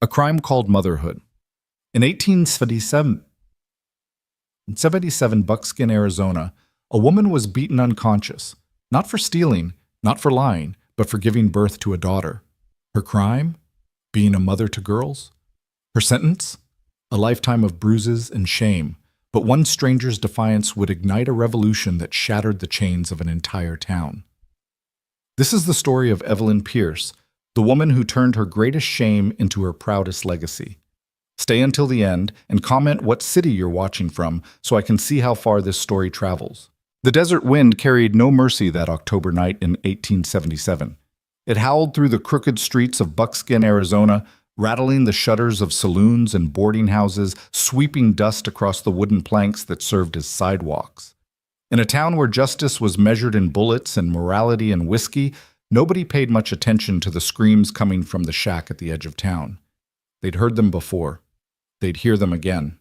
A crime called motherhood. In 1877, Buckskin, Arizona, a woman was beaten unconscious, not for stealing, not for lying, but for giving birth to a daughter. Her crime? Being a mother to girls. Her sentence? A lifetime of bruises and shame, but one stranger's defiance would ignite a revolution that shattered the chains of an entire town. This is the story of Evelyn Pierce, the woman who turned her greatest shame into her proudest legacy. Stay until the end and comment what city you're watching from so I can see how far this story travels. The desert wind carried no mercy that October night in 1877. It howled through the crooked streets of Buckskin, Arizona, rattling the shutters of saloons and boarding houses, sweeping dust across the wooden planks that served as sidewalks. In a town where justice was measured in bullets and morality in whiskey, nobody paid much attention to the screams coming from the shack at the edge of town. They'd heard them before. They'd hear them again.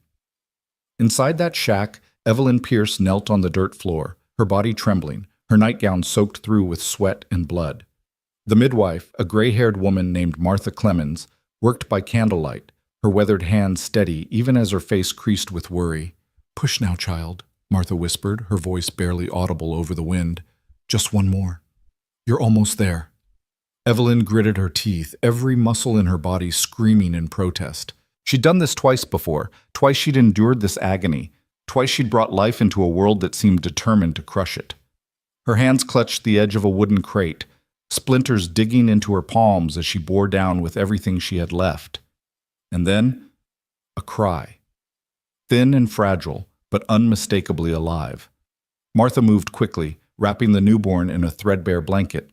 Inside that shack, Evelyn Pierce knelt on the dirt floor, her body trembling, her nightgown soaked through with sweat and blood. The midwife, a gray-haired woman named Martha Clemens, worked by candlelight, her weathered hands steady even as her face creased with worry. "Push now, child," Martha whispered, her voice barely audible over the wind. "Just one more. You're almost there." Evelyn gritted her teeth, every muscle in her body screaming in protest. She'd done this twice before. Twice she'd endured this agony. Twice she'd brought life into a world that seemed determined to crush it. Her hands clutched the edge of a wooden crate, splinters digging into her palms as she bore down with everything she had left. And then, a cry. Thin and fragile, but unmistakably alive. Martha moved quickly, wrapping the newborn in a threadbare blanket.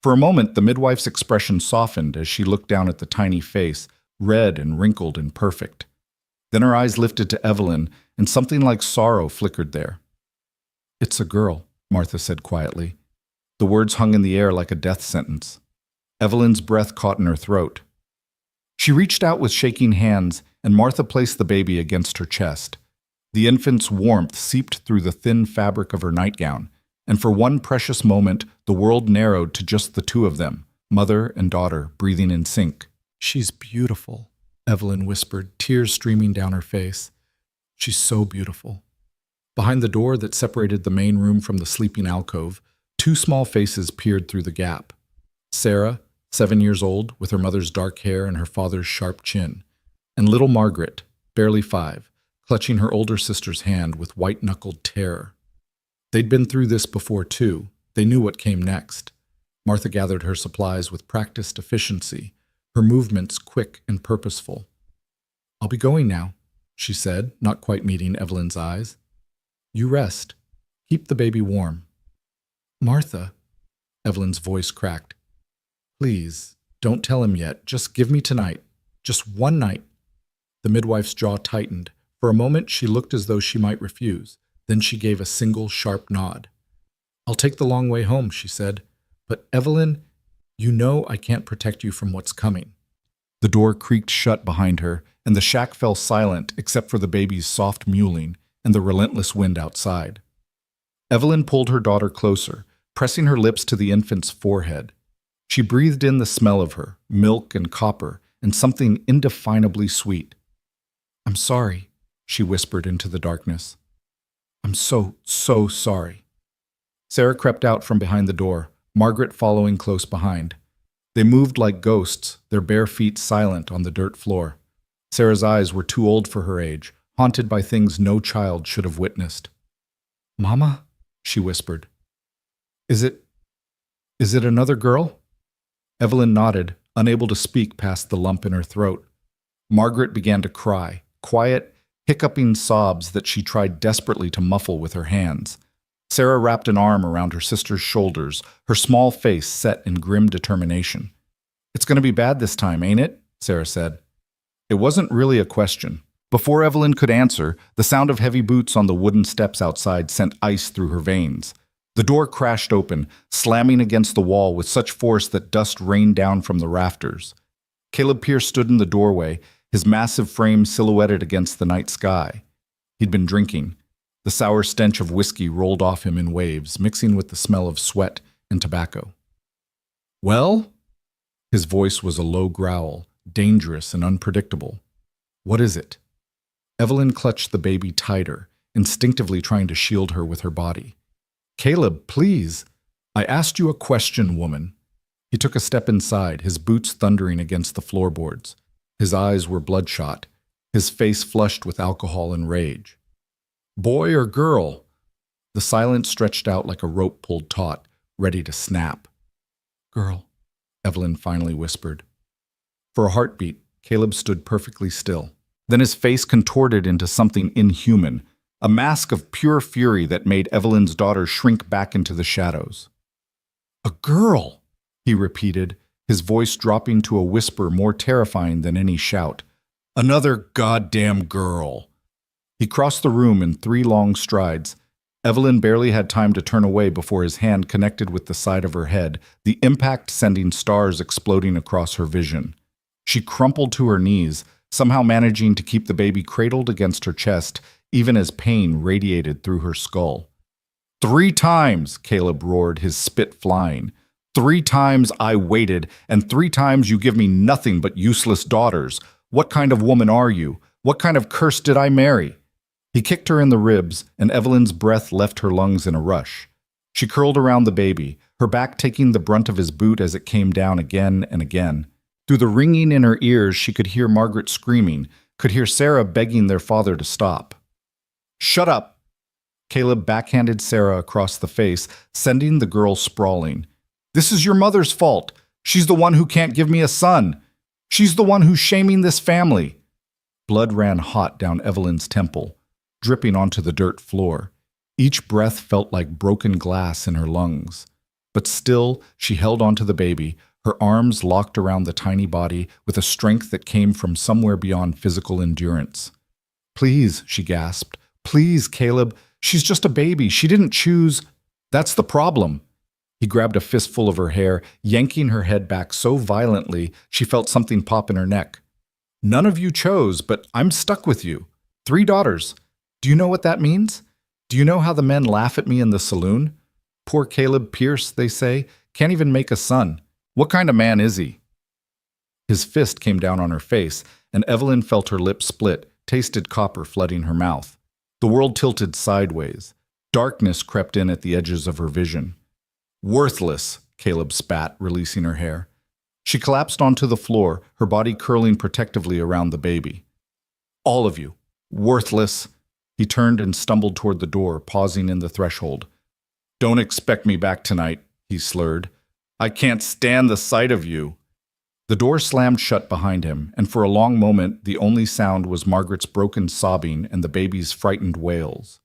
For a moment, the midwife's expression softened as she looked down at the tiny face, red and wrinkled and perfect. Then her eyes lifted to Evelyn, and something like sorrow flickered there. "It's a girl," Martha said quietly. The words hung in the air like a death sentence. Evelyn's breath caught in her throat. She reached out with shaking hands, and Martha placed the baby against her chest. The infant's warmth seeped through the thin fabric of her nightgown, and for one precious moment, the world narrowed to just the two of them, mother and daughter, breathing in sync. "She's beautiful," Evelyn whispered, tears streaming down her face. "She's so beautiful." Behind the door that separated the main room from the sleeping alcove, two small faces peered through the gap. Sarah, 7 years old, with her mother's dark hair and her father's sharp chin, and little Margaret, barely 5, clutching her older sister's hand with white-knuckled terror. They'd been through this before, too. They knew what came next. Martha gathered her supplies with practiced efficiency, her movements quick and purposeful. "I'll be going now," she said, not quite meeting Evelyn's eyes. "You rest. Keep the baby warm." "Martha," Evelyn's voice cracked. "Please, don't tell him yet. Just give me tonight. Just one night." The midwife's jaw tightened. For a moment, she looked as though she might refuse. Then she gave a single sharp nod. "I'll take the long way home," she said. "But Evelyn, you know I can't protect you from what's coming." The door creaked shut behind her, and the shack fell silent except for the baby's soft mewling and the relentless wind outside. Evelyn pulled her daughter closer, pressing her lips to the infant's forehead. She breathed in the smell of her, milk and copper, and something indefinably sweet. "I'm sorry," she whispered into the darkness. "I'm so sorry." Sarah crept out from behind the door, Margaret following close behind. They moved like ghosts, their bare feet silent on the dirt floor. Sarah's eyes were too old for her age, haunted by things no child should have witnessed. "Mama?" she whispered. Is it another girl?" Evelyn nodded, unable to speak past the lump in her throat. Margaret began to cry, quiet, hiccuping sobs that she tried desperately to muffle with her hands. Sarah wrapped an arm around her sister's shoulders, her small face set in grim determination. "It's going to be bad this time, ain't it?" Sarah said. It wasn't really a question. Before Evelyn could answer, the sound of heavy boots on the wooden steps outside sent ice through her veins. The door crashed open, slamming against the wall with such force that dust rained down from the rafters. Caleb Pierce stood in the doorway, his massive frame silhouetted against the night sky. He'd been drinking. The sour stench of whiskey rolled off him in waves, mixing with the smell of sweat and tobacco. "Well?" His voice was a low growl, dangerous and unpredictable. What is it? Evelyn clutched the baby tighter, instinctively trying to shield her with her body. Caleb, please. I asked you a question, woman. He took a step inside, his boots thundering against the floorboards. His eyes were bloodshot, his face flushed with alcohol and rage. Boy or girl? The silence stretched out like a rope pulled taut, ready to snap. Girl, Evelyn finally whispered. For a heartbeat, Caleb stood perfectly still. Then his face contorted into something inhuman, a mask of pure fury that made Evelyn's daughter shrink back into the shadows. A girl, he repeated, his voice dropping to a whisper more terrifying than any shout. Another goddamn girl. He crossed the room in 3 long strides. Evelyn barely had time to turn away before his hand connected with the side of her head, the impact sending stars exploding across her vision. She crumpled to her knees, somehow managing to keep the baby cradled against her chest, even as pain radiated through her skull. 3 times, Caleb roared, his spit flying. 3 times I waited, and 3 times you give me nothing but useless daughters. What kind of woman are you? What kind of curse did I marry? He kicked her in the ribs, and Evelyn's breath left her lungs in a rush. She curled around the baby, her back taking the brunt of his boot as it came down again and again. Through the ringing in her ears, she could hear Margaret screaming, could hear Sarah begging their father to stop. Shut up! Caleb backhanded Sarah across the face, sending the girl sprawling. This is your mother's fault. She's the one who can't give me a son. She's the one who's shaming this family. Blood ran hot down Evelyn's temple, dripping onto the dirt floor. Each breath felt like broken glass in her lungs. But still, she held onto the baby, her arms locked around the tiny body with a strength that came from somewhere beyond physical endurance. Please, she gasped. Please, Caleb. She's just a baby. She didn't choose. That's the problem. He grabbed a fistful of her hair, yanking her head back so violently she felt something pop in her neck. None of you chose, but I'm stuck with you. 3 daughters. Do you know what that means? Do you know how the men laugh at me in the saloon? Poor Caleb Pierce, they say, can't even make a son. What kind of man is he? His fist came down on her face, and Evelyn felt her lips split, tasted copper flooding her mouth. The world tilted sideways. Darkness crept in at the edges of her vision. Worthless, Caleb spat, releasing her hair. She collapsed onto the floor, her body curling protectively around the baby. All of you. Worthless. He turned and stumbled toward the door, pausing in the threshold. Don't expect me back tonight, he slurred. I can't stand the sight of you. The door slammed shut behind him, and for a long moment the only sound was Margaret's broken sobbing and the baby's frightened wails.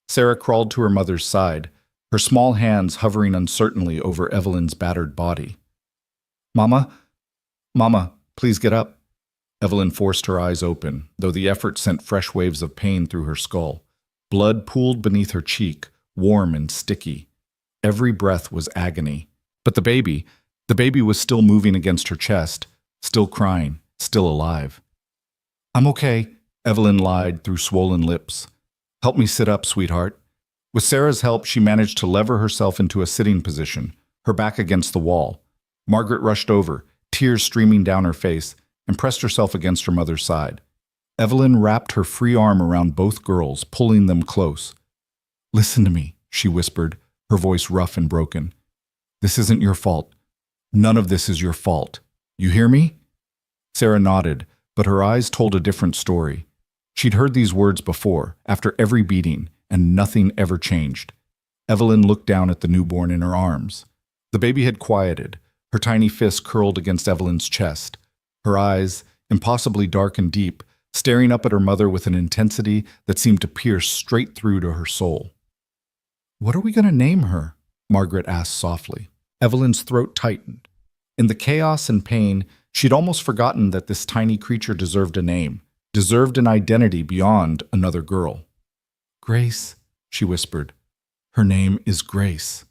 Sarah crawled to her mother's side, her small hands hovering uncertainly over Evelyn's battered body. Mama, please get up. Evelyn forced her eyes open, though the effort sent fresh waves of pain through her skull. Blood pooled beneath her cheek, warm and sticky. Every breath was agony. But the baby was still moving against her chest, still crying, still alive. I'm okay, Evelyn lied through swollen lips. Help me sit up, sweetheart. With Sarah's help, she managed to lever herself into a sitting position, her back against the wall. Margaret rushed over, tears streaming down her face, and pressed herself against her mother's side. Evelyn wrapped her free arm around both girls, pulling them close. Listen to me, she whispered, her voice rough and broken. This isn't your fault. None of this is your fault. You hear me? Sarah nodded, but her eyes told a different story. She'd heard these words before, after every beating, and nothing ever changed. Evelyn looked down at the newborn in her arms. The baby had quieted, her tiny fist curled against Evelyn's chest. Her eyes, impossibly dark and deep, staring up at her mother with an intensity that seemed to pierce straight through to her soul. What are we going to name her? Margaret asked softly. Evelyn's throat tightened. In the chaos and pain, she'd almost forgotten that this tiny creature deserved a name, deserved an identity beyond another girl. Grace, she whispered. Her name is Grace.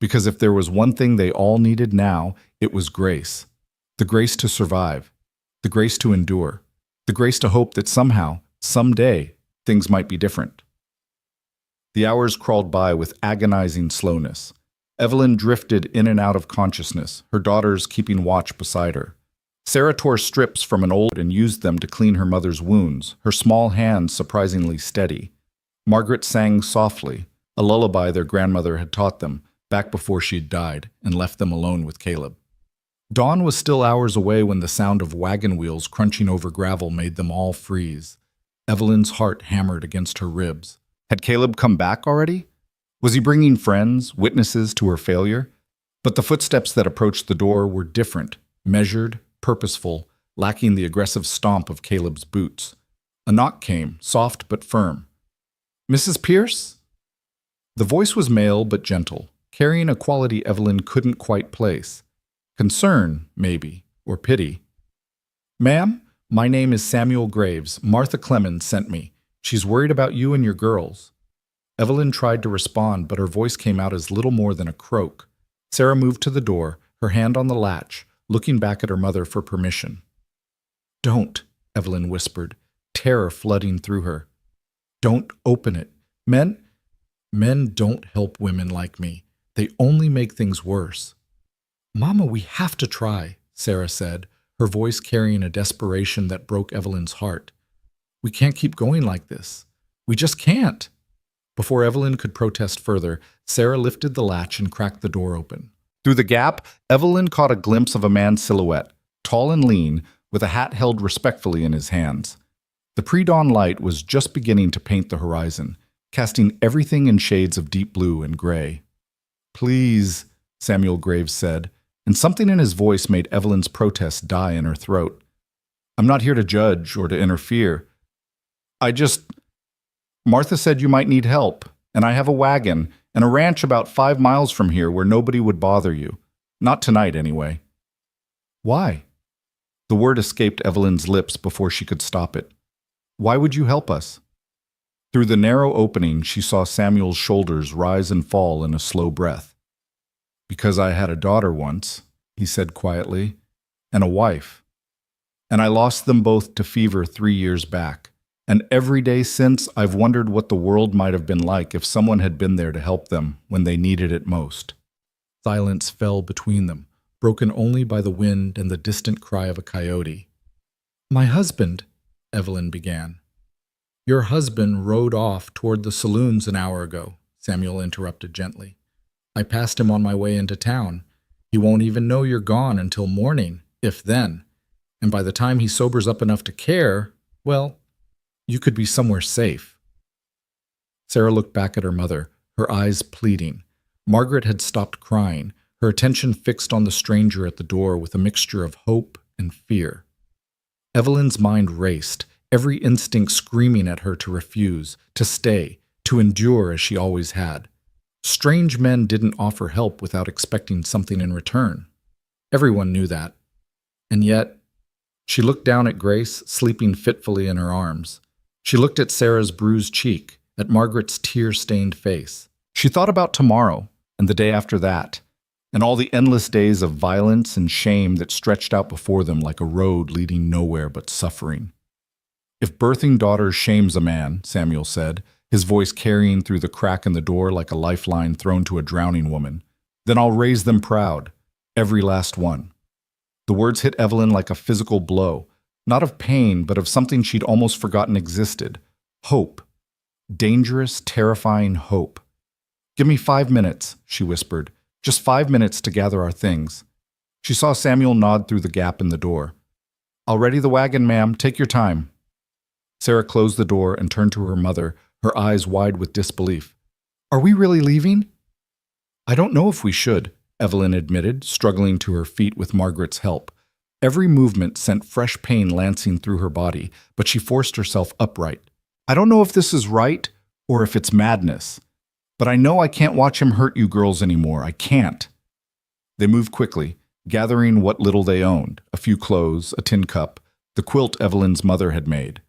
Because if there was one thing they all needed now, it was grace. The grace to survive, the grace to endure, the grace to hope that somehow, someday, things might be different. The hours crawled by with agonizing slowness. Evelyn drifted in and out of consciousness, her daughters keeping watch beside her. Sarah tore strips from an old and used them to clean her mother's wounds, her small hands surprisingly steady. Margaret sang softly, a lullaby their grandmother had taught them, back before she'd died, and left them alone with Caleb. Dawn was still hours away when the sound of wagon wheels crunching over gravel made them all freeze. Evelyn's heart hammered against her ribs. Had Caleb come back already? Was he bringing friends, witnesses to her failure? But the footsteps that approached the door were different, measured, purposeful, lacking the aggressive stomp of Caleb's boots. A knock came, soft but firm. "Mrs. Pierce?" The voice was male but gentle, carrying a quality Evelyn couldn't quite place. Concern, maybe, or pity. "Ma'am, my name is Samuel Graves. Martha Clemens sent me. She's worried about you and your girls." Evelyn tried to respond, but her voice came out as little more than a croak. Sarah moved to the door, her hand on the latch, looking back at her mother for permission. "Don't," Evelyn whispered, terror flooding through her. "Don't open it. Men don't help women like me. They only make things worse." "Mama, we have to try," Sarah said, her voice carrying a desperation that broke Evelyn's heart. "We can't keep going like this. We just can't." Before Evelyn could protest further, Sarah lifted the latch and cracked the door open. Through the gap, Evelyn caught a glimpse of a man's silhouette, tall and lean, with a hat held respectfully in his hands. The pre-dawn light was just beginning to paint the horizon, casting everything in shades of deep blue and gray. "Please," Samuel Graves said, and something in his voice made Evelyn's protest die in her throat. "I'm not here to judge or to interfere. Martha said you might need help, and I have a wagon and a ranch about 5 miles from here where nobody would bother you. Not tonight, anyway." "Why?" The word escaped Evelyn's lips before she could stop it. "Why would you help us?" Through the narrow opening, she saw Samuel's shoulders rise and fall in a slow breath. "Because I had a daughter once," he said quietly, "and a wife. And I lost them both to fever 3 years back. And every day since, I've wondered what the world might have been like if someone had been there to help them when they needed it most." Silence fell between them, broken only by the wind and the distant cry of a coyote. "My husband," Evelyn began. "Your husband rode off toward the saloons an hour ago," Samuel interrupted gently. "I passed him on my way into town. He won't even know you're gone until morning, if then. And by the time he sobers up enough to care, well, you could be somewhere safe." Sarah looked back at her mother, her eyes pleading. Margaret had stopped crying, her attention fixed on the stranger at the door with a mixture of hope and fear. Evelyn's mind raced, every instinct screaming at her to refuse, to stay, to endure as she always had. Strange men didn't offer help without expecting something in return. Everyone knew that. And yet, she looked down at Grace, sleeping fitfully in her arms. She looked at Sarah's bruised cheek, at Margaret's tear-stained face. She thought about tomorrow, and the day after that, and all the endless days of violence and shame that stretched out before them like a road leading nowhere but suffering. "If birthing daughters shames a man," Samuel said, his voice carrying through the crack in the door like a lifeline thrown to a drowning woman, "then I'll raise them proud, every last one." The words hit Evelyn like a physical blow, not of pain, but of something she'd almost forgotten existed. Hope. Dangerous, terrifying hope. "Give me 5 minutes," she whispered. "Just 5 minutes to gather our things." She saw Samuel nod through the gap in the door. "I'll ready the wagon, ma'am. Take your time." Sarah closed the door and turned to her mother, her eyes wide with disbelief. "Are we really leaving?" "I don't know if we should," Evelyn admitted, struggling to her feet with Margaret's help. Every movement sent fresh pain lancing through her body, but she forced herself upright. "I don't know if this is right or if it's madness, but I know I can't watch him hurt you girls anymore. I can't." They moved quickly, gathering what little they owned, a few clothes, a tin cup, the quilt Evelyn's mother had made.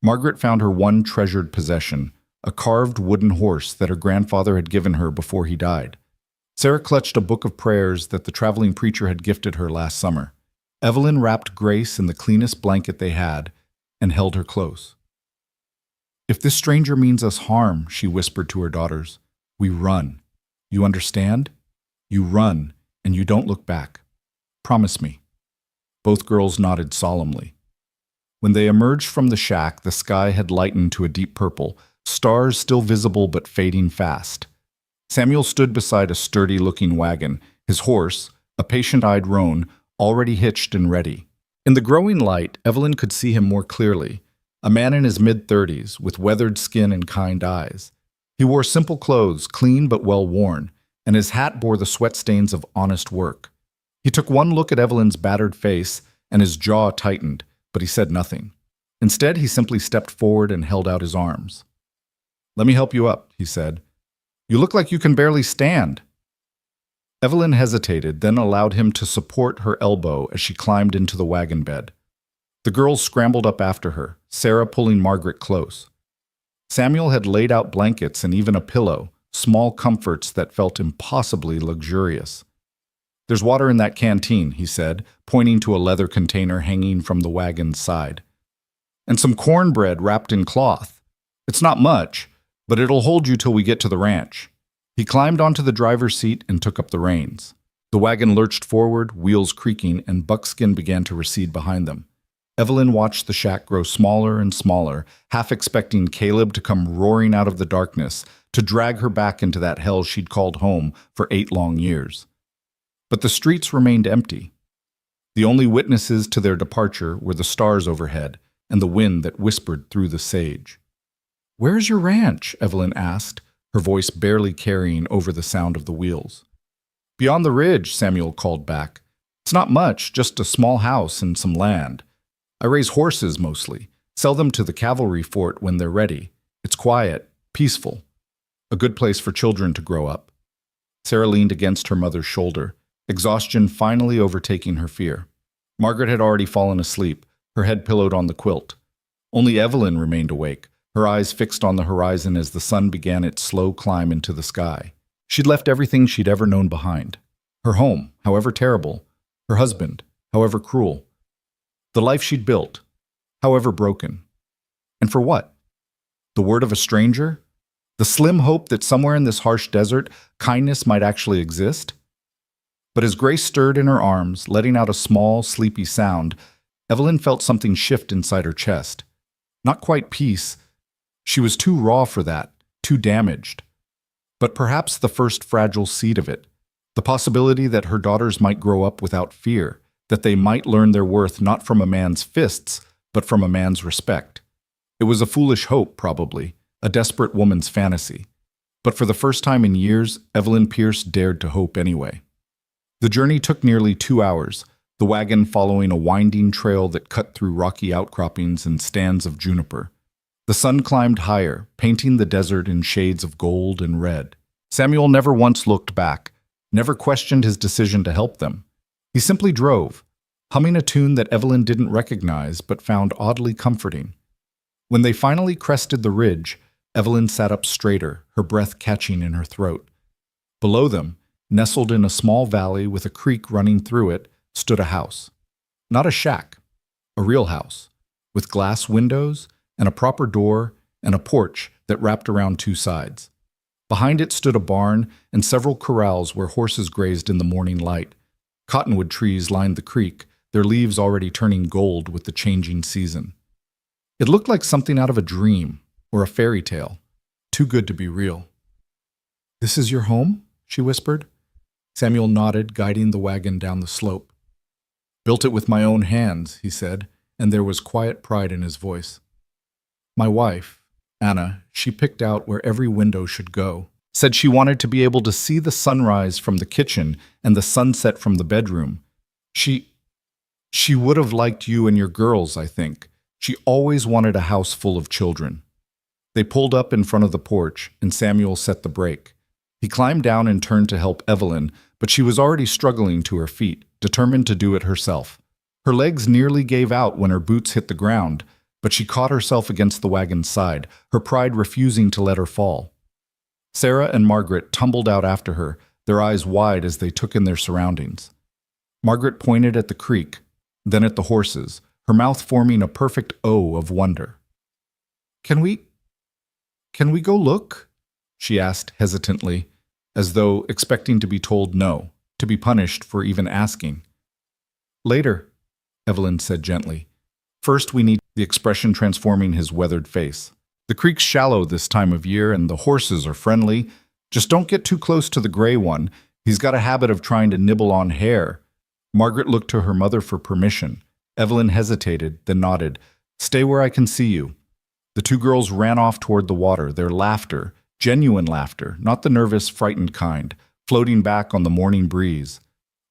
Margaret found her one treasured possession, a carved wooden horse that her grandfather had given her before he died. Sarah clutched a book of prayers that the traveling preacher had gifted her last summer. Evelyn wrapped Grace in the cleanest blanket they had and held her close. "If this stranger means us harm," she whispered to her daughters, "we run. You understand? You run, and you don't look back. Promise me." Both girls nodded solemnly. When they emerged from the shack, the sky had lightened to a deep purple, stars still visible but fading fast. Samuel stood beside a sturdy-looking wagon, his horse, a patient-eyed roan, already hitched and ready. In the growing light, Evelyn could see him more clearly, a man in his mid-30s, with weathered skin and kind eyes. He wore simple clothes, clean but well-worn, and his hat bore the sweat stains of honest work. He took one look at Evelyn's battered face, and his jaw tightened, but he said nothing. Instead, he simply stepped forward and held out his arms. "Let me help you up," he said. "You look like you can barely stand." Evelyn hesitated, then allowed him to support her elbow as she climbed into the wagon bed. The girls scrambled up after her, Sarah pulling Margaret close. Samuel had laid out blankets and even a pillow, small comforts that felt impossibly luxurious. "There's water in that canteen," he said, pointing to a leather container hanging from the wagon's side. "And some cornbread wrapped in cloth. It's not much, but it'll hold you till we get to the ranch." He climbed onto the driver's seat and took up the reins. The wagon lurched forward, wheels creaking, and Buckskin began to recede behind them. Evelyn watched the shack grow smaller and smaller, half expecting Caleb to come roaring out of the darkness to drag her back into that hell she'd called home for 8 long years. But the streets remained empty. The only witnesses to their departure were the stars overhead and the wind that whispered through the sage. "Where's your ranch?" Evelyn asked, her voice barely carrying over the sound of the wheels. "Beyond the ridge," Samuel called back. "It's not much, just a small house and some land. I raise horses mostly, sell them to the cavalry fort when they're ready. It's quiet, peaceful. A good place for children to grow up." Sarah leaned against her mother's shoulder, exhaustion finally overtaking her fear. Margaret had already fallen asleep, her head pillowed on the quilt. Only Evelyn remained awake, her eyes fixed on the horizon as the sun began its slow climb into the sky. She'd left everything she'd ever known behind. Her home, however terrible. Her husband, however cruel. The life she'd built, however broken. And for what? The word of a stranger? The slim hope that somewhere in this harsh desert, kindness might actually exist? But as Grace stirred in her arms, letting out a small, sleepy sound, Evelyn felt something shift inside her chest. Not quite peace. She was too raw for that, too damaged. But perhaps the first fragile seed of it, the possibility that her daughters might grow up without fear, that they might learn their worth not from a man's fists, but from a man's respect. It was a foolish hope, probably, a desperate woman's fantasy. But for the first time in years, Evelyn Pierce dared to hope anyway. The journey took nearly 2 hours, the wagon following a winding trail that cut through rocky outcroppings and stands of juniper. The sun climbed higher, painting the desert in shades of gold and red. Samuel never once looked back, never questioned his decision to help them. He simply drove, humming a tune that Evelyn didn't recognize but found oddly comforting. When they finally crested the ridge, Evelyn sat up straighter, her breath catching in her throat. Below them, nestled in a small valley with a creek running through it, stood a house. Not a shack, a real house, with glass windows and a proper door and a porch that wrapped around 2 sides. Behind it stood a barn and several corrals where horses grazed in the morning light. Cottonwood trees lined the creek, their leaves already turning gold with the changing season. It looked like something out of a dream or a fairy tale, too good to be real. "This is your home?" she whispered. Samuel nodded, guiding the wagon down the slope. "Built it with my own hands," he said, and there was quiet pride in his voice. "My wife, Anna, she picked out where every window should go. Said she wanted to be able to see the sunrise from the kitchen and the sunset from the bedroom. She would have liked you and your girls, I think. She always wanted a house full of children." They pulled up in front of the porch, and Samuel set the brake. He climbed down and turned to help Evelyn, but she was already struggling to her feet, determined to do it herself. Her legs nearly gave out when her boots hit the ground, but she caught herself against the wagon's side, her pride refusing to let her fall. Sarah and Margaret tumbled out after her, their eyes wide as they took in their surroundings. Margaret pointed at the creek, then at the horses, her mouth forming a perfect O of wonder. Can we go look?" she asked hesitantly, as though expecting to be told no, to be punished for even asking. "Later. Evelyn said gently. First, we need the expression transforming his weathered face. The creek's shallow this time of year, and the horses are friendly. Just don't get too close to the gray one. He's got a habit of trying to nibble on hair. Margaret looked to her mother for permission. Evelyn hesitated, then nodded. Stay where I can see you. The two girls ran off toward the water, their laughter, genuine laughter, not the nervous, frightened kind, floating back on the morning breeze.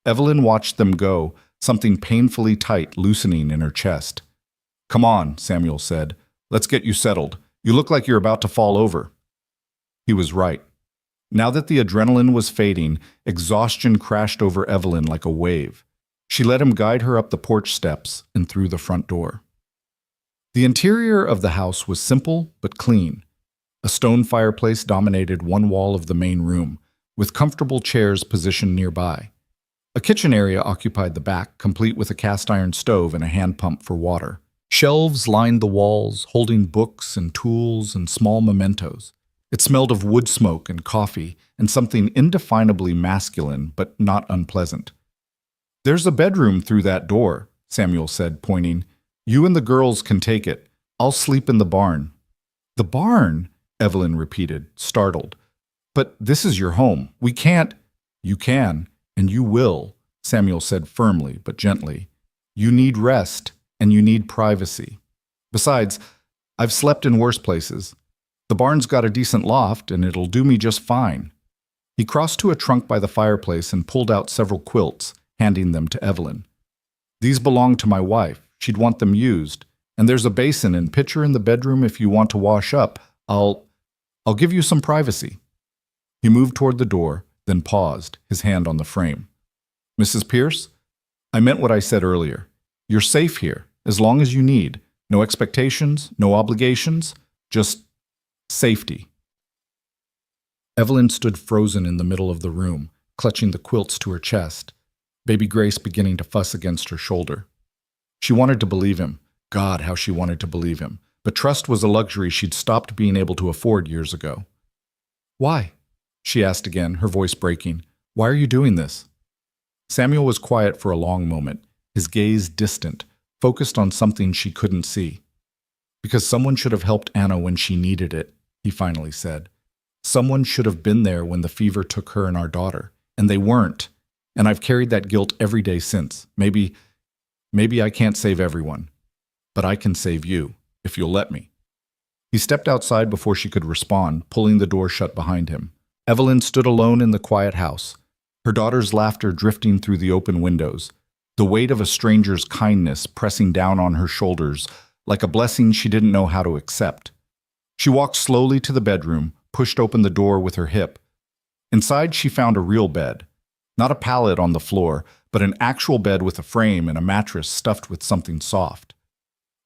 Evelyn watched them go, something painfully tight loosening in her chest. Come on, Samuel said. Let's get you settled. You look like you're about to fall over. He was right. Now that the adrenaline was fading, exhaustion crashed over Evelyn like a wave. She let him guide her up the porch steps and through the front door. The interior of the house was simple but clean. A stone fireplace dominated one wall of the main room, with comfortable chairs positioned nearby. A kitchen area occupied the back, complete with a cast-iron stove and a hand pump for water. Shelves lined the walls, holding books and tools and small mementos. It smelled of wood smoke and coffee and something indefinably masculine but not unpleasant. There's a bedroom through that door, Samuel said, pointing. You and the girls can take it. I'll sleep in the barn. The barn? Evelyn repeated, startled. But this is your home. We can't. You can, and you will, Samuel said firmly but gently. You need rest, and you need privacy. Besides, I've slept in worse places. The barn's got a decent loft, and it'll do me just fine. He crossed to a trunk by the fireplace and pulled out several quilts, handing them to Evelyn. These belong to my wife. She'd want them used. And there's a basin and pitcher in the bedroom if you want to wash up. I'll give you some privacy. He moved toward the door, then paused, his hand on the frame. Mrs. Pierce, I meant what I said earlier. You're safe here, as long as you need. No expectations, no obligations, just safety. Evelyn stood frozen in the middle of the room, clutching the quilts to her chest, baby Grace beginning to fuss against her shoulder. She wanted to believe him. God, how she wanted to believe him. But trust was a luxury she'd stopped being able to afford years ago. Why? She asked again, her voice breaking. Why are you doing this? Samuel was quiet for a long moment, his gaze distant, focused on something she couldn't see. Because someone should have helped Anna when she needed it, he finally said. Someone should have been there when the fever took her and our daughter, and they weren't. And I've carried that guilt every day since. Maybe I can't save everyone, but I can save you, if you'll let me. He stepped outside before she could respond, pulling the door shut behind him. Evelyn stood alone in the quiet house, her daughter's laughter drifting through the open windows, the weight of a stranger's kindness pressing down on her shoulders like a blessing she didn't know how to accept. She walked slowly to the bedroom, pushed open the door with her hip. Inside, she found a real bed. Not a pallet on the floor, but an actual bed with a frame and a mattress stuffed with something soft.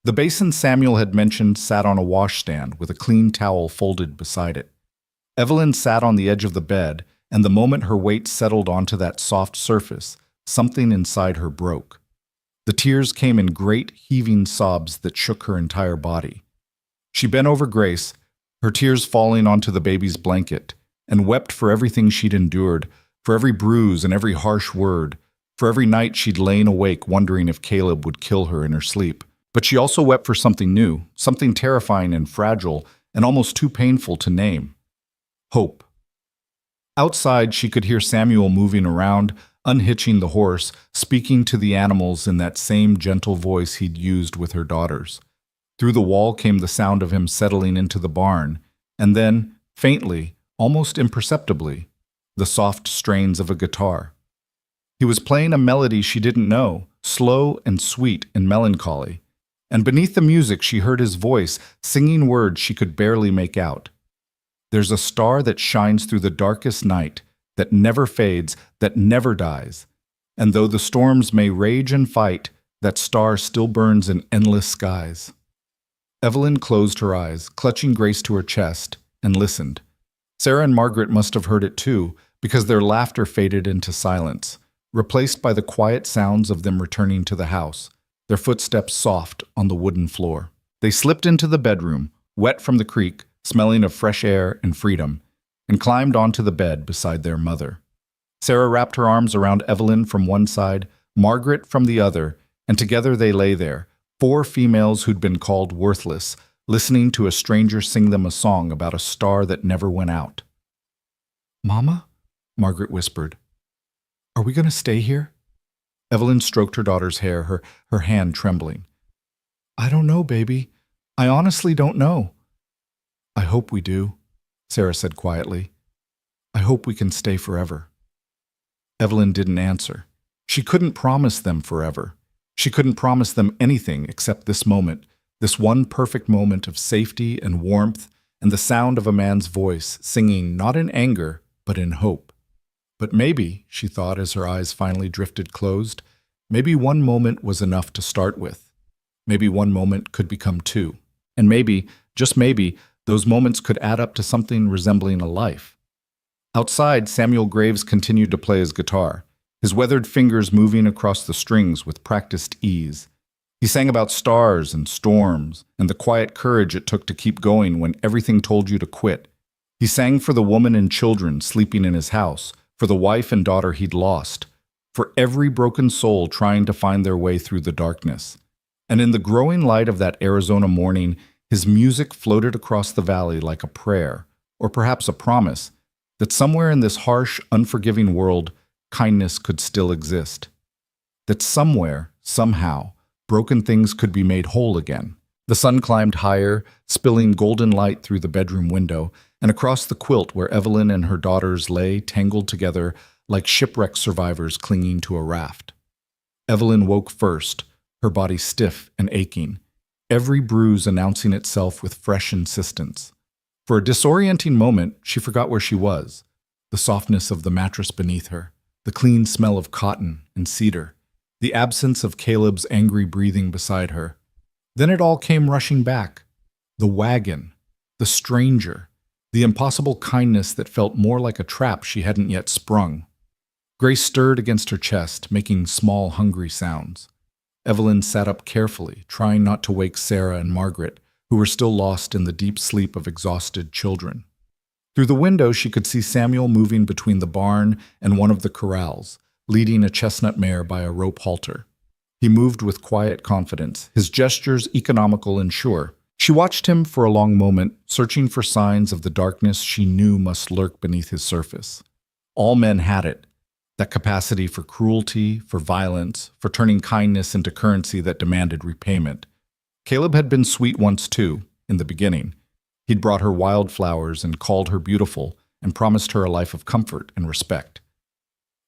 The basin Samuel had mentioned sat on a washstand with a clean towel folded beside it. Evelyn sat on the edge of the bed, and the moment her weight settled onto that soft surface, something inside her broke. The tears came in great, heaving sobs that shook her entire body. She bent over Grace, her tears falling onto the baby's blanket, and wept for everything she'd endured, for every bruise and every harsh word, for every night she'd lain awake wondering if Caleb would kill her in her sleep. But she also wept for something new, something terrifying and fragile, and almost too painful to name. Hope. Outside, she could hear Samuel moving around, unhitching the horse, speaking to the animals in that same gentle voice he'd used with her daughters. Through the wall came the sound of him settling into the barn, and then, faintly, almost imperceptibly, the soft strains of a guitar. He was playing a melody she didn't know, slow and sweet and melancholy. And beneath the music she heard his voice, singing words she could barely make out. There's a star that shines through the darkest night, that never fades, that never dies. And though the storms may rage and fight, that star still burns in endless skies. Evelyn closed her eyes, clutching Grace to her chest, and listened. Sarah and Margaret must have heard it too, because their laughter faded into silence, replaced by the quiet sounds of them returning to the house, their footsteps soft on the wooden floor. They slipped into the bedroom, wet from the creek, smelling of fresh air and freedom, and climbed onto the bed beside their mother. Sarah wrapped her arms around Evelyn from one side, Margaret from the other, And together they lay there, 4 females who'd been called worthless, listening to a stranger sing them a song about a star that never went out. "Mama?" Margaret whispered. "Are we going to stay here?" Evelyn stroked her daughter's hair, her hand trembling. "I don't know, baby. I honestly don't know." "I hope we do," Sarah said quietly. "I hope we can stay forever." Evelyn didn't answer. She couldn't promise them forever. She couldn't promise them anything except this moment, this one perfect moment of safety and warmth and the sound of a man's voice singing not in anger, but in hope. But maybe, she thought as her eyes finally drifted closed, maybe one moment was enough to start with. Maybe one moment could become 2. And maybe, just maybe, those moments could add up to something resembling a life. Outside, Samuel Graves continued to play his guitar, his weathered fingers moving across the strings with practiced ease. He sang about stars and storms and the quiet courage it took to keep going when everything told you to quit. He sang for the woman and children sleeping in his house, for the wife and daughter he'd lost, for every broken soul trying to find their way through the darkness. And in the growing light of that Arizona morning, his music floated across the valley like a prayer, or perhaps a promise, that somewhere in this harsh, unforgiving world, kindness could still exist. That somewhere, somehow, broken things could be made whole again. The sun climbed higher, spilling golden light through the bedroom window, and across the quilt where Evelyn and her daughters lay tangled together like shipwreck survivors clinging to a raft. Evelyn woke first, her body stiff and aching, every bruise announcing itself with fresh insistence. For a disorienting moment, she forgot where she was, the softness of the mattress beneath her, the clean smell of cotton and cedar, the absence of Caleb's angry breathing beside her. Then it all came rushing back. The wagon, the stranger, the impossible kindness that felt more like a trap she hadn't yet sprung. Grace stirred against her chest, making small, hungry sounds. Evelyn sat up carefully, trying not to wake Sarah and Margaret, who were still lost in the deep sleep of exhausted children. Through the window, she could see Samuel moving between the barn and one of the corrals, leading a chestnut mare by a rope halter. He moved with quiet confidence, his gestures economical and sure. She watched him for a long moment, searching for signs of the darkness she knew must lurk beneath his surface. All men had it, that capacity for cruelty, for violence, for turning kindness into currency that demanded repayment. Caleb had been sweet once too, in the beginning. He'd brought her wildflowers and called her beautiful and promised her a life of comfort and respect.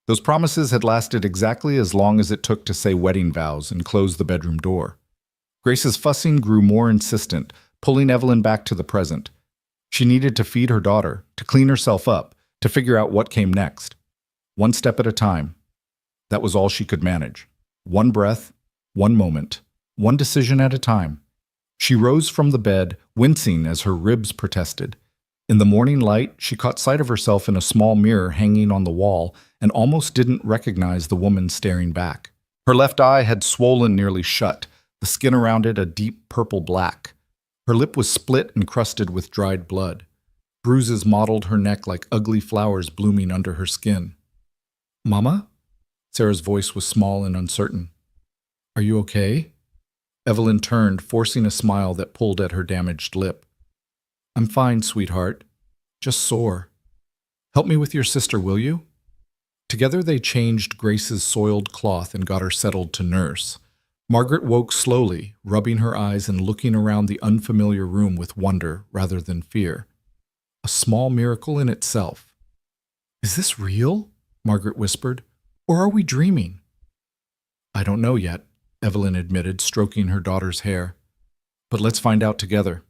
Those promises had lasted exactly as long as it took to say wedding vows and close the bedroom door. Grace's fussing grew more insistent, pulling Evelyn back to the present. She needed to feed her daughter, to clean herself up, to figure out what came next. One step at a time. That was all she could manage. One breath, one moment, one decision at a time. She rose from the bed, wincing as her ribs protested. In the morning light, she caught sight of herself in a small mirror hanging on the wall and almost didn't recognize the woman staring back. Her left eye had swollen nearly shut, the skin around it a deep purple black. Her lip was split and crusted with dried blood. Bruises mottled her neck like ugly flowers blooming under her skin. "Mama?" Sarah's voice was small and uncertain. "Are you okay?" Evelyn turned, forcing a smile that pulled at her damaged lip. "I'm fine, sweetheart. Just sore. Help me with your sister, will you?" Together they changed Grace's soiled cloth and got her settled to nurse. Margaret woke slowly, rubbing her eyes and looking around the unfamiliar room with wonder rather than fear. A small miracle in itself. "Is this real?" Margaret whispered. "Or are we dreaming?" "I don't know yet," Evelyn admitted, stroking her daughter's hair. "But let's find out together."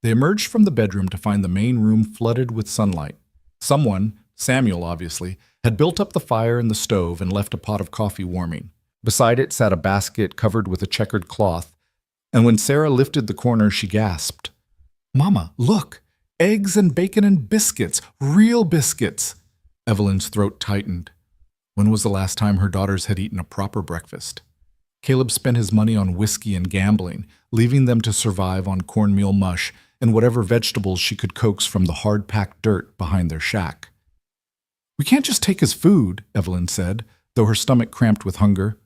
They emerged from the bedroom to find the main room flooded with sunlight. Someone, Samuel obviously, had built up the fire in the stove and left a pot of coffee warming. Beside it sat a basket covered with a checkered cloth, and when Sarah lifted the corner, she gasped. "Mama, look! Eggs and bacon and biscuits! Real biscuits!" Evelyn's throat tightened. When was the last time her daughters had eaten a proper breakfast? Caleb spent his money on whiskey and gambling, leaving them to survive on cornmeal mush and whatever vegetables she could coax from the hard-packed dirt behind their shack. "We can't just take his food," Evelyn said, though her stomach cramped with hunger.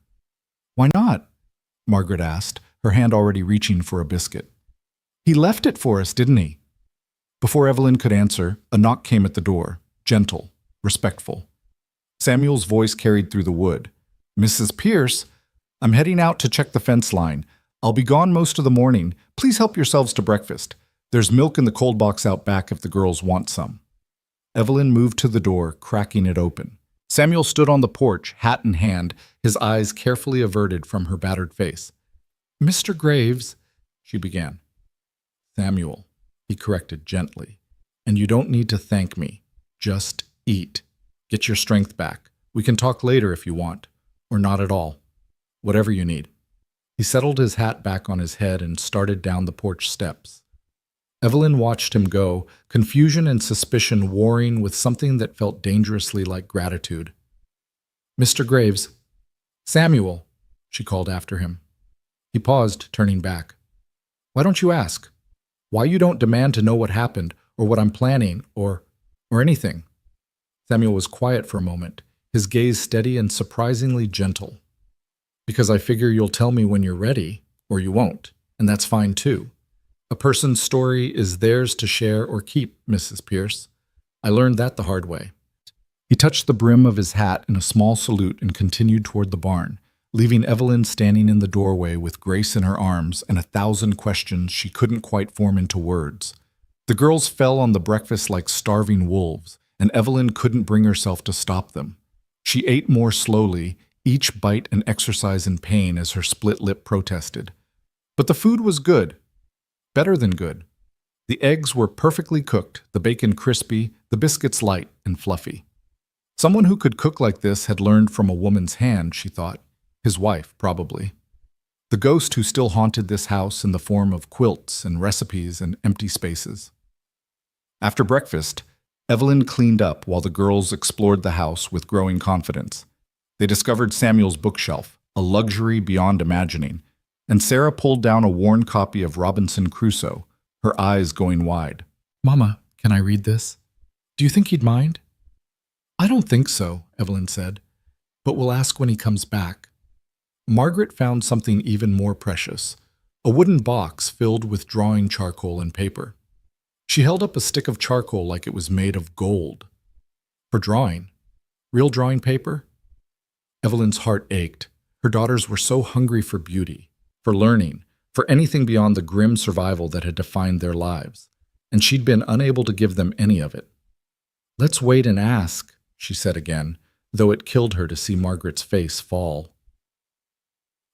Why not? Margaret asked, her hand already reaching for a biscuit. He left it for us, didn't he? Before Evelyn could answer, a knock came at the door, gentle, respectful. Samuel's voice carried through the wood. Mrs. Pierce, I'm heading out to check the fence line. I'll be gone most of the morning. Please help yourselves to breakfast. There's milk in the cold box out back if the girls want some. Evelyn moved to the door, cracking it open. Samuel stood on the porch, hat in hand, his eyes carefully averted from her battered face. Mr. Graves, she began. Samuel, he corrected gently, and you don't need to thank me. Just eat. Get your strength back. We can talk later if you want, or not at all. Whatever you need. He settled his hat back on his head and started down the porch steps. Evelyn watched him go, confusion and suspicion warring with something that felt dangerously like gratitude. Mr. Graves. Samuel, she called after him. He paused, turning back. Why don't you ask? Why you don't demand to know what happened, or what I'm planning, or anything? Samuel was quiet for a moment, his gaze steady and surprisingly gentle. Because I figure you'll tell me when you're ready, or you won't, and that's fine too. A person's story is theirs to share or keep, Mrs. Pierce. I learned that the hard way. He touched the brim of his hat in a small salute and continued toward the barn, leaving Evelyn standing in the doorway with Grace in her arms and 1,000 questions she couldn't quite form into words. The girls fell on the breakfast like starving wolves, and Evelyn couldn't bring herself to stop them. She ate more slowly, each bite an exercise in pain as her split lip protested. But the food was good. Better than good. The eggs were perfectly cooked, the bacon crispy, the biscuits light and fluffy. Someone who could cook like this had learned from a woman's hand, she thought. His wife, probably. The ghost who still haunted this house in the form of quilts and recipes and empty spaces. After breakfast, Evelyn cleaned up while the girls explored the house with growing confidence. They discovered Samuel's bookshelf, a luxury beyond imagining, and Sarah pulled down a worn copy of Robinson Crusoe, her eyes going wide. Mama, can I read this? Do you think he'd mind? I don't think so, Evelyn said, but we'll ask when he comes back. Margaret found something even more precious, a wooden box filled with drawing charcoal and paper. She held up a stick of charcoal like it was made of gold. For drawing? Real drawing paper? Evelyn's heart ached. Her daughters were so hungry for beauty, for learning, for anything beyond the grim survival that had defined their lives, and she'd been unable to give them any of it. Let's wait and ask, she said again, though it killed her to see Margaret's face fall.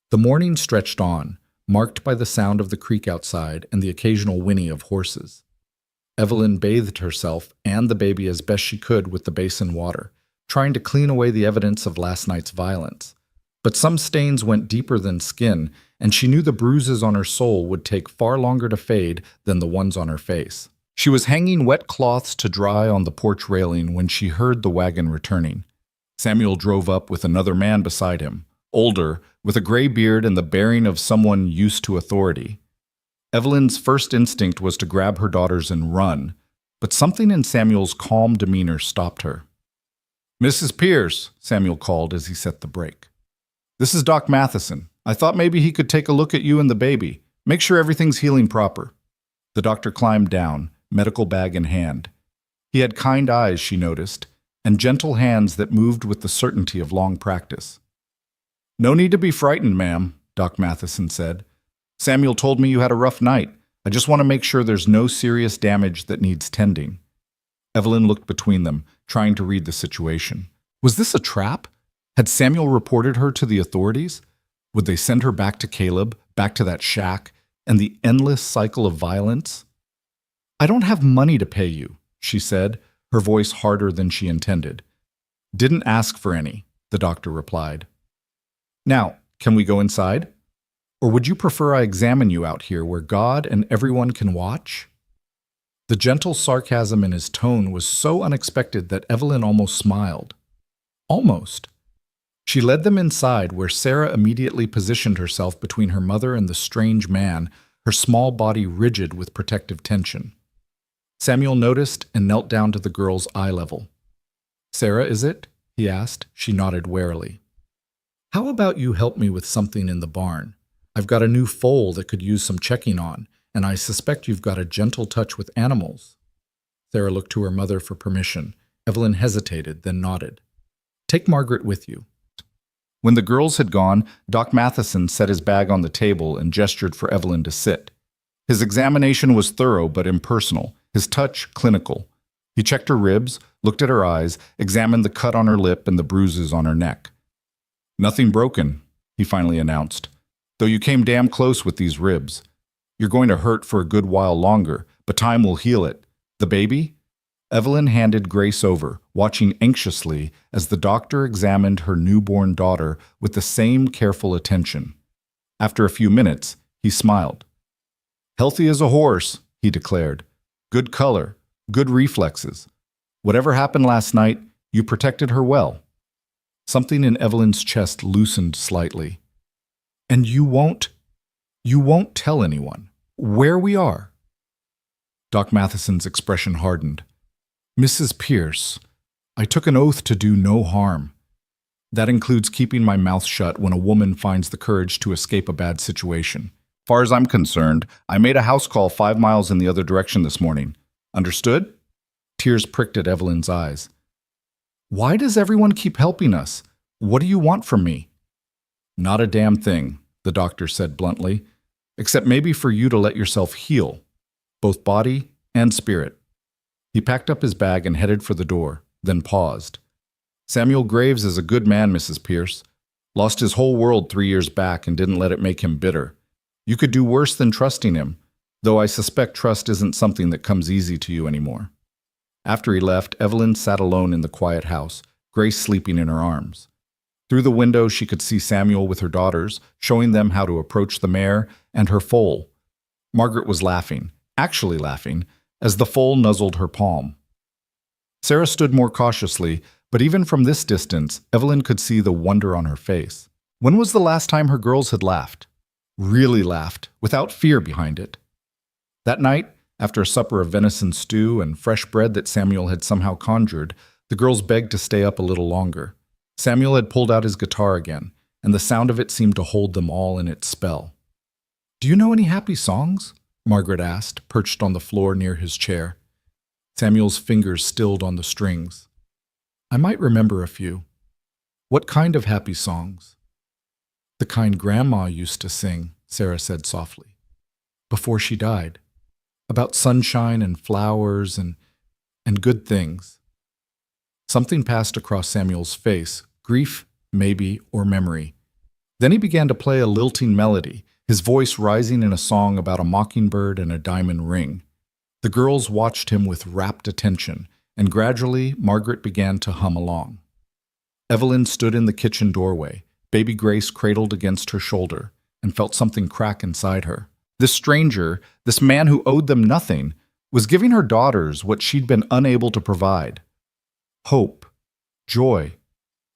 The morning stretched on, marked by the sound of the creek outside and the occasional whinny of horses. Evelyn bathed herself and the baby as best she could with the basin water, trying to clean away the evidence of last night's violence. But some stains went deeper than skin, and she knew the bruises on her soul would take far longer to fade than the ones on her face. She was hanging wet cloths to dry on the porch railing when she heard the wagon returning. Samuel drove up with another man beside him, older, with a gray beard and the bearing of someone used to authority. Evelyn's first instinct was to grab her daughters and run, but something in Samuel's calm demeanor stopped her. Mrs. Pierce, Samuel called as he set the brake. This is Doc Matheson. I thought maybe he could take a look at you and the baby. Make sure everything's healing proper. The doctor climbed down, medical bag in hand. He had kind eyes, she noticed, and gentle hands that moved with the certainty of long practice. No need to be frightened, ma'am, Doc Matheson said. Samuel told me you had a rough night. I just want to make sure there's no serious damage that needs tending. Evelyn looked between them, trying to read the situation. Was this a trap? Had Samuel reported her to the authorities? Would they send her back to Caleb, back to that shack, and the endless cycle of violence? I don't have money to pay you, she said, her voice harder than she intended. Didn't ask for any, the doctor replied. Now, can we go inside? Or would you prefer I examine you out here where God and everyone can watch? The gentle sarcasm in his tone was so unexpected that Evelyn almost smiled. Almost. She led them inside where Sarah immediately positioned herself between her mother and the strange man, her small body rigid with protective tension. Samuel noticed and knelt down to the girl's eye level. Sarah, is it? He asked. She nodded warily. How about you help me with something in the barn? I've got a new foal that could use some checking on, and I suspect you've got a gentle touch with animals. Sarah looked to her mother for permission. Evelyn hesitated, then nodded. Take Margaret with you. When the girls had gone, Doc Matheson set his bag on the table and gestured for Evelyn to sit. His examination was thorough but impersonal, his touch clinical. He checked her ribs, looked at her eyes, examined the cut on her lip and the bruises on her neck. Nothing broken, he finally announced, though you came damn close with these ribs. You're going to hurt for a good while longer, but time will heal it. The baby? Evelyn handed Grace over, watching anxiously as the doctor examined her newborn daughter with the same careful attention. After a few minutes, he smiled. Healthy as a horse, he declared. Good color, good reflexes. Whatever happened last night, you protected her well. Something in Evelyn's chest loosened slightly. And you won't tell anyone where we are? Doc Matheson's expression hardened. Mrs. Pierce, I took an oath to do no harm. That includes keeping my mouth shut when a woman finds the courage to escape a bad situation. Far as I'm concerned, I made a house call 5 miles in the other direction this morning. Understood? Tears pricked at Evelyn's eyes. Why does everyone keep helping us? What do you want from me? Not a damn thing, the doctor said bluntly, except maybe for you to let yourself heal, both body and spirit. He packed up his bag and headed for the door, then paused. Samuel Graves is a good man, Mrs. Pierce. Lost his whole world 3 years back and didn't let it make him bitter. You could do worse than trusting him, though I suspect trust isn't something that comes easy to you anymore. After he left, Evelyn sat alone in the quiet house, Grace sleeping in her arms. Through the window, she could see Samuel with her daughters, showing them how to approach the mare and her foal. Margaret was laughing, actually laughing, as the foal nuzzled her palm. Sarah stood more cautiously, but even from this distance, Evelyn could see the wonder on her face. When was the last time her girls had laughed? Really laughed, without fear behind it. That night, after a supper of venison stew and fresh bread that Samuel had somehow conjured, the girls begged to stay up a little longer. Samuel had pulled out his guitar again, and the sound of it seemed to hold them all in its spell. Do you know any happy songs? Margaret asked, perched on the floor near his chair. Samuel's fingers stilled on the strings. I might remember a few. What kind of happy songs? The kind Grandma used to sing, Sarah said softly, before she died. About sunshine and flowers and good things. Something passed across Samuel's face, grief, maybe, or memory. Then he began to play a lilting melody, his voice rising in a song about a mockingbird and a diamond ring. The girls watched him with rapt attention, and gradually Margaret began to hum along. Evelyn stood in the kitchen doorway, baby Grace cradled against her shoulder, and felt something crack inside her. This stranger, this man who owed them nothing, was giving her daughters what she'd been unable to provide. Hope, joy,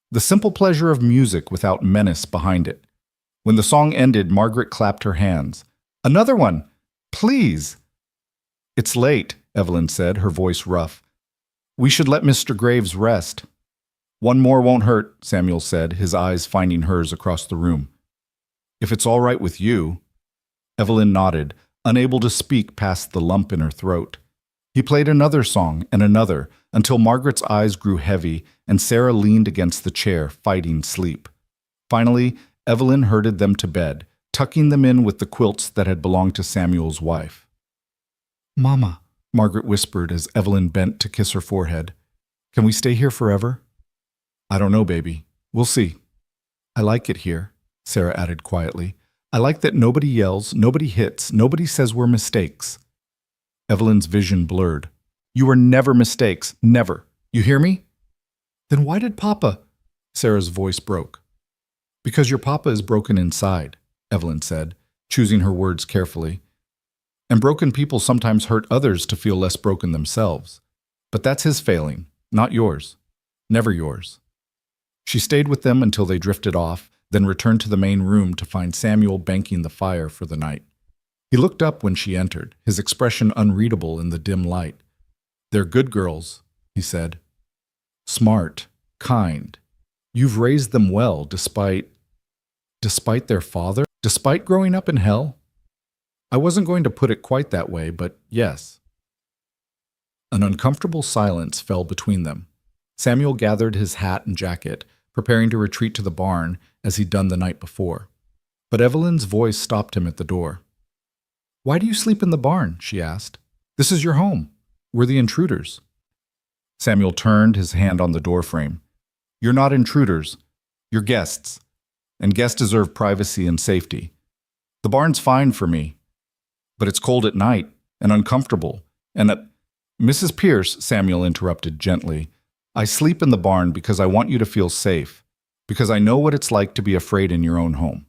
the simple pleasure of music without menace behind it. When the song ended, Margaret clapped her hands. Another one! Please! It's late, Evelyn said, her voice rough. We should let Mr. Graves rest. One more won't hurt, Samuel said, his eyes finding hers across the room. If it's all right with you. Evelyn nodded, unable to speak past the lump in her throat. He played another song and another, until Margaret's eyes grew heavy and Sarah leaned against the chair, fighting sleep. Finally, Evelyn herded them to bed, tucking them in with the quilts that had belonged to Samuel's wife. Mama, Margaret whispered as Evelyn bent to kiss her forehead. Can we stay here forever? I don't know, baby. We'll see. I like it here, Sarah added quietly. I like that nobody yells, nobody hits, nobody says we're mistakes. Evelyn's vision blurred. You are never mistakes, never. You hear me? Then why did Papa? Sarah's voice broke. Because your Papa is broken inside, Evelyn said, choosing her words carefully. And broken people sometimes hurt others to feel less broken themselves. But that's his failing, not yours. Never yours. She stayed with them until they drifted off, then returned to the main room to find Samuel banking the fire for the night. He looked up when she entered, his expression unreadable in the dim light. They're good girls, he said. Smart, kind. You've raised them well despite Despite their father? Despite growing up in hell? I wasn't going to put it quite that way, but yes. An uncomfortable silence fell between them. Samuel gathered his hat and jacket, preparing to retreat to the barn as he'd done the night before. But Evelyn's voice stopped him at the door. "Why do you sleep in the barn?" she asked. "This is your home. We're the intruders." Samuel turned, his hand on the doorframe. "You're not intruders. You're guests. And guests deserve privacy and safety. The barn's fine for me. But it's cold at night and uncomfortable. And Mrs. Pierce," Samuel interrupted gently, "I sleep in the barn because I want you to feel safe. Because I know what it's like to be afraid in your own home.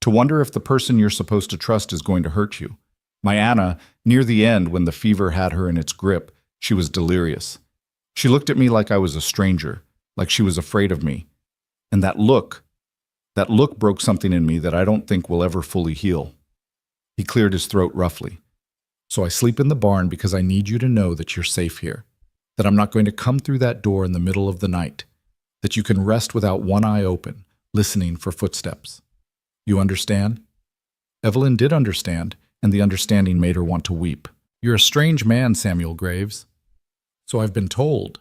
To wonder if the person you're supposed to trust is going to hurt you. My Anna, near the end when the fever had her in its grip, she was delirious. She looked at me like I was a stranger, like she was afraid of me. And that look broke something in me that I don't think will ever fully heal." He cleared his throat roughly. "So I sleep in the barn because I need you to know that you're safe here, that I'm not going to come through that door in the middle of the night, that you can rest without one eye open, listening for footsteps. You understand?" Evelyn did understand, and the understanding made her want to weep. "You're a strange man, Samuel Graves." "So I've been told."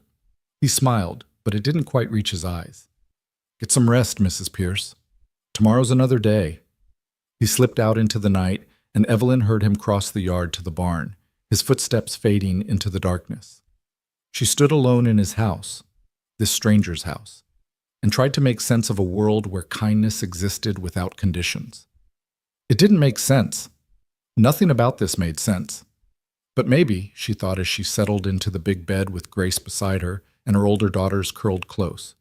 He smiled, but it didn't quite reach his eyes. "Get some rest, Mrs. Pierce. Tomorrow's another day." He slipped out into the night, and Evelyn heard him cross the yard to the barn, his footsteps fading into the darkness. She stood alone in his house, this stranger's house, and tried to make sense of a world where kindness existed without conditions. It didn't make sense. Nothing about this made sense. But maybe, she thought as she settled into the big bed with Grace beside her and her older daughters curled close,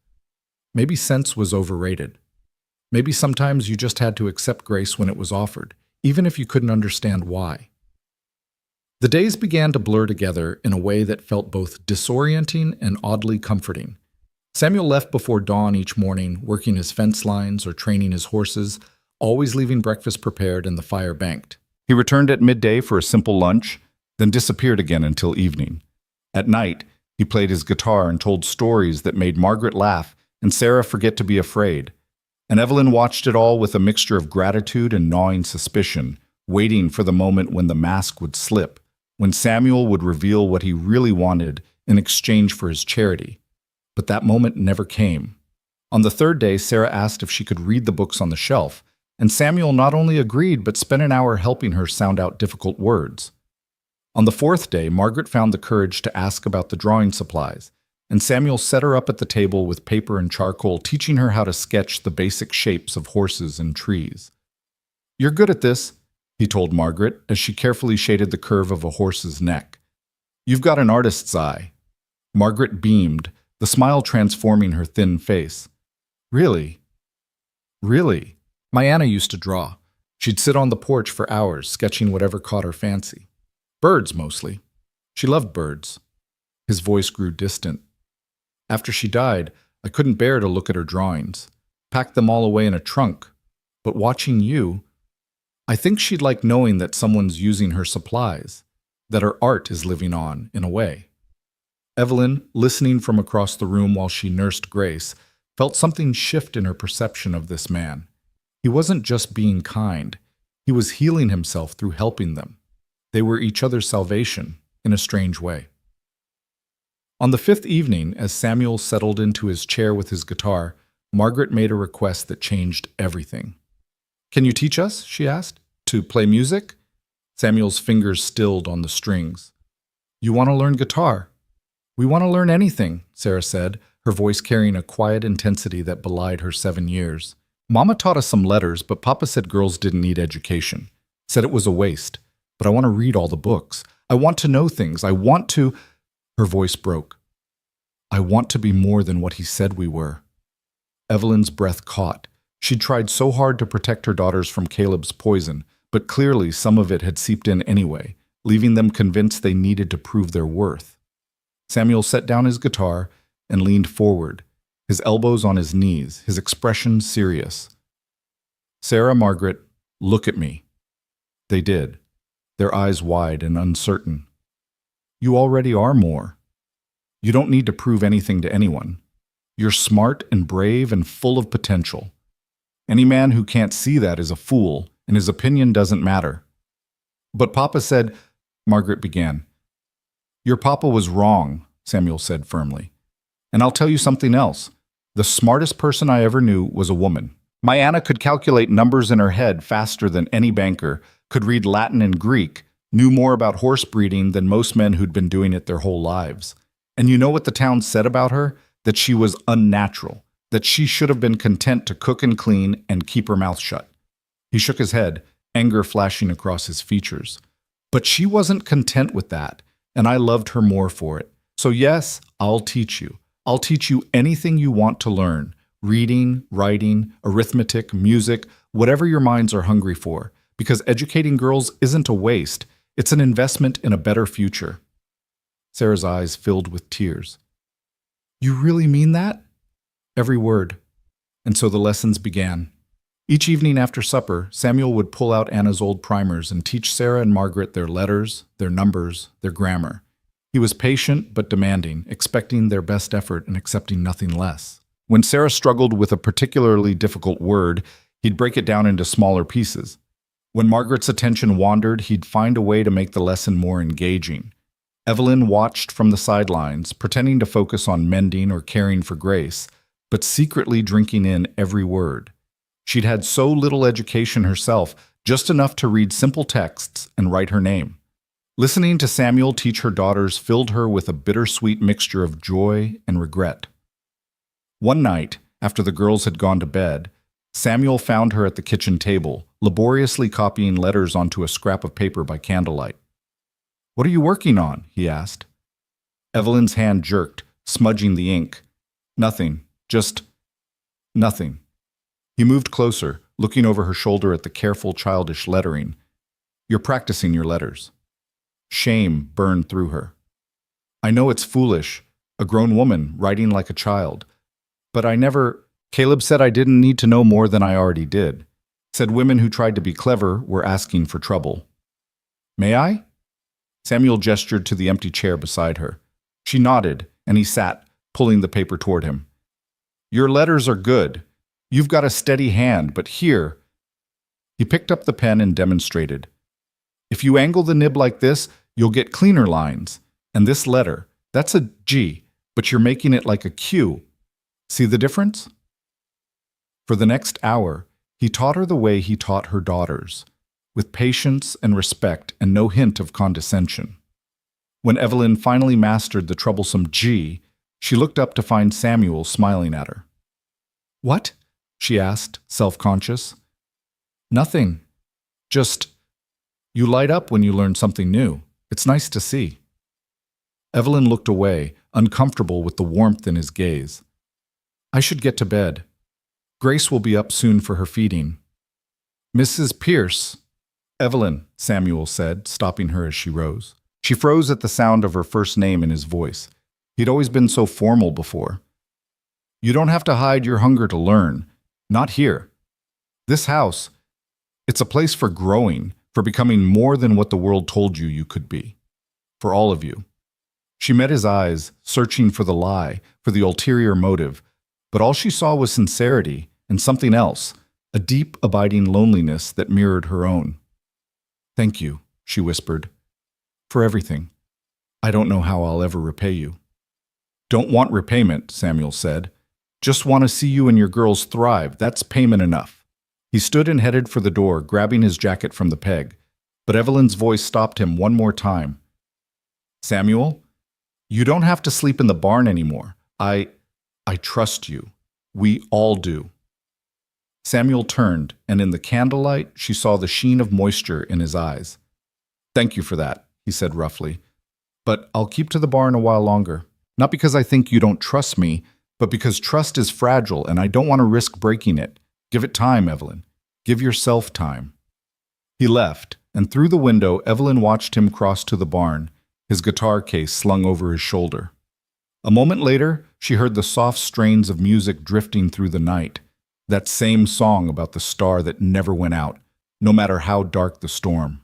maybe sense was overrated. Maybe sometimes you just had to accept grace when it was offered, even if you couldn't understand why. The days began to blur together in a way that felt both disorienting and oddly comforting. Samuel left before dawn each morning, working his fence lines or training his horses, always leaving breakfast prepared and the fire banked. He returned at midday for a simple lunch, then disappeared again until evening. At night, he played his guitar and told stories that made Margaret laugh and Sarah forget to be afraid. And Evelyn watched it all with a mixture of gratitude and gnawing suspicion, waiting for the moment when the mask would slip, when Samuel would reveal what he really wanted in exchange for his charity. But that moment never came. On the third day, Sarah asked if she could read the books on the shelf, and Samuel not only agreed but spent an hour helping her sound out difficult words. On the fourth day, Margaret found the courage to ask about the drawing supplies, and Samuel set her up at the table with paper and charcoal, teaching her how to sketch the basic shapes of horses and trees. "You're good at this," he told Margaret as she carefully shaded the curve of a horse's neck. "You've got an artist's eye." Margaret beamed, the smile transforming her thin face. "Really? Really? My Anna used to draw. She'd sit on the porch for hours, sketching whatever caught her fancy. Birds, mostly. She loved birds." His voice grew distant. "After she died, I couldn't bear to look at her drawings. Packed them all away in a trunk. But watching you, I think she'd like knowing that someone's using her supplies, that her art is living on, in a way." Evelyn, listening from across the room while she nursed Grace, felt something shift in her perception of this man. He wasn't just being kind. He was healing himself through helping them. They were each other's salvation, in a strange way. On the fifth evening, as Samuel settled into his chair with his guitar, Margaret made a request that changed everything. "Can you teach us?" she asked. "To play music?" Samuel's fingers stilled on the strings. "You want to learn guitar?" "We want to learn anything," Sarah said, her voice carrying a quiet intensity that belied her 7 years. "Mama taught us some letters, but Papa said girls didn't need education. Said it was a waste. But I want to read all the books. I want to know things. I want to—" Her voice broke. "I want to be more than what he said we were." Evelyn's breath caught. She'd tried so hard to protect her daughters from Caleb's poison, but clearly some of it had seeped in anyway, leaving them convinced they needed to prove their worth. Samuel set down his guitar and leaned forward, his elbows on his knees, his expression serious. "Sarah, Margaret, look at me." They did, their eyes wide and uncertain. "You already are more. You don't need to prove anything to anyone. You're smart and brave and full of potential. Any man who can't see that is a fool, and his opinion doesn't matter. But Papa said, Margaret began. Your papa was wrong, Samuel said firmly. And I'll tell you something else. The smartest person I ever knew was a woman. My Anna could calculate numbers in her head faster than any banker, could read Latin and Greek, knew more about horse breeding than most men who'd been doing it their whole lives. And you know what the town said about her? That she was unnatural, that she should have been content to cook and clean and keep her mouth shut. He shook his head, anger flashing across his features. But she wasn't content with that, and I loved her more for it. So yes, I'll teach you. I'll teach you anything you want to learn. Reading, writing, arithmetic, music, whatever your minds are hungry for. Because educating girls isn't a waste. It's an investment in a better future. Sarah's eyes filled with tears. You really mean that? Every word. And so the lessons began. Each evening after supper, Samuel would pull out Anna's old primers and teach Sarah and Margaret their letters, their numbers, their grammar. He was patient but demanding, expecting their best effort and accepting nothing less. When Sarah struggled with a particularly difficult word, he'd break it down into smaller pieces. When Margaret's attention wandered, he'd find a way to make the lesson more engaging. Evelyn watched from the sidelines, pretending to focus on mending or caring for Grace, but secretly drinking in every word. She'd had so little education herself, just enough to read simple texts and write her name. Listening to Samuel teach her daughters filled her with a bittersweet mixture of joy and regret. One night, after the girls had gone to bed, Samuel found her at the kitchen table, laboriously copying letters onto a scrap of paper by candlelight. What are you working on? He asked. Evelyn's hand jerked, smudging the ink. Nothing, just nothing. He moved closer, looking over her shoulder at the careful, childish lettering. You're practicing your letters. Shame burned through her. I know it's foolish, a grown woman writing like a child. But Caleb said I didn't need to know more than I already did. Said women who tried to be clever were asking for trouble. May I? Samuel gestured to the empty chair beside her. She nodded, and he sat, pulling the paper toward him. Your letters are good. You've got a steady hand, but here... He picked up the pen and demonstrated. If you angle the nib like this, you'll get cleaner lines. And this letter, that's a G, but you're making it like a Q. See the difference? For the next hour, he taught her the way he taught her daughters, with patience and respect and no hint of condescension. When Evelyn finally mastered the troublesome G, she looked up to find Samuel smiling at her. What? She asked, self-conscious. Nothing. Just, you light up when you learn something new. It's nice to see. Evelyn looked away, uncomfortable with the warmth in his gaze. I should get to bed. Grace will be up soon for her feeding. Mrs. Pierce. Evelyn, Samuel said, stopping her as she rose. She froze at the sound of her first name in his voice. He'd always been so formal before. You don't have to hide your hunger to learn. Not here. This house, it's a place for growing, for becoming more than what the world told you you could be. For all of you. She met his eyes, searching for the lie, for the ulterior motive, but all she saw was sincerity and something else, a deep, abiding loneliness that mirrored her own. Thank you, she whispered, for everything. I don't know how I'll ever repay you. Don't want repayment, Samuel said. Just want to see you and your girls thrive. That's payment enough. He stood and headed for the door, grabbing his jacket from the peg, but Evelyn's voice stopped him one more time. Samuel, you don't have to sleep in the barn anymore. I trust you. We all do. Samuel turned, and in the candlelight, she saw the sheen of moisture in his eyes. Thank you for that, he said roughly. But I'll keep to the barn a while longer. Not because I think you don't trust me, but because trust is fragile and I don't want to risk breaking it. Give it time, Evelyn. Give yourself time. He left, and through the window, Evelyn watched him cross to the barn, his guitar case slung over his shoulder. A moment later, she heard the soft strains of music drifting through the night, that same song about the star that never went out, no matter how dark the storm.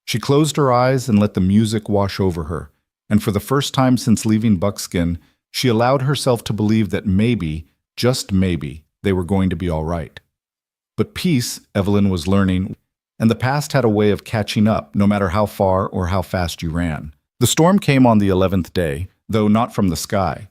She closed her eyes and let the music wash over her, and for the first time since leaving Buckskin, she allowed herself to believe that maybe, just maybe, they were going to be all right. But peace, Evelyn was learning, and the past had a way of catching up, no matter how far or how fast you ran. The storm came on the 11th day, though not from the sky.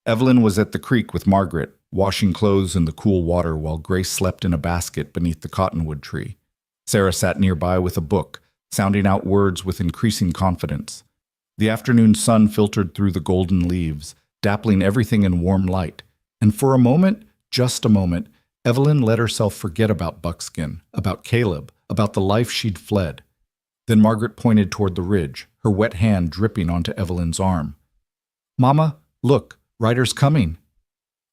Evelyn was at the creek with Margaret, washing clothes in the cool water while Grace slept in a basket beneath the cottonwood tree. Sarah sat nearby with a book, sounding out words with increasing confidence. The afternoon sun filtered through the golden leaves, dappling everything in warm light, and for a moment, just a moment, Evelyn let herself forget about Buckskin, about Caleb, about the life she'd fled. Then Margaret pointed toward the ridge, her wet hand dripping onto Evelyn's arm. "Mama, look, Ryder's coming."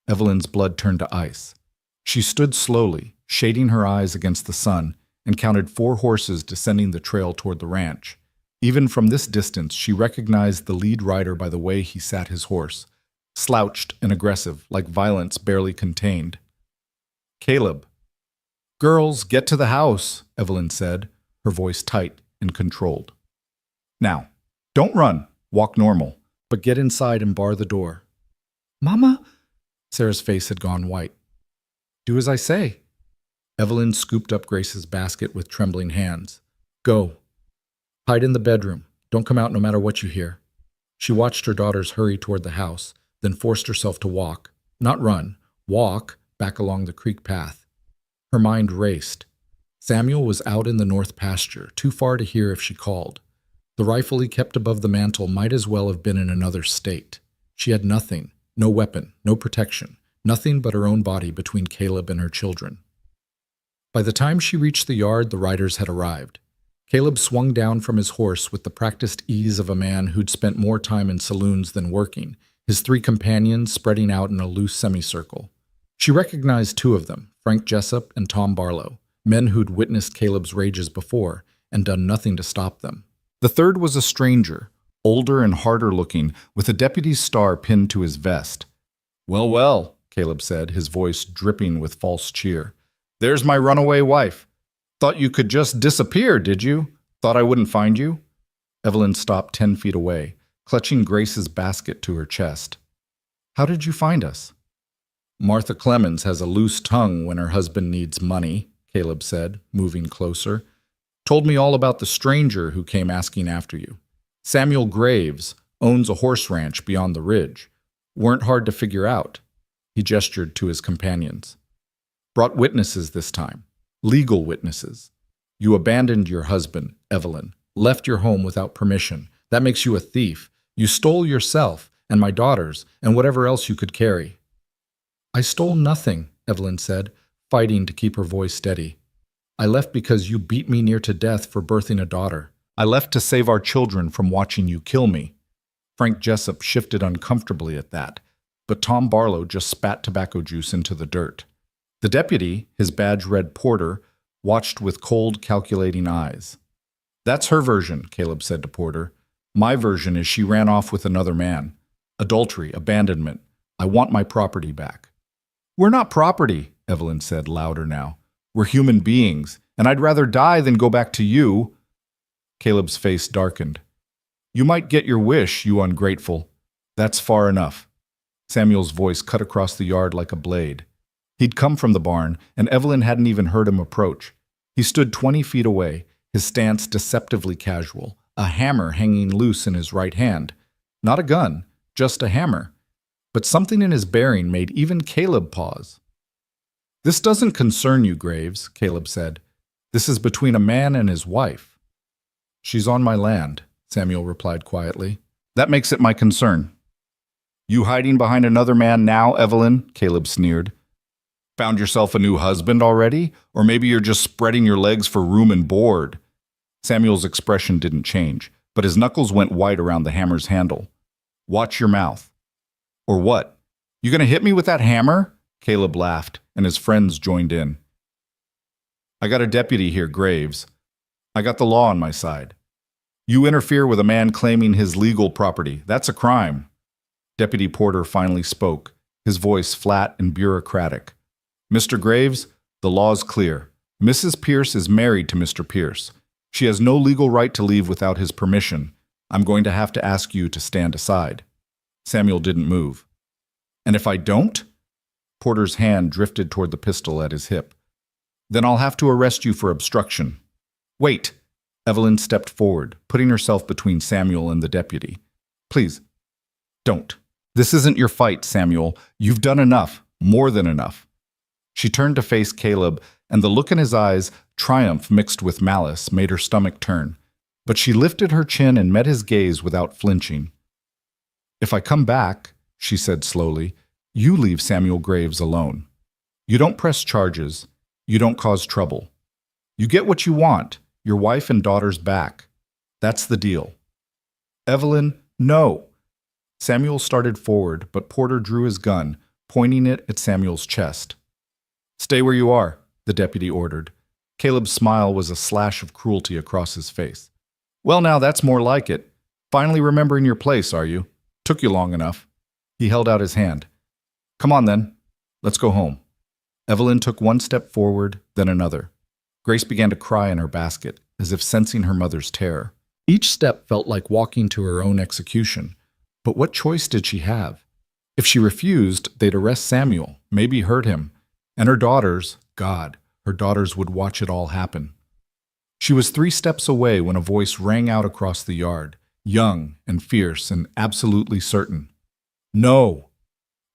Evelyn's blood turned to ice. She stood slowly, shading her eyes against the sun, and counted 4 horses descending the trail toward the ranch. Even from this distance, she recognized the lead rider by the way he sat his horse, slouched and aggressive, like violence barely contained. "Caleb." "Girls, get to the house," Evelyn said, her voice tight and controlled. "Now, don't run, walk normal, but get inside and bar the door." "Mama?" Sarah's face had gone white. "Do as I say." Evelyn scooped up Grace's basket with trembling hands. "Go. Hide in the bedroom. Don't come out no matter what you hear." She watched her daughters hurry toward the house, then forced herself to walk, not run, walk, back along the creek path. Her mind raced. Samuel was out in the north pasture, too far to hear if she called. The rifle he kept above the mantel might as well have been in another state. She had nothing, no weapon, no protection, nothing but her own body between Caleb and her children. By the time she reached the yard, the riders had arrived. Caleb swung down from his horse with the practiced ease of a man who'd spent more time in saloons than working, his 3 companions spreading out in a loose semicircle. She recognized 2 of them, Frank Jessup and Tom Barlow, men who'd witnessed Caleb's rages before and done nothing to stop them. The third was a stranger, older and harder looking, with a deputy's star pinned to his vest. "Well, well," Caleb said, his voice dripping with false cheer. "There's my runaway wife. Thought you could just disappear, did you? Thought I wouldn't find you?" Evelyn stopped 10 feet away, clutching Grace's basket to her chest. "How did you find us?" "Martha Clemens has a loose tongue when her husband needs money," Caleb said, moving closer. "Told me all about the stranger who came asking after you. Samuel Graves owns a horse ranch beyond the ridge. Weren't hard to figure out." He gestured to his companions. "Brought witnesses this time. Legal witnesses. You abandoned your husband, Evelyn, left your home without permission. That makes you a thief. You stole yourself and my daughters and whatever else you could carry." "I stole nothing," Evelyn said, fighting to keep her voice steady. "I left because you beat me near to death for birthing a daughter. I left to save our children from watching you kill me." Frank Jessup shifted uncomfortably at that, but Tom Barlow just spat tobacco juice into the dirt. The deputy, his badge-red Porter, watched with cold, calculating eyes. "That's her version," Caleb said to Porter. "My version is she ran off with another man. Adultery, abandonment. I want my property back." "We're not property," Evelyn said, louder now. "We're human beings, and I'd rather die than go back to you." Caleb's face darkened. "You might get your wish, you ungrateful. That's far enough." Samuel's voice cut across the yard like a blade. He'd come from the barn, and Evelyn hadn't even heard him approach. He stood 20 feet away, his stance deceptively casual, a hammer hanging loose in his right hand. Not a gun, just a hammer. But something in his bearing made even Caleb pause. "This doesn't concern you, Graves," Caleb said. "This is between a man and his wife." "She's on my land," Samuel replied quietly. "That makes it my concern." "You hiding behind another man now, Evelyn?" Caleb sneered. "Found yourself a new husband already? Or maybe you're just spreading your legs for room and board?" Samuel's expression didn't change, but his knuckles went white around the hammer's handle. "Watch your mouth." "Or what? You gonna hit me with that hammer?" Caleb laughed, and his friends joined in. "I got a deputy here, Graves. I got the law on my side. You interfere with a man claiming his legal property. That's a crime." Deputy Porter finally spoke, his voice flat and bureaucratic. "Mr. Graves, the law's clear. Mrs. Pierce is married to Mr. Pierce. She has no legal right to leave without his permission. I'm going to have to ask you to stand aside." Samuel didn't move. "And if I don't?" Porter's hand drifted toward the pistol at his hip. Then I'll have to arrest you for obstruction. Wait. Evelyn stepped forward, putting herself between Samuel and the deputy. Please, don't. This isn't your fight, Samuel. You've done enough, more than enough. She turned to face Caleb, and the look in his eyes, triumph mixed with malice, made her stomach turn. But she lifted her chin and met his gaze without flinching. If I come back, she said slowly, you leave Samuel Graves alone. You don't press charges. You don't cause trouble. You get what you want, your wife and daughters back. That's the deal. Evelyn, no. Samuel started forward, but Porter drew his gun, pointing it at Samuel's chest. Stay where you are, the deputy ordered. Caleb's smile was a slash of cruelty across his face. Well, now that's more like it. Finally remembering your place, are you? Took you long enough. He held out his hand. Come on then. Let's go home. Evelyn took one step forward, then another. Grace began to cry in her basket, as if sensing her mother's terror. Each step felt like walking to her own execution. But what choice did she have? If she refused, they'd arrest Samuel, maybe hurt him. And her daughters, God, her daughters would watch it all happen. She was 3 steps away when a voice rang out across the yard, young and fierce and absolutely certain. No!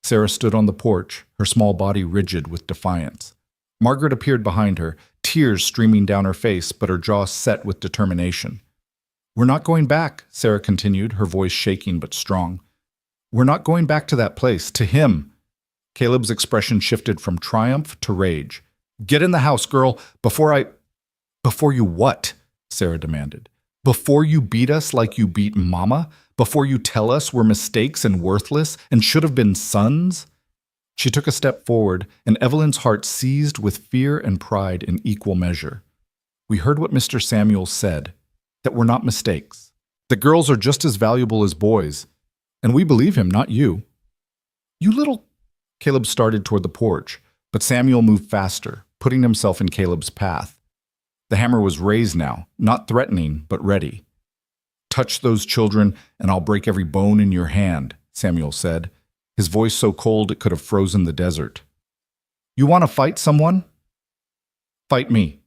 Sarah stood on the porch, her small body rigid with defiance. Margaret appeared behind her, tears streaming down her face, but her jaw set with determination. We're not going back, Sarah continued, her voice shaking but strong. We're not going back to that place, to him. Caleb's expression shifted from triumph to rage. Get in the house, girl, before you what? Sarah demanded. Before you beat us like you beat Mama? Before you tell us we're mistakes and worthless and should have been sons? She took a step forward, and Evelyn's heart seized with fear and pride in equal measure. We heard what Mr. Samuel said, that we're not mistakes, that girls are just as valuable as boys, and we believe him, not you. You little... Caleb started toward the porch, but Samuel moved faster, putting himself in Caleb's path. The hammer was raised now, not threatening, but ready. Touch those children, and I'll break every bone in your hand, Samuel said, his voice so cold it could have frozen the desert. You want to fight someone? Fight me.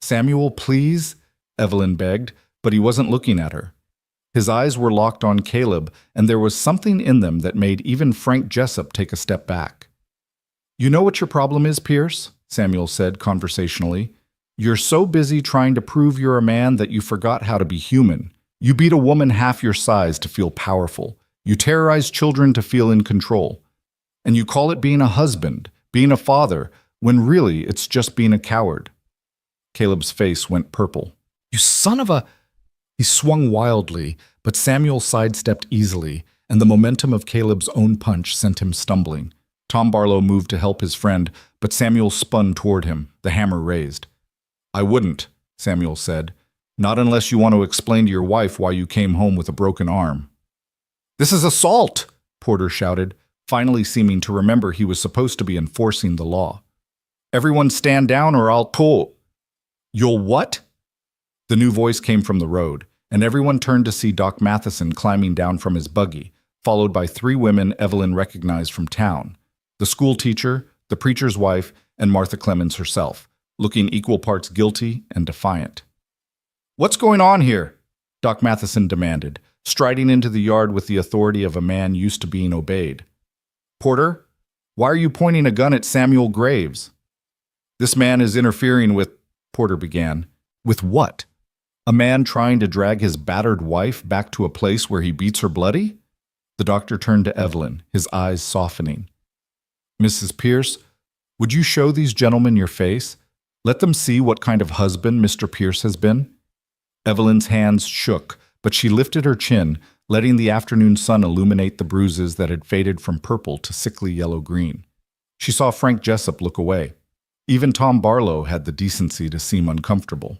Samuel, please, Evelyn begged, but he wasn't looking at her. His eyes were locked on Caleb, and there was something in them that made even Frank Jessup take a step back. You know what your problem is, Pierce? Samuel said conversationally. You're so busy trying to prove you're a man that you forgot how to be human. You beat a woman half your size to feel powerful. You terrorize children to feel in control. And you call it being a husband, being a father, when really it's just being a coward. Caleb's face went purple. You son of a... He swung wildly, but Samuel sidestepped easily, and the momentum of Caleb's own punch sent him stumbling. Tom Barlow moved to help his friend, but Samuel spun toward him, the hammer raised. I wouldn't, Samuel said. Not unless you want to explain to your wife why you came home with a broken arm. This is assault, Porter shouted, finally seeming to remember he was supposed to be enforcing the law. Everyone stand down or I'll pull. You'll what? The new voice came from the road, and everyone turned to see Doc Matheson climbing down from his buggy, followed by 3 women Evelyn recognized from town, the school teacher, the preacher's wife, and Martha Clemens herself, looking equal parts guilty and defiant. What's going on here? Doc Matheson demanded, striding into the yard with the authority of a man used to being obeyed. Porter, why are you pointing a gun at Samuel Graves? This man is interfering with... Porter began. With what? A man trying to drag his battered wife back to a place where he beats her bloody? The doctor turned to Evelyn, his eyes softening. Mrs. Pierce, would you show these gentlemen your face? Let them see what kind of husband Mr. Pierce has been. Evelyn's hands shook, but she lifted her chin, letting the afternoon sun illuminate the bruises that had faded from purple to sickly yellow-green. She saw Frank Jessup look away. Even Tom Barlow had the decency to seem uncomfortable.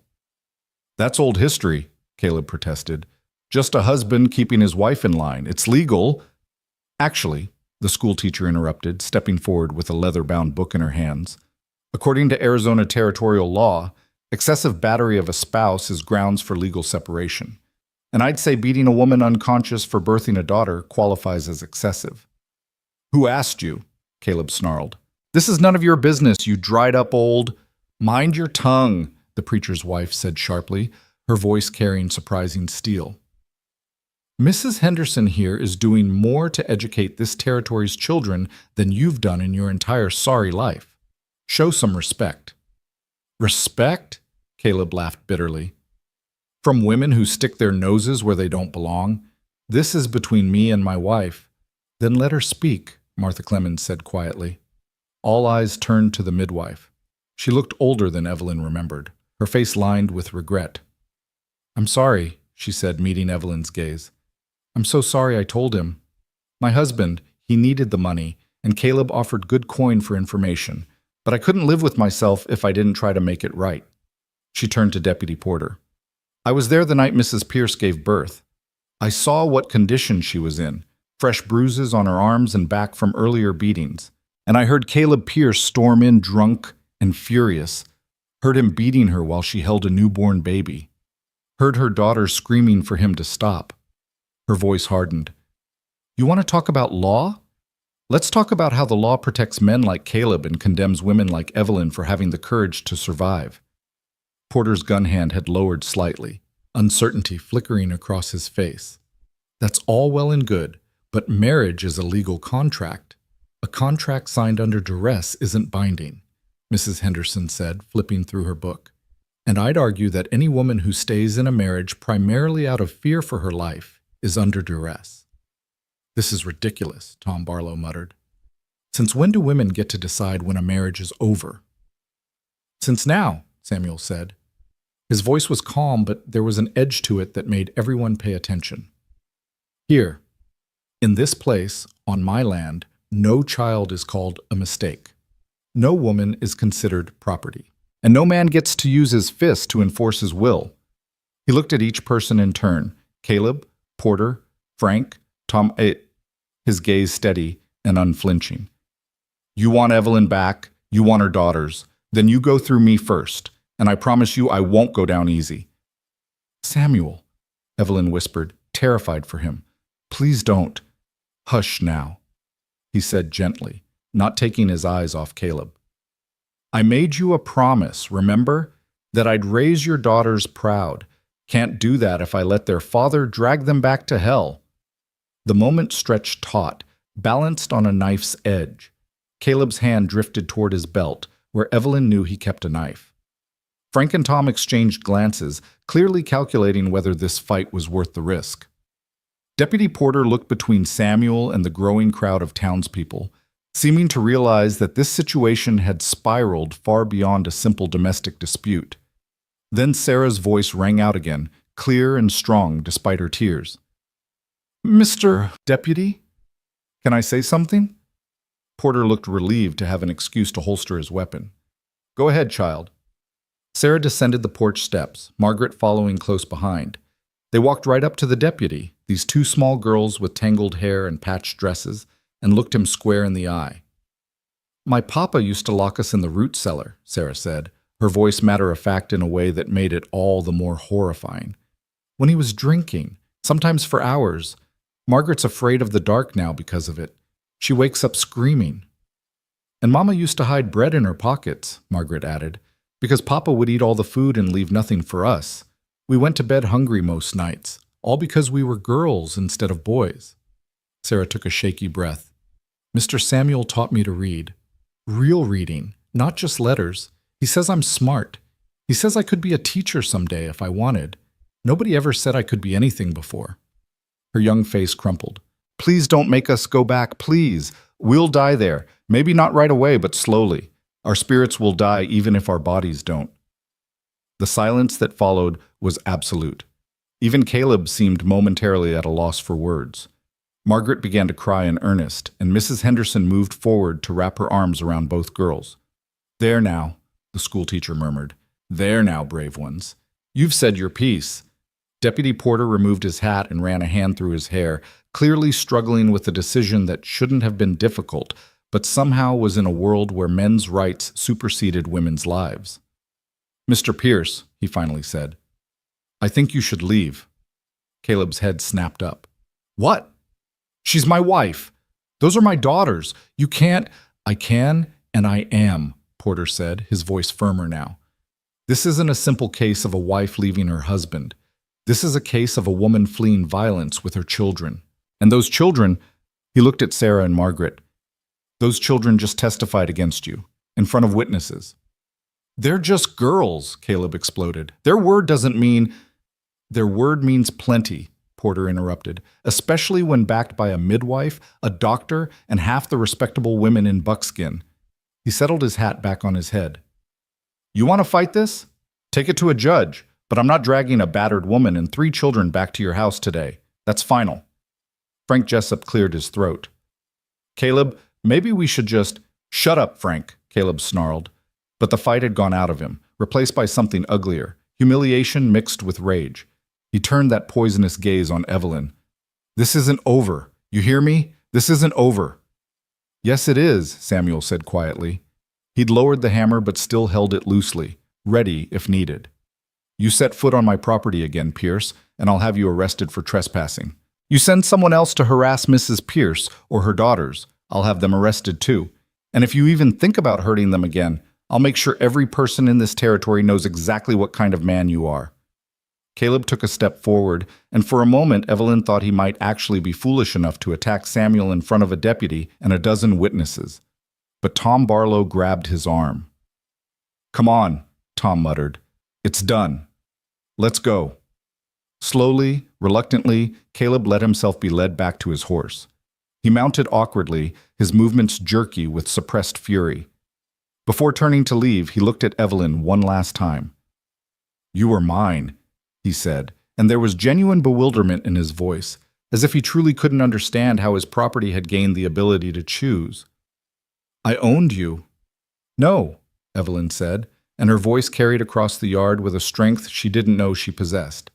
That's old history, Caleb protested. Just a husband keeping his wife in line. It's legal. Actually, the schoolteacher interrupted, stepping forward with a leather-bound book in her hands. According to Arizona territorial law, excessive battery of a spouse is grounds for legal separation. And I'd say beating a woman unconscious for birthing a daughter qualifies as excessive. Who asked you? Caleb snarled. This is none of your business, you dried-up old... Mind your tongue, the preacher's wife said sharply, her voice carrying surprising steel. Mrs. Henderson here is doing more to educate this territory's children than you've done in your entire sorry life. Show some respect. Respect? Caleb laughed bitterly. From women who stick their noses where they don't belong? This is between me and my wife. Then let her speak, Martha Clemens said quietly. All eyes turned to the midwife. She looked older than Evelyn remembered, her face lined with regret. I'm sorry, she said, meeting Evelyn's gaze. I'm so sorry I told him. My husband, he needed the money, and Caleb offered good coin for information, but I couldn't live with myself if I didn't try to make it right. She turned to Deputy Porter. I was there the night Mrs. Pierce gave birth. I saw what condition she was in, fresh bruises on her arms and back from earlier beatings, and I heard Caleb Pierce storm in drunk and furious, heard him beating her while she held a newborn baby, heard her daughter screaming for him to stop. Her voice hardened. You want to talk about law? Let's talk about how the law protects men like Caleb and condemns women like Evelyn for having the courage to survive. Porter's gun hand had lowered slightly, uncertainty flickering across his face. That's all well and good, but marriage is a legal contract. A contract signed under duress isn't binding, Mrs. Henderson said, flipping through her book. And I'd argue that any woman who stays in a marriage primarily out of fear for her life is under duress. This is ridiculous, Tom Barlow muttered. Since when do women get to decide when a marriage is over? Since now, Samuel said. His voice was calm, but there was an edge to it that made everyone pay attention. Here, in this place, on my land, no child is called a mistake. No woman is considered property, and no man gets to use his fist to enforce his will. He looked at each person in turn, Caleb, Porter, Frank, Tom, his gaze steady and unflinching. You want Evelyn back, you want her daughters, then you go through me first, and I promise you I won't go down easy. Samuel, Evelyn whispered, terrified for him. Please don't. Hush now, he said gently, not taking his eyes off Caleb. I made you a promise, remember? That I'd raise your daughters proud. Can't do that if I let their father drag them back to hell. The moment stretched taut, balanced on a knife's edge. Caleb's hand drifted toward his belt, where Evelyn knew he kept a knife. Frank and Tom exchanged glances, clearly calculating whether this fight was worth the risk. Deputy Porter looked between Samuel and the growing crowd of townspeople, seeming to realize that this situation had spiraled far beyond a simple domestic dispute. Then Sarah's voice rang out again, clear and strong despite her tears. Mr. Deputy, can I say something? Porter looked relieved to have an excuse to holster his weapon. Go ahead, child. Sarah descended the porch steps, Margaret following close behind. They walked right up to the deputy, these two small girls with tangled hair and patched dresses, and looked him square in the eye. My papa used to lock us in the root cellar, Sarah said, her voice matter-of-fact in a way that made it all the more horrifying. When he was drinking, sometimes for hours. Margaret's afraid of the dark now because of it. She wakes up screaming. And Mama used to hide bread in her pockets, Margaret added, because Papa would eat all the food and leave nothing for us. We went to bed hungry most nights, all because we were girls instead of boys. Sarah took a shaky breath. Mr. Samuel taught me to read. Real reading, not just letters. He says I'm smart. He says I could be a teacher someday if I wanted. Nobody ever said I could be anything before. Her young face crumpled. Please don't make us go back, please. We'll die there. Maybe not right away, but slowly. Our spirits will die even if our bodies don't. The silence that followed was absolute. Even Caleb seemed momentarily at a loss for words. Margaret began to cry in earnest, and Mrs. Henderson moved forward to wrap her arms around both girls. There now, the schoolteacher murmured. There now, brave ones. You've said your piece. Deputy Porter removed his hat and ran a hand through his hair, clearly struggling with a decision that shouldn't have been difficult, but somehow was in a world where men's rights superseded women's lives. Mr. Pierce, he finally said, I think you should leave. Caleb's head snapped up. What? She's my wife. Those are my daughters. You can't. I can, and I am, Porter said, his voice firmer now. This isn't a simple case of a wife leaving her husband. This is a case of a woman fleeing violence with her children. And those children, he looked at Sarah and Margaret, those children just testified against you, in front of witnesses. They're just girls, Caleb exploded. Their word means plenty, Porter interrupted, especially when backed by a midwife, a doctor, and half the respectable women in buckskin. He settled his hat back on his head. You want to fight this? Take it to a judge, but I'm not dragging a battered woman and 3 children back to your house today. That's final. Frank Jessup cleared his throat. Caleb, maybe we should just— Shut up, Frank, Caleb snarled. But the fight had gone out of him, replaced by something uglier, humiliation mixed with rage. He turned that poisonous gaze on Evelyn. This isn't over. You hear me? This isn't over. Yes, it is, Samuel said quietly. He'd lowered the hammer but still held it loosely, ready if needed. You set foot on my property again, Pierce, and I'll have you arrested for trespassing. You send someone else to harass Mrs. Pierce or her daughters, I'll have them arrested too. And if you even think about hurting them again, I'll make sure every person in this territory knows exactly what kind of man you are. Caleb took a step forward, and for a moment Evelyn thought he might actually be foolish enough to attack Samuel in front of a deputy and a dozen witnesses. But Tom Barlow grabbed his arm. Come on, Tom muttered. It's done. Let's go. Slowly, reluctantly, Caleb let himself be led back to his horse. He mounted awkwardly, his movements jerky with suppressed fury. Before turning to leave, he looked at Evelyn one last time. You were mine, he said, and there was genuine bewilderment in his voice, as if he truly couldn't understand how his property had gained the ability to choose. I owned you. No, Evelyn said, and her voice carried across the yard with a strength she didn't know she possessed.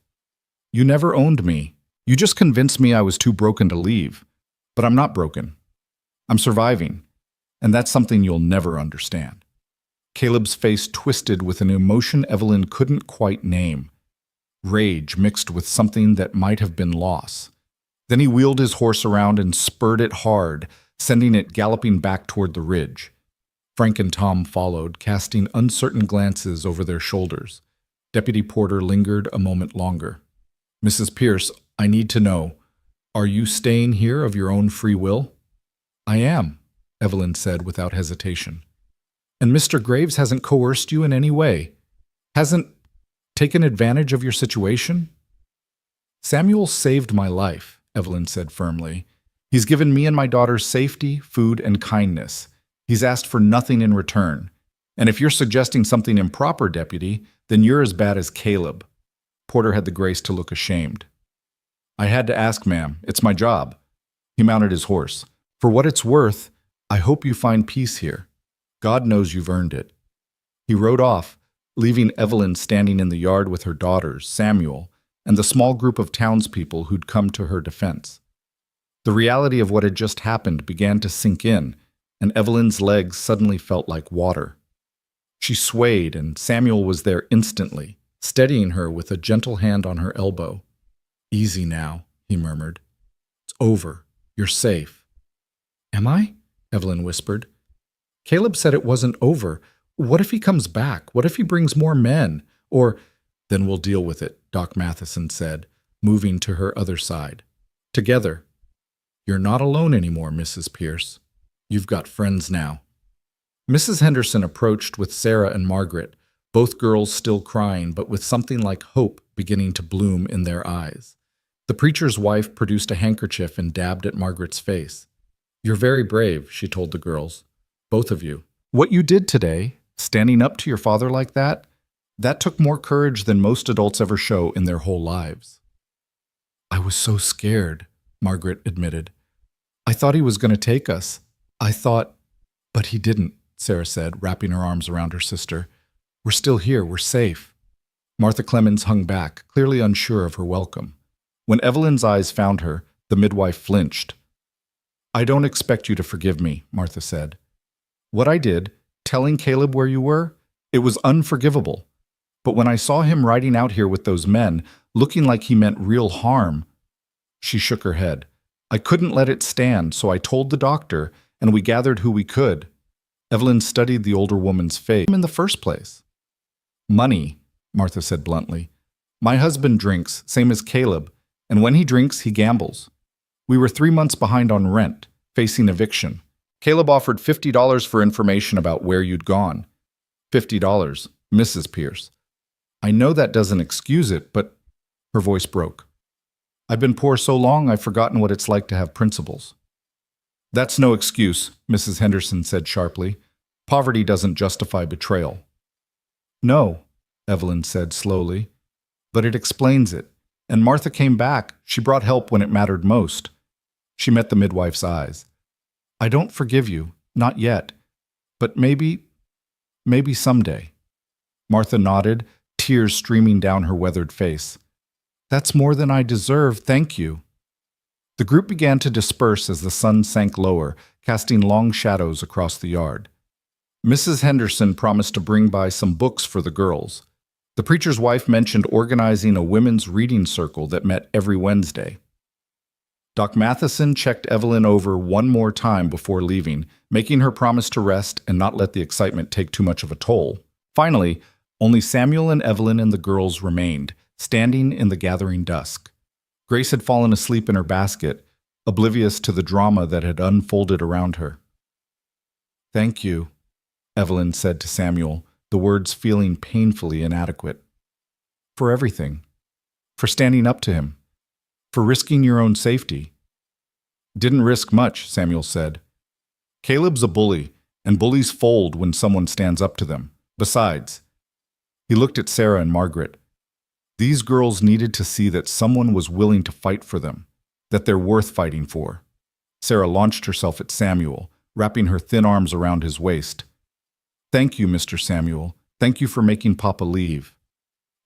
You never owned me. You just convinced me I was too broken to leave. But I'm not broken. I'm surviving, and that's something you'll never understand. Caleb's face twisted with an emotion Evelyn couldn't quite name. Rage mixed with something that might have been loss. Then he wheeled his horse around and spurred it hard, sending it galloping back toward the ridge. Frank and Tom followed, casting uncertain glances over their shoulders. Deputy Porter lingered a moment longer. Mrs. Pierce, I need to know, are you staying here of your own free will? I am, Evelyn said without hesitation. And Mr. Graves hasn't coerced you in any way? Hasn't taken advantage of your situation? Samuel saved my life, Evelyn said firmly. He's given me and my daughters safety, food, and kindness. He's asked for nothing in return. And if you're suggesting something improper, Deputy, then you're as bad as Caleb. Porter had the grace to look ashamed. I had to ask, ma'am. It's my job. He mounted his horse. For what it's worth, I hope you find peace here. God knows you've earned it. He rode off, leaving Evelyn standing in the yard with her daughters, Samuel, and the small group of townspeople who'd come to her defense. The reality of what had just happened began to sink in, and Evelyn's legs suddenly felt like water. She swayed, and Samuel was there instantly, steadying her with a gentle hand on her elbow. Easy now, he murmured. It's over. You're safe. Am I? Evelyn whispered. Caleb said it wasn't over. What if he comes back? What if he brings more men? Or, then we'll deal with it, Doc Matheson said, moving to her other side. Together. You're not alone anymore, Mrs. Pierce. You've got friends now. Mrs. Henderson approached with Sarah and Margaret, both girls still crying, but with something like hope beginning to bloom in their eyes. The preacher's wife produced a handkerchief and dabbed at Margaret's face. You're very brave, she told the girls. Both of you. What you did today, standing up to your father like that took more courage than most adults ever show in their whole lives. I was so scared, Margaret admitted. I thought he was going to take us. But he didn't, Sarah said, wrapping her arms around her sister. We're still here. We're safe. Martha Clemens hung back, clearly unsure of her welcome. When Evelyn's eyes found her, the midwife flinched. I don't expect you to forgive me, Martha said. What I did, telling Caleb where you were, it was unforgivable. But when I saw him riding out here with those men, looking like he meant real harm, she shook her head. I couldn't let it stand, so I told the doctor, and we gathered who we could. Evelyn studied the older woman's face in the first place. Money, Martha said bluntly. My husband drinks, same as Caleb, and when he drinks, he gambles. We were 3 months behind on rent, facing eviction. Caleb offered $50 for information about where you'd gone. $50, Mrs. Pierce. I know that doesn't excuse it, but her voice broke. I've been poor so long I've forgotten what it's like to have principles. That's no excuse, Mrs. Henderson said sharply. Poverty doesn't justify betrayal. No, Evelyn said slowly, but it explains it. And Martha came back. She brought help when it mattered most. She met the midwife's eyes. I don't forgive you, not yet, but maybe someday. Martha nodded, tears streaming down her weathered face. That's more than I deserve, thank you. The group began to disperse as the sun sank lower, casting long shadows across the yard. Mrs. Henderson promised to bring by some books for the girls. The preacher's wife mentioned organizing a women's reading circle that met every Wednesday. Doc Matheson checked Evelyn over one more time before leaving, making her promise to rest and not let the excitement take too much of a toll. Finally, only Samuel and Evelyn and the girls remained, standing in the gathering dusk. Grace had fallen asleep in her basket, oblivious to the drama that had unfolded around her. Thank you, Evelyn said to Samuel, the words feeling painfully inadequate. For everything. For standing up to him. For risking your own safety. Didn't risk much, Samuel said. Caleb's a bully, and bullies fold when someone stands up to them. Besides, he looked at Sarah and Margaret. These girls needed to see that someone was willing to fight for them, that they're worth fighting for. Sarah launched herself at Samuel, wrapping her thin arms around his waist. Thank you, Mr. Samuel. Thank you for making Papa leave.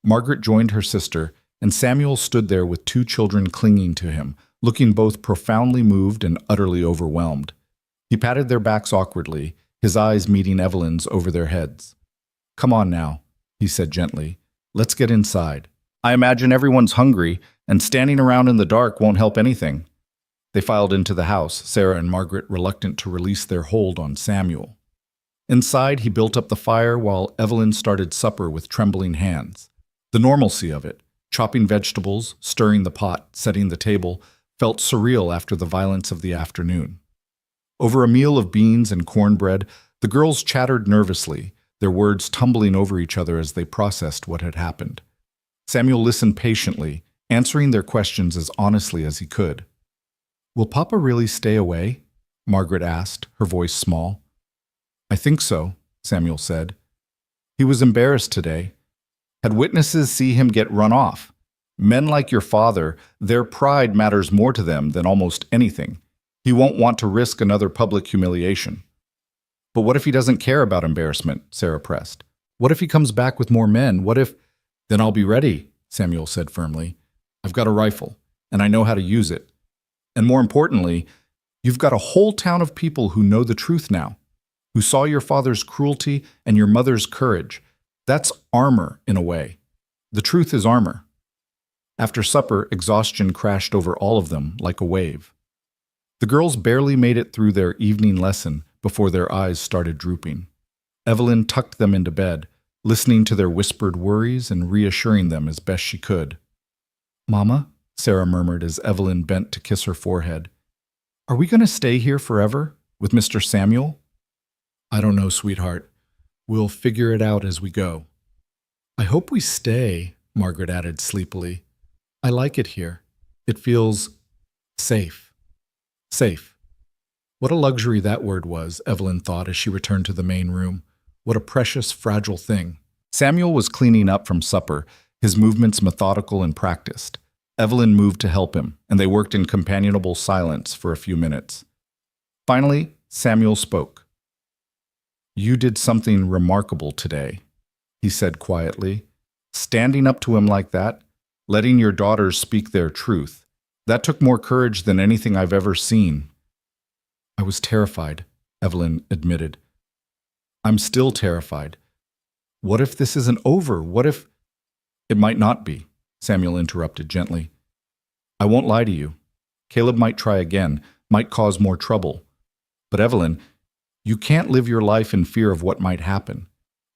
Margaret joined her sister, and Samuel stood there with 2 children clinging to him, looking both profoundly moved and utterly overwhelmed. He patted their backs awkwardly, his eyes meeting Evelyn's over their heads. Come on now, he said gently. Let's get inside. I imagine everyone's hungry, and standing around in the dark won't help anything. They filed into the house, Sarah and Margaret reluctant to release their hold on Samuel. Inside, he built up the fire while Evelyn started supper with trembling hands. The normalcy of it, chopping vegetables, stirring the pot, setting the table, felt surreal after the violence of the afternoon. Over a meal of beans and cornbread, the girls chattered nervously, their words tumbling over each other as they processed what had happened. Samuel listened patiently, answering their questions as honestly as he could. Will Papa really stay away? Margaret asked, her voice small. I think so, Samuel said. He was embarrassed today. Had witnesses see him get run off. Men like your father, their pride matters more to them than almost anything. He won't want to risk another public humiliation. But what if he doesn't care about embarrassment? Sarah pressed. What if he comes back with more men? What if... Then I'll be ready, Samuel said firmly. I've got a rifle, and I know how to use it. And more importantly, you've got a whole town of people who know the truth now, who saw your father's cruelty and your mother's courage. That's armor, in a way. The truth is armor. After supper, exhaustion crashed over all of them like a wave. The girls barely made it through their evening lesson before their eyes started drooping. Evelyn tucked them into bed, listening to their whispered worries and reassuring them as best she could. Mama, Sarah murmured as Evelyn bent to kiss her forehead. Are we going to stay here forever, with Mr. Samuel? I don't know, sweetheart. We'll figure it out as we go. I hope we stay, Margaret added sleepily. I like it here. It feels safe. Safe. What a luxury that word was, Evelyn thought as she returned to the main room. What a precious, fragile thing. Samuel was cleaning up from supper, his movements methodical and practiced. Evelyn moved to help him, and they worked in companionable silence for a few minutes. Finally, Samuel spoke. You did something remarkable today, he said quietly. Standing up to him like that, letting your daughters speak their truth, that took more courage than anything I've ever seen. I was terrified, Evelyn admitted. I'm still terrified. What if this isn't over? What if... It might not be, Samuel interrupted gently. I won't lie to you. Caleb might try again, might cause more trouble. But Evelyn, You can't live your life in fear of what might happen.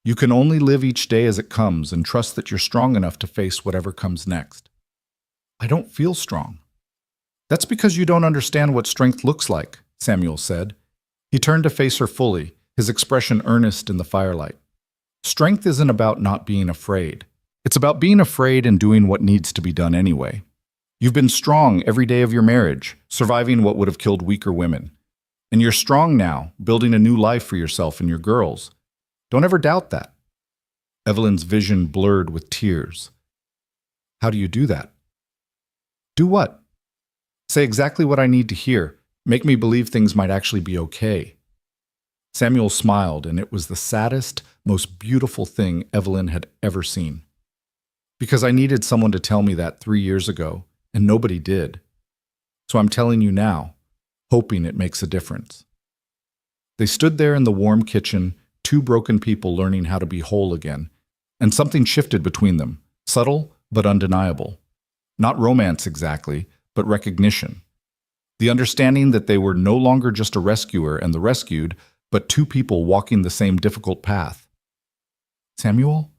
You can only live each day as it comes and trust that you're strong enough to face whatever comes next. I don't feel strong. That's because you don't understand what strength looks like, Samuel said. He turned to face her fully, his expression earnest in the firelight. Strength isn't about not being afraid. It's about being afraid and doing what needs to be done anyway. You've been strong every day of your marriage, surviving what would have killed weaker women. And you're strong now, building a new life for yourself and your girls. Don't ever doubt that. Evelyn's vision blurred with tears. How do you do that? Do what? Say exactly what I need to hear. Make me believe things might actually be okay. Samuel smiled, and it was the saddest, most beautiful thing Evelyn had ever seen. Because I needed someone to tell me that 3 years ago, and nobody did. So I'm telling you now, hoping it makes a difference. They stood there in the warm kitchen, two broken people learning how to be whole again, and something shifted between them, subtle but undeniable. Not romance exactly, but recognition. The understanding that they were no longer just a rescuer and the rescued, but two people walking the same difficult path. Samuel?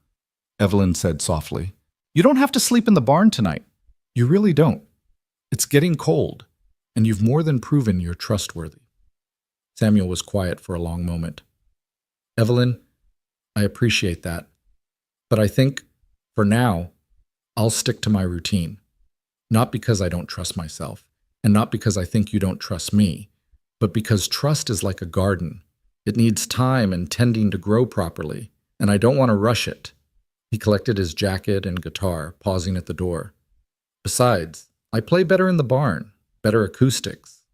Evelyn said softly. You don't have to sleep in the barn tonight. You really don't. It's getting cold, and you've more than proven you're trustworthy. Samuel was quiet for a long moment. Evelyn, I appreciate that, but I think, for now, I'll stick to my routine. Not because I don't trust myself, and not because I think you don't trust me, but because trust is like a garden. It needs time and tending to grow properly, and I don't want to rush it. He collected his jacket and guitar, pausing at the door. Besides, I play better in the barn, better acoustics.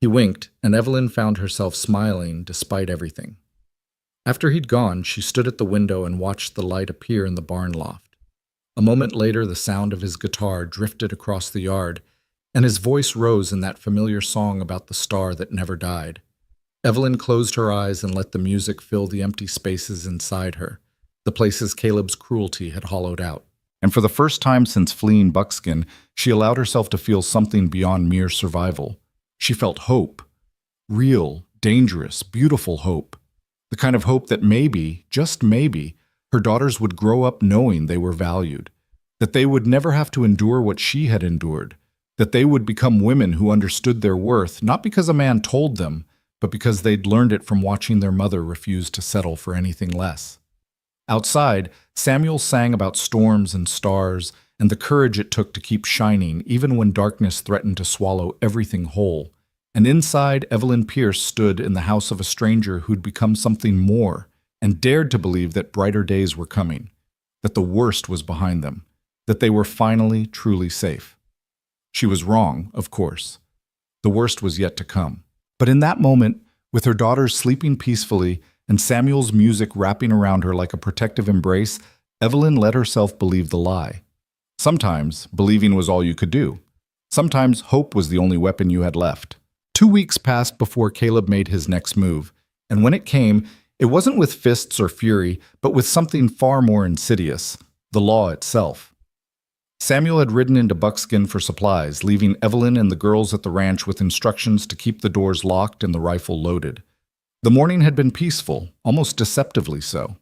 He winked, and Evelyn found herself smiling despite everything. After he'd gone, she stood at the window and watched the light appear in the barn loft. A moment later, the sound of his guitar drifted across the yard, and his voice rose in that familiar song about the star that never died. Evelyn closed her eyes and let the music fill the empty spaces inside her, the places Caleb's cruelty had hollowed out. And for the first time since fleeing Buckskin, she allowed herself to feel something beyond mere survival. She felt hope. Real, dangerous, beautiful hope. The kind of hope that maybe, just maybe, her daughters would grow up knowing they were valued, that they would never have to endure what she had endured, that they would become women who understood their worth, not because a man told them, but because they'd learned it from watching their mother refuse to settle for anything less. Outside, Samuel sang about storms and stars and the courage it took to keep shining even when darkness threatened to swallow everything whole. And inside, Evelyn Pierce stood in the house of a stranger who'd become something more and dared to believe that brighter days were coming, that the worst was behind them, that they were finally truly safe. She was wrong, of course. The worst was yet to come. But in that moment, with her daughters sleeping peacefully and Samuel's music wrapping around her like a protective embrace, Evelyn let herself believe the lie. Sometimes, believing was all you could do. Sometimes, hope was the only weapon you had left. 2 weeks passed before Caleb made his next move, and when it came, it wasn't with fists or fury, but with something far more insidious, the law itself. Samuel had ridden into Buckskin for supplies, leaving Evelyn and the girls at the ranch with instructions to keep the doors locked and the rifle loaded. The morning had been peaceful, almost deceptively so.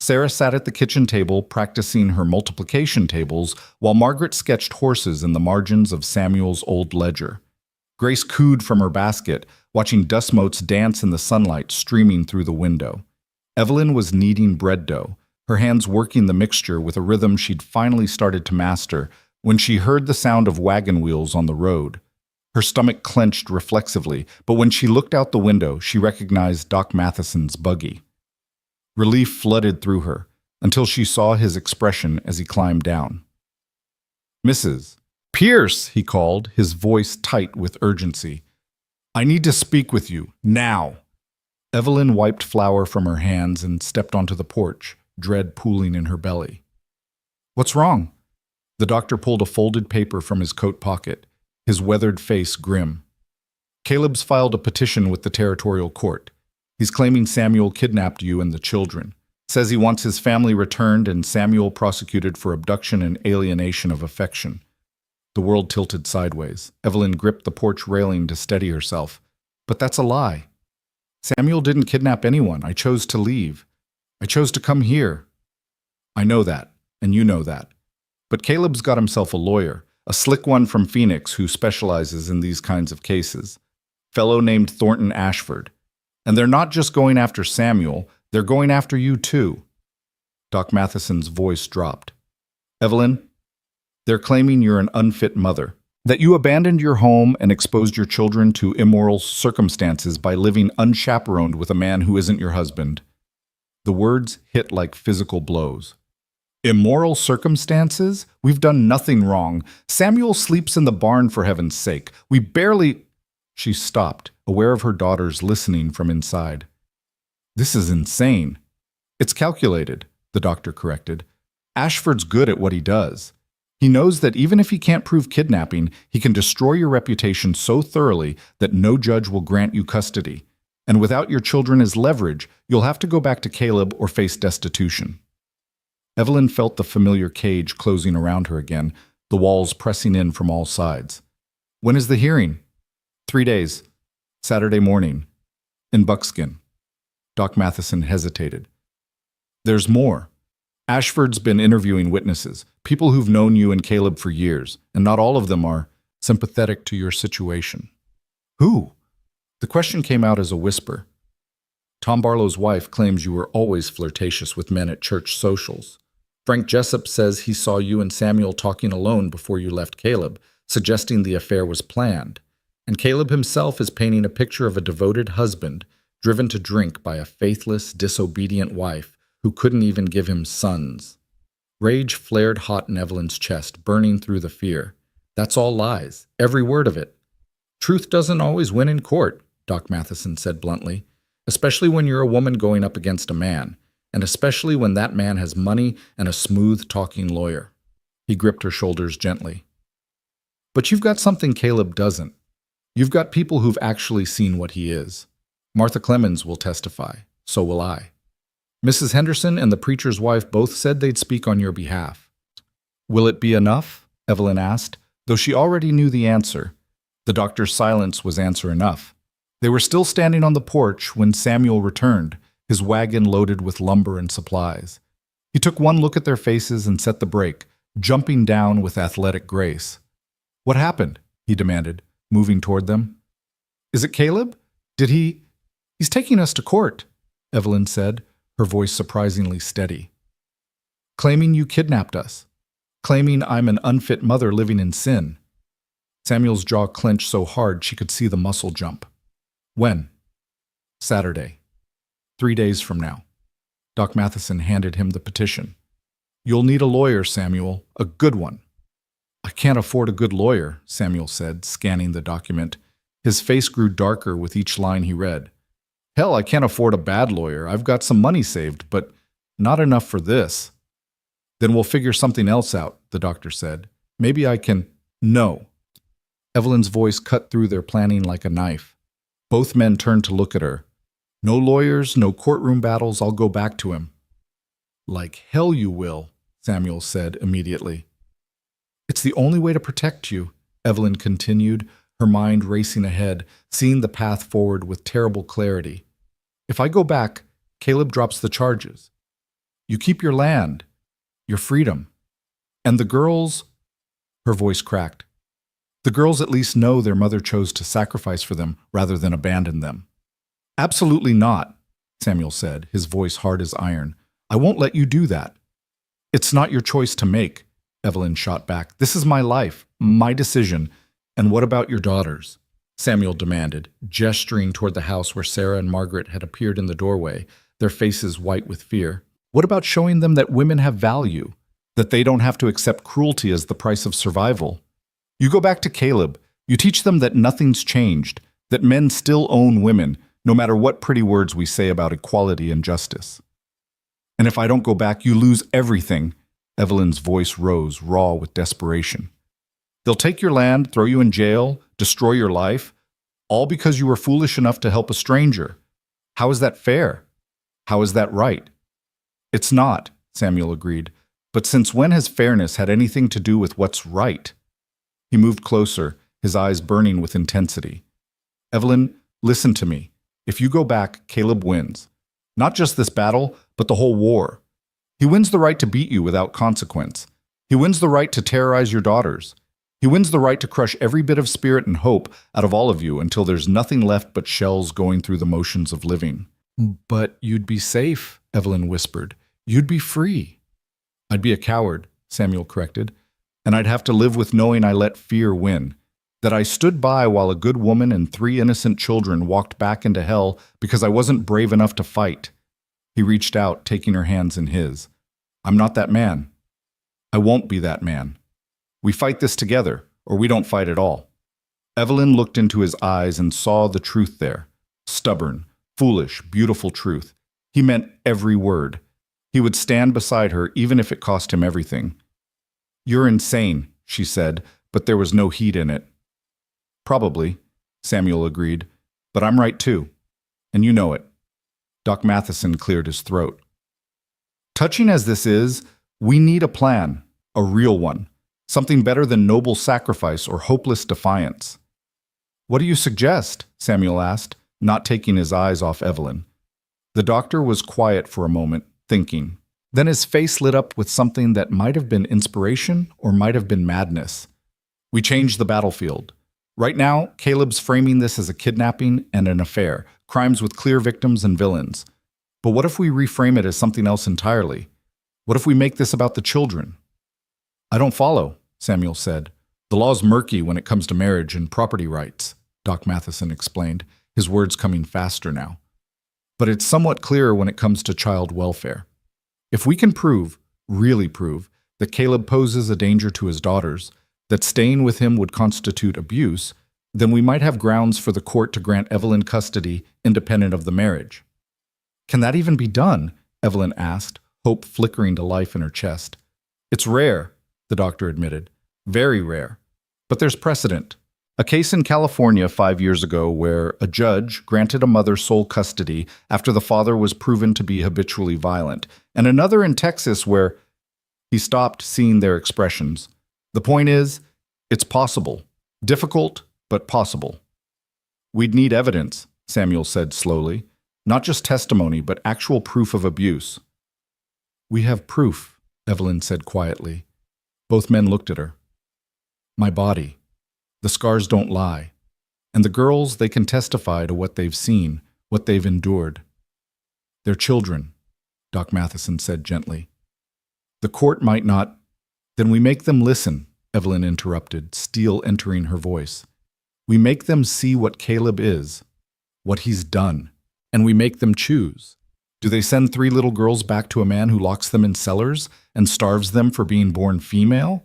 Sarah sat at the kitchen table practicing her multiplication tables while Margaret sketched horses in the margins of Samuel's old ledger. Grace cooed from her basket, watching dust motes dance in the sunlight streaming through the window. Evelyn was kneading bread dough, her hands working the mixture with a rhythm she'd finally started to master when she heard the sound of wagon wheels on the road. Her stomach clenched reflexively, but when she looked out the window, she recognized Doc Matheson's buggy. Relief flooded through her, until she saw his expression as he climbed down. "Mrs. Pierce," he called, his voice tight with urgency. "I need to speak with you, now." Evelyn wiped flour from her hands and stepped onto the porch, dread pooling in her belly. "What's wrong?" The doctor pulled a folded paper from his coat pocket, his weathered face grim. "Caleb's filed a petition with the territorial court. He's claiming Samuel kidnapped you and the children. Says he wants his family returned and Samuel prosecuted for abduction and alienation of affection." The world tilted sideways. Evelyn gripped the porch railing to steady herself. "But that's a lie." Samuel didn't kidnap anyone. I chose to leave. I chose to come here. I know that, and you know that. But Caleb's got himself a lawyer, a slick one from Phoenix who specializes in these kinds of cases. Fellow named Thornton Ashford. And they're not just going after Samuel, they're going after you too. Doc Matheson's voice dropped. Evelyn, they're claiming you're an unfit mother, that you abandoned your home and exposed your children to immoral circumstances by living unchaperoned with a man who isn't your husband. The words hit like physical blows. Immoral circumstances? We've done nothing wrong. Samuel sleeps in the barn, for heaven's sake. We barely... She stopped, aware of her daughters listening from inside. This is insane. It's calculated, the doctor corrected. Ashford's good at what he does. He knows that even if he can't prove kidnapping, he can destroy your reputation so thoroughly that no judge will grant you custody. And without your children as leverage, you'll have to go back to Caleb or face destitution. Evelyn felt the familiar cage closing around her again, the walls pressing in from all sides. When is the hearing? 3 days. Saturday morning. In Buckskin. Doc Matheson hesitated. There's more. Ashford's been interviewing witnesses, people who've known you and Caleb for years, and not all of them are sympathetic to your situation. Who? The question came out as a whisper. Tom Barlow's wife claims you were always flirtatious with men at church socials. Frank Jessup says he saw you and Samuel talking alone before you left Caleb, suggesting the affair was planned. And Caleb himself is painting a picture of a devoted husband, driven to drink by a faithless, disobedient wife who couldn't even give him sons. Rage flared hot in Evelyn's chest, burning through the fear. That's all lies, every word of it. Truth doesn't always win in court, Doc Matheson said bluntly, especially when you're a woman going up against a man, and especially when that man has money and a smooth-talking lawyer. He gripped her shoulders gently. But you've got something Caleb doesn't. You've got people who've actually seen what he is. Martha Clemens will testify. So will I. Mrs. Henderson and the preacher's wife both said they'd speak on your behalf. Will it be enough? Evelyn asked, though she already knew the answer. The doctor's silence was answer enough. They were still standing on the porch when Samuel returned, his wagon loaded with lumber and supplies. He took one look at their faces and set the brake, jumping down with athletic grace. What happened? He demanded, moving toward them. Is it Caleb? He's taking us to court, Evelyn said, her voice surprisingly steady. Claiming you kidnapped us. Claiming I'm an unfit mother living in sin. Samuel's jaw clenched so hard she could see the muscle jump. When? Saturday. 3 days from now. Doc Matheson handed him the petition. You'll need a lawyer, Samuel, a good one. I can't afford a good lawyer, Samuel said, scanning the document. His face grew darker with each line he read. Hell, I can't afford a bad lawyer. I've got some money saved, but not enough for this. Then we'll figure something else out, the doctor said. Maybe I can... No. Evelyn's voice cut through their planning like a knife. Both men turned to look at her. No lawyers, no courtroom battles, I'll go back to him. Like hell you will, Samuel said immediately. It's the only way to protect you, Evelyn continued, her mind racing ahead, seeing the path forward with terrible clarity. If I go back, Caleb drops the charges. You keep your land, your freedom. And the girls... Her voice cracked. The girls at least know their mother chose to sacrifice for them rather than abandon them. Absolutely not, Samuel said, his voice hard as iron. I won't let you do that. It's not your choice to make, Evelyn shot back. This is my life, my decision. And what about your daughters? Samuel demanded, gesturing toward the house where Sarah and Margaret had appeared in the doorway, their faces white with fear. What about showing them that women have value, that they don't have to accept cruelty as the price of survival? You go back to Caleb. You teach them that nothing's changed, that men still own women, no matter what pretty words we say about equality and justice. And if I don't go back, you lose everything. Evelyn's voice rose, raw with desperation. They'll take your land, throw you in jail, destroy your life, all because you were foolish enough to help a stranger. How is that fair? How is that right? It's not, Samuel agreed. But since when has fairness had anything to do with what's right? He moved closer, his eyes burning with intensity. Evelyn, listen to me. If you go back, Caleb wins. Not just this battle, but the whole war. He wins the right to beat you without consequence. He wins the right to terrorize your daughters. He wins the right to crush every bit of spirit and hope out of all of you until there's nothing left but shells going through the motions of living. But you'd be safe, Evelyn whispered. You'd be free. I'd be a coward, Samuel corrected, and I'd have to live with knowing I let fear win, that I stood by while a good woman and 3 innocent children walked back into hell because I wasn't brave enough to fight. He reached out, taking her hands in his. I'm not that man. I won't be that man. We fight this together, or we don't fight at all. Evelyn looked into his eyes and saw the truth there. Stubborn, foolish, beautiful truth. He meant every word. He would stand beside her even if it cost him everything. You're insane, she said, but there was no heat in it. Probably, Samuel agreed, but I'm right too. And you know it. Doc Matheson cleared his throat. Touching as this is, we need a plan, a real one, something better than noble sacrifice or hopeless defiance. What do you suggest? Samuel asked, not taking his eyes off Evelyn. The doctor was quiet for a moment, thinking. Then his face lit up with something that might have been inspiration or might have been madness. We changed the battlefield. Right now, Caleb's framing this as a kidnapping and an affair, crimes with clear victims and villains. But what if we reframe it as something else entirely? What if we make this about the children? I don't follow, Samuel said. The law's murky when it comes to marriage and property rights, Doc Matheson explained, his words coming faster now. But it's somewhat clearer when it comes to child welfare. If we can prove, really prove, that Caleb poses a danger to his daughters, that staying with him would constitute abuse, then we might have grounds for the court to grant Evelyn custody independent of the marriage. Can that even be done? Evelyn asked, hope flickering to life in her chest. It's rare, the doctor admitted. Very rare. But there's precedent. A case in California 5 years ago where a judge granted a mother sole custody after the father was proven to be habitually violent, and another in Texas where he stopped seeing their expressions. The point is, it's possible. Difficult, but possible. We'd need evidence, Samuel said slowly. Not just testimony, but actual proof of abuse. We have proof, Evelyn said quietly. Both men looked at her. My body. The scars don't lie. And the girls, they can testify to what they've seen, what they've endured. They're children, Doc Matheson said gently. The court might not. Then we make them listen, Evelyn interrupted, steel entering her voice. We make them see what Caleb is, what he's done, and we make them choose. Do they send 3 little girls back to a man who locks them in cellars and starves them for being born female?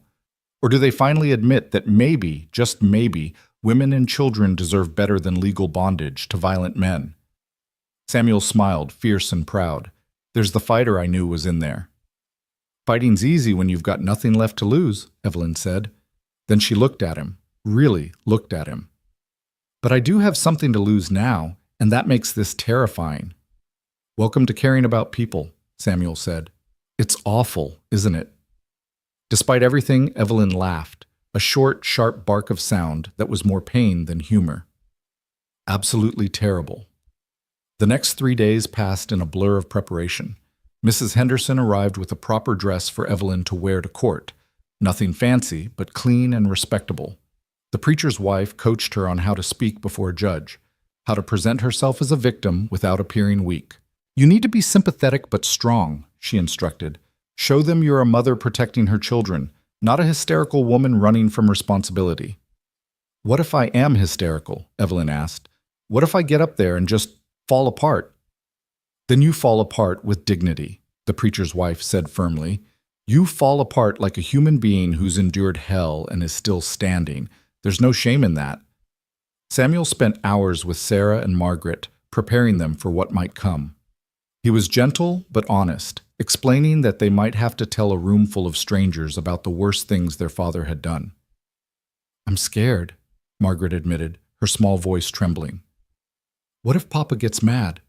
Or do they finally admit that maybe, just maybe, women and children deserve better than legal bondage to violent men? Samuel smiled, fierce and proud. There's the fighter I knew was in there. Fighting's easy when you've got nothing left to lose, Evelyn said. Then she looked at him, really looked at him. But I do have something to lose now, and that makes this terrifying. Welcome to caring about people, Samuel said. It's awful, isn't it? Despite everything, Evelyn laughed, a short, sharp bark of sound that was more pain than humor. Absolutely terrible. The next 3 days passed in a blur of preparation. Mrs. Henderson arrived with a proper dress for Evelyn to wear to court. Nothing fancy, but clean and respectable. The preacher's wife coached her on how to speak before a judge, how to present herself as a victim without appearing weak. You need to be sympathetic but strong, she instructed. Show them you're a mother protecting her children, not a hysterical woman running from responsibility. What if I am hysterical? Evelyn asked. What if I get up there and just fall apart? Then you fall apart with dignity, the preacher's wife said firmly. You fall apart like a human being who's endured hell and is still standing. There's no shame in that. Samuel spent hours with Sarah and Margaret, preparing them for what might come. He was gentle but honest, explaining that they might have to tell a room full of strangers about the worst things their father had done. I'm scared, Margaret admitted, her small voice trembling. What if Papa gets mad?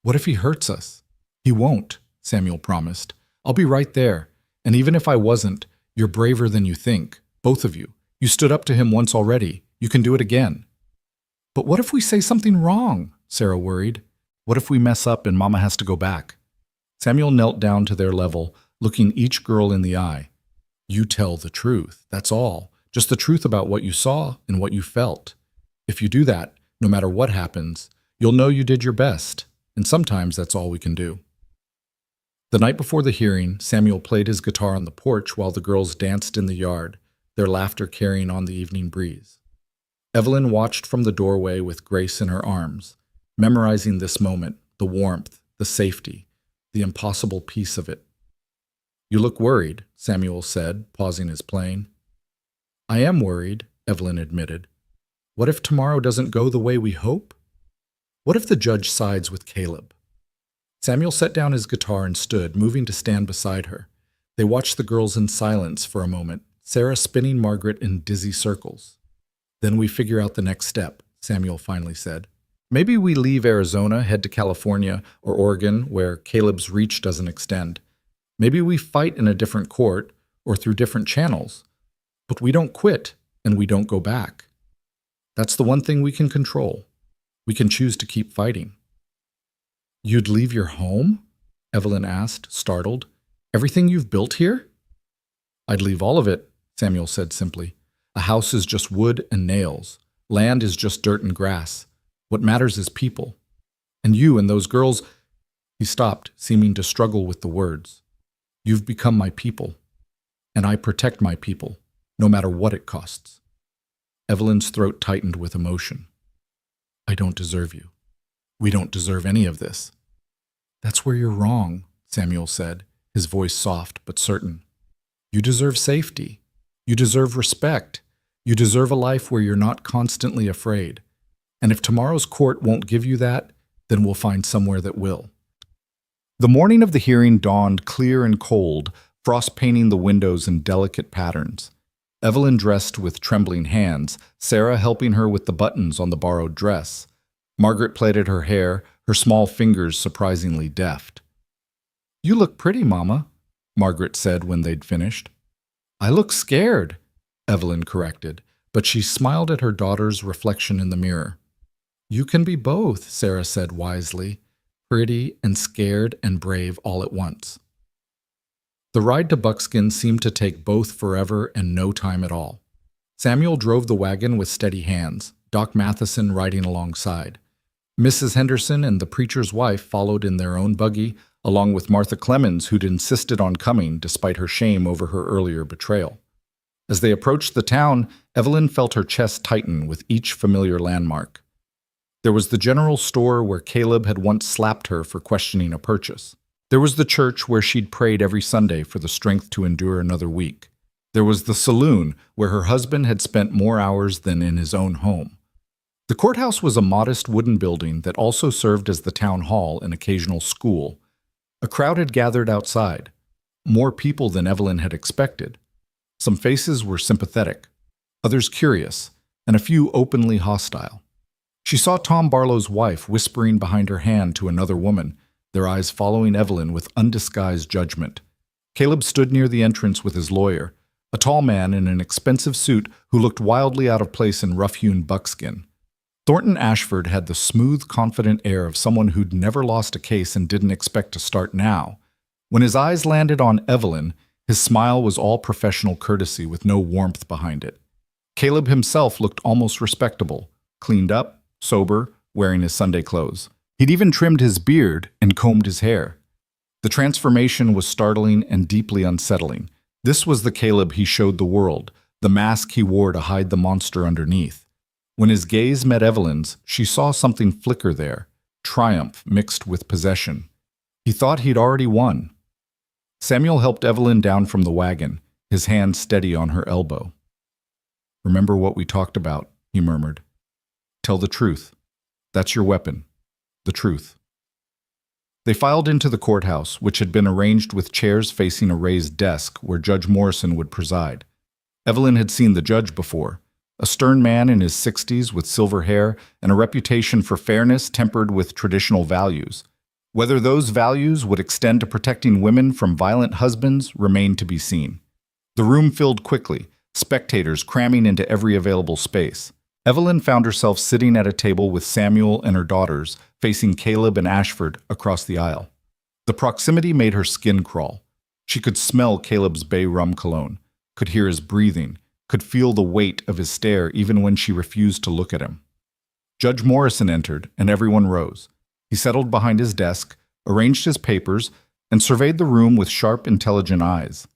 What if he hurts us? He won't, Samuel promised. I'll be right there, and even if I wasn't, you're braver than you think, both of you. You stood up to him once already. You can do it again. But what if we say something wrong? Sarah worried. What if we mess up and Mama has to go back? Samuel knelt down to their level, looking each girl in the eye. You tell the truth, that's all. Just the truth about what you saw and what you felt. If you do that, no matter what happens, you'll know you did your best, and sometimes that's all we can do. The night before the hearing, Samuel played his guitar on the porch while the girls danced in the yard, their laughter carrying on the evening breeze. Evelyn watched from the doorway with Grace in her arms, memorizing this moment, the warmth, the safety, the impossible peace of it. You look worried, Samuel said, pausing his playing. I am worried, Evelyn admitted. What if tomorrow doesn't go the way we hope? What if the judge sides with Caleb? Samuel set down his guitar and stood, moving to stand beside her. They watched the girls in silence for a moment, Sarah spinning Margaret in dizzy circles. Then we figure out the next step, Samuel finally said. Maybe we leave Arizona, head to California or Oregon, where Caleb's reach doesn't extend. Maybe we fight in a different court or through different channels. But we don't quit, and we don't go back. That's the one thing we can control. We can choose to keep fighting. You'd leave your home? Evelyn asked, startled. Everything you've built here? I'd leave all of it, Samuel said simply. A house is just wood and nails. Land is just dirt and grass. What matters is people. And you and those girls... He stopped, seeming to struggle with the words. You've become my people. And I protect my people, no matter what it costs. Evelyn's throat tightened with emotion. I don't deserve you. We don't deserve any of this. That's where you're wrong, Samuel said, his voice soft but certain. You deserve safety. You deserve respect. You deserve a life where you're not constantly afraid. And if tomorrow's court won't give you that, then we'll find somewhere that will. The morning of the hearing dawned clear and cold, frost painting the windows in delicate patterns. Evelyn dressed with trembling hands, Sarah helping her with the buttons on the borrowed dress. Margaret plaited her hair, her small fingers surprisingly deft. You look pretty, Mama, Margaret said when they'd finished. I look scared, Evelyn corrected, but she smiled at her daughter's reflection in the mirror. You can be both, Sarah said wisely, pretty and scared and brave all at once. The ride to Buckskin seemed to take both forever and no time at all. Samuel drove the wagon with steady hands, Doc Matheson riding alongside. Mrs. Henderson and the preacher's wife followed in their own buggy, along with Martha Clemens, who'd insisted on coming despite her shame over her earlier betrayal. As they approached the town, Evelyn felt her chest tighten with each familiar landmark. There was the general store where Caleb had once slapped her for questioning a purchase. There was the church where she'd prayed every Sunday for the strength to endure another week. There was the saloon where her husband had spent more hours than in his own home. The courthouse was a modest wooden building that also served as the town hall and occasional school. A crowd had gathered outside, more people than Evelyn had expected. Some faces were sympathetic, others curious, and a few openly hostile. She saw Tom Barlow's wife whispering behind her hand to another woman, their eyes following Evelyn with undisguised judgment. Caleb stood near the entrance with his lawyer, a tall man in an expensive suit who looked wildly out of place in rough-hewn buckskin. Thornton Ashford had the smooth, confident air of someone who'd never lost a case and didn't expect to start now. When his eyes landed on Evelyn, his smile was all professional courtesy with no warmth behind it. Caleb himself looked almost respectable, cleaned up, sober, wearing his Sunday clothes. He'd even trimmed his beard and combed his hair. The transformation was startling and deeply unsettling. This was the Caleb he showed the world, the mask he wore to hide the monster underneath. When his gaze met Evelyn's, she saw something flicker there, triumph mixed with possession. He thought he'd already won. Samuel helped Evelyn down from the wagon, his hand steady on her elbow. Remember what we talked about, he murmured. Tell the truth. That's your weapon. The truth. They filed into the courthouse, which had been arranged with chairs facing a raised desk where Judge Morrison would preside. Evelyn had seen the judge before, a stern man in his 60s with silver hair and a reputation for fairness tempered with traditional values. Whether those values would extend to protecting women from violent husbands remained to be seen. The room filled quickly, spectators cramming into every available space. Evelyn found herself sitting at a table with Samuel and her daughters, facing Caleb and Ashford across the aisle. The proximity made her skin crawl. She could smell Caleb's bay rum cologne, could hear his breathing, could feel the weight of his stare even when she refused to look at him. Judge Morrison entered, and everyone rose. He settled behind his desk, arranged his papers, and surveyed the room with sharp, intelligent eyes.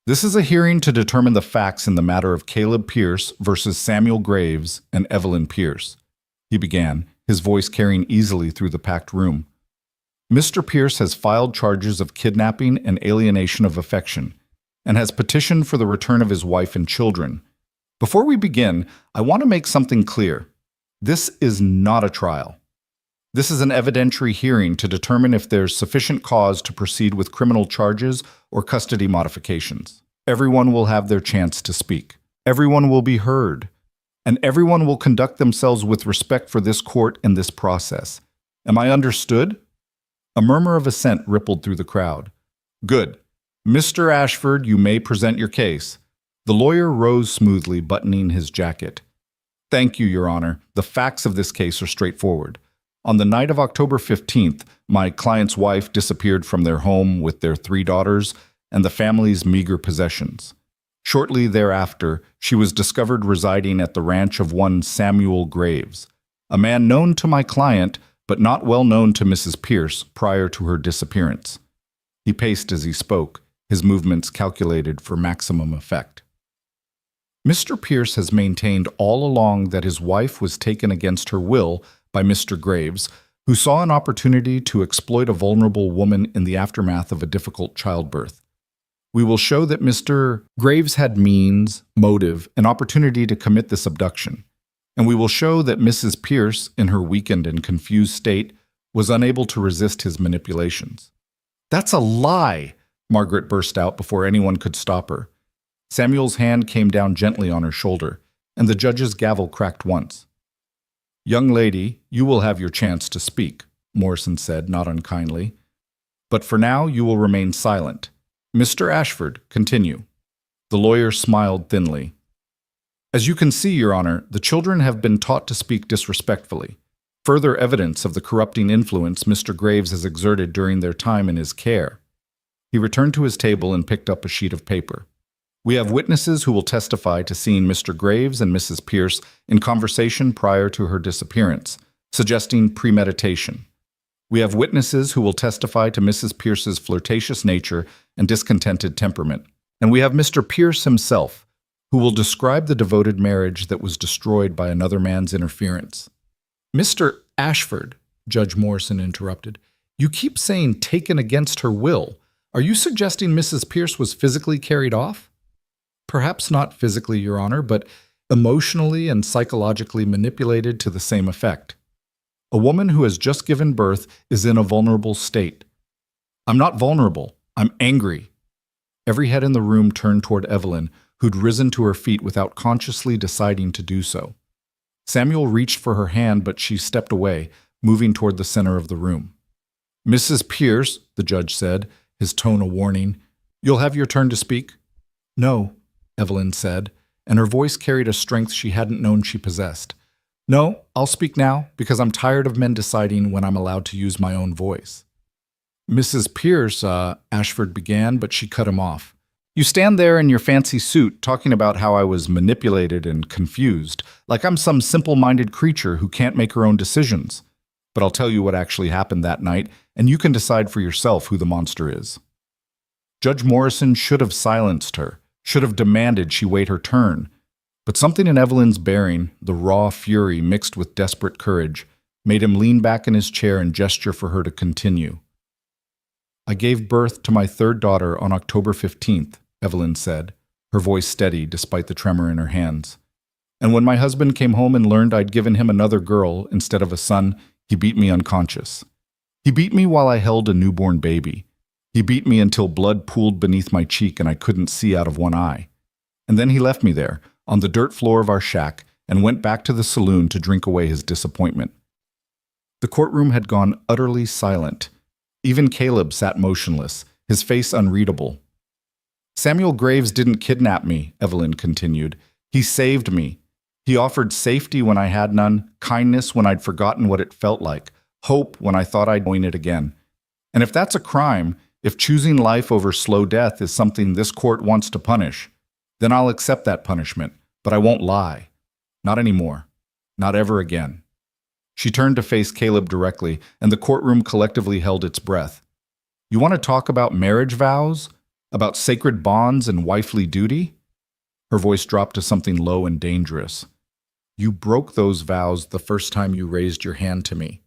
This is a hearing to determine the facts in the matter of Caleb Pierce versus Samuel Graves and Evelyn Pierce. He began, his voice carrying easily through the packed room. Mr. Pierce has filed charges of kidnapping and alienation of affection, and has petitioned for the return of his wife and children. Before we begin, I want to make something clear. This is not a trial. This is an evidentiary hearing to determine if there's sufficient cause to proceed with criminal charges or custody modifications. Everyone will have their chance to speak. Everyone will be heard. And everyone will conduct themselves with respect for this court and this process. Am I understood? A murmur of assent rippled through the crowd. Good. Mr. Ashford, you may present your case. The lawyer rose smoothly, buttoning his jacket. Thank you, Your Honor. The facts of this case are straightforward. On the night of October 15th, my client's wife disappeared from their home with their 3 daughters and the family's meager possessions. Shortly thereafter, she was discovered residing at the ranch of one Samuel Graves, a man known to my client but not well known to Mrs. Pierce prior to her disappearance. He paced as he spoke, his movements calculated for maximum effect. Mr. Pierce has maintained all along that his wife was taken against her will by Mr. Graves, who saw an opportunity to exploit a vulnerable woman in the aftermath of a difficult childbirth. We will show that Mr. Graves had means, motive, and opportunity to commit this abduction, and we will show that Mrs. Pierce, in her weakened and confused state, was unable to resist his manipulations. That's a lie, Margaret burst out before anyone could stop her. Samuel's hand came down gently on her shoulder, and the judge's gavel cracked once. Young lady, you will have your chance to speak, Morrison said, not unkindly. But for now, you will remain silent. Mr. Ashford, continue. The lawyer smiled thinly. As you can see, Your Honor, the children have been taught to speak disrespectfully. Further evidence of the corrupting influence Mr. Graves has exerted during their time in his care. He returned to his table and picked up a sheet of paper. We have witnesses who will testify to seeing Mr. Graves and Mrs. Pierce in conversation prior to her disappearance, suggesting premeditation. We have witnesses who will testify to Mrs. Pierce's flirtatious nature and discontented temperament. And we have Mr. Pierce himself, who will describe the devoted marriage that was destroyed by another man's interference. Mr. Ashford, Judge Morrison interrupted, you keep saying taken against her will. Are you suggesting Mrs. Pierce was physically carried off? Perhaps not physically, Your Honor, but emotionally and psychologically manipulated to the same effect. A woman who has just given birth is in a vulnerable state. I'm not vulnerable. I'm angry. Every head in the room turned toward Evelyn, who'd risen to her feet without consciously deciding to do so. Samuel reached for her hand, but she stepped away, moving toward the center of the room. Mrs. Pierce, the judge said, his tone a warning, you'll have your turn to speak? No, Evelyn said, and her voice carried a strength she hadn't known she possessed. No, I'll speak now, because I'm tired of men deciding when I'm allowed to use my own voice. Mrs. Pierce, Ashford began, but she cut him off. You stand there in your fancy suit talking about how I was manipulated and confused, like I'm some simple-minded creature who can't make her own decisions. But I'll tell you what actually happened that night, and you can decide for yourself who the monster is. Judge Morrison should have silenced her, should have demanded she wait her turn. But something in Evelyn's bearing, the raw fury mixed with desperate courage, made him lean back in his chair and gesture for her to continue. I gave birth to my 3rd daughter on October 15th, Evelyn said, her voice steady despite the tremor in her hands. And when my husband came home and learned I'd given him another girl instead of a son, he beat me unconscious. He beat me while I held a newborn baby. He beat me until blood pooled beneath my cheek and I couldn't see out of one eye. And then he left me there, on the dirt floor of our shack, and went back to the saloon to drink away his disappointment. The courtroom had gone utterly silent. Even Caleb sat motionless, his face unreadable. Samuel Graves didn't kidnap me, Evelyn continued. He saved me. He offered safety when I had none, kindness when I'd forgotten what it felt like, hope when I thought I'd join it again. And if that's a crime, if choosing life over slow death is something this court wants to punish, then I'll accept that punishment, but I won't lie. Not anymore. Not ever again. She turned to face Caleb directly, and the courtroom collectively held its breath. You want to talk about marriage vows? About sacred bonds and wifely duty? Her voice dropped to something low and dangerous. You broke those vows the first time you raised your hand to me.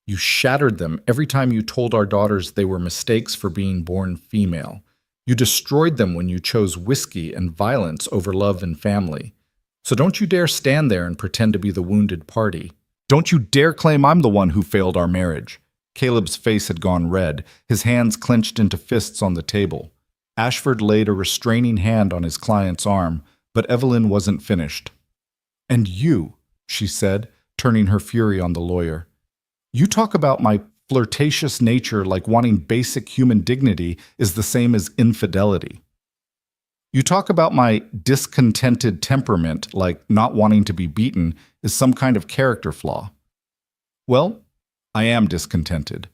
You shattered them every time you told our daughters they were mistakes for being born female. You destroyed them when you chose whiskey and violence over love and family. So don't you dare stand there and pretend to be the wounded party. Don't you dare claim I'm the one who failed our marriage. Caleb's face had gone red, his hands clenched into fists on the table. Ashford laid a restraining hand on his client's arm, but Evelyn wasn't finished. And you, she said, turning her fury on the lawyer. You talk about my flirtatious nature like wanting basic human dignity is the same as infidelity. You talk about my discontented temperament like not wanting to be beaten is some kind of character flaw. Well, I am discontented.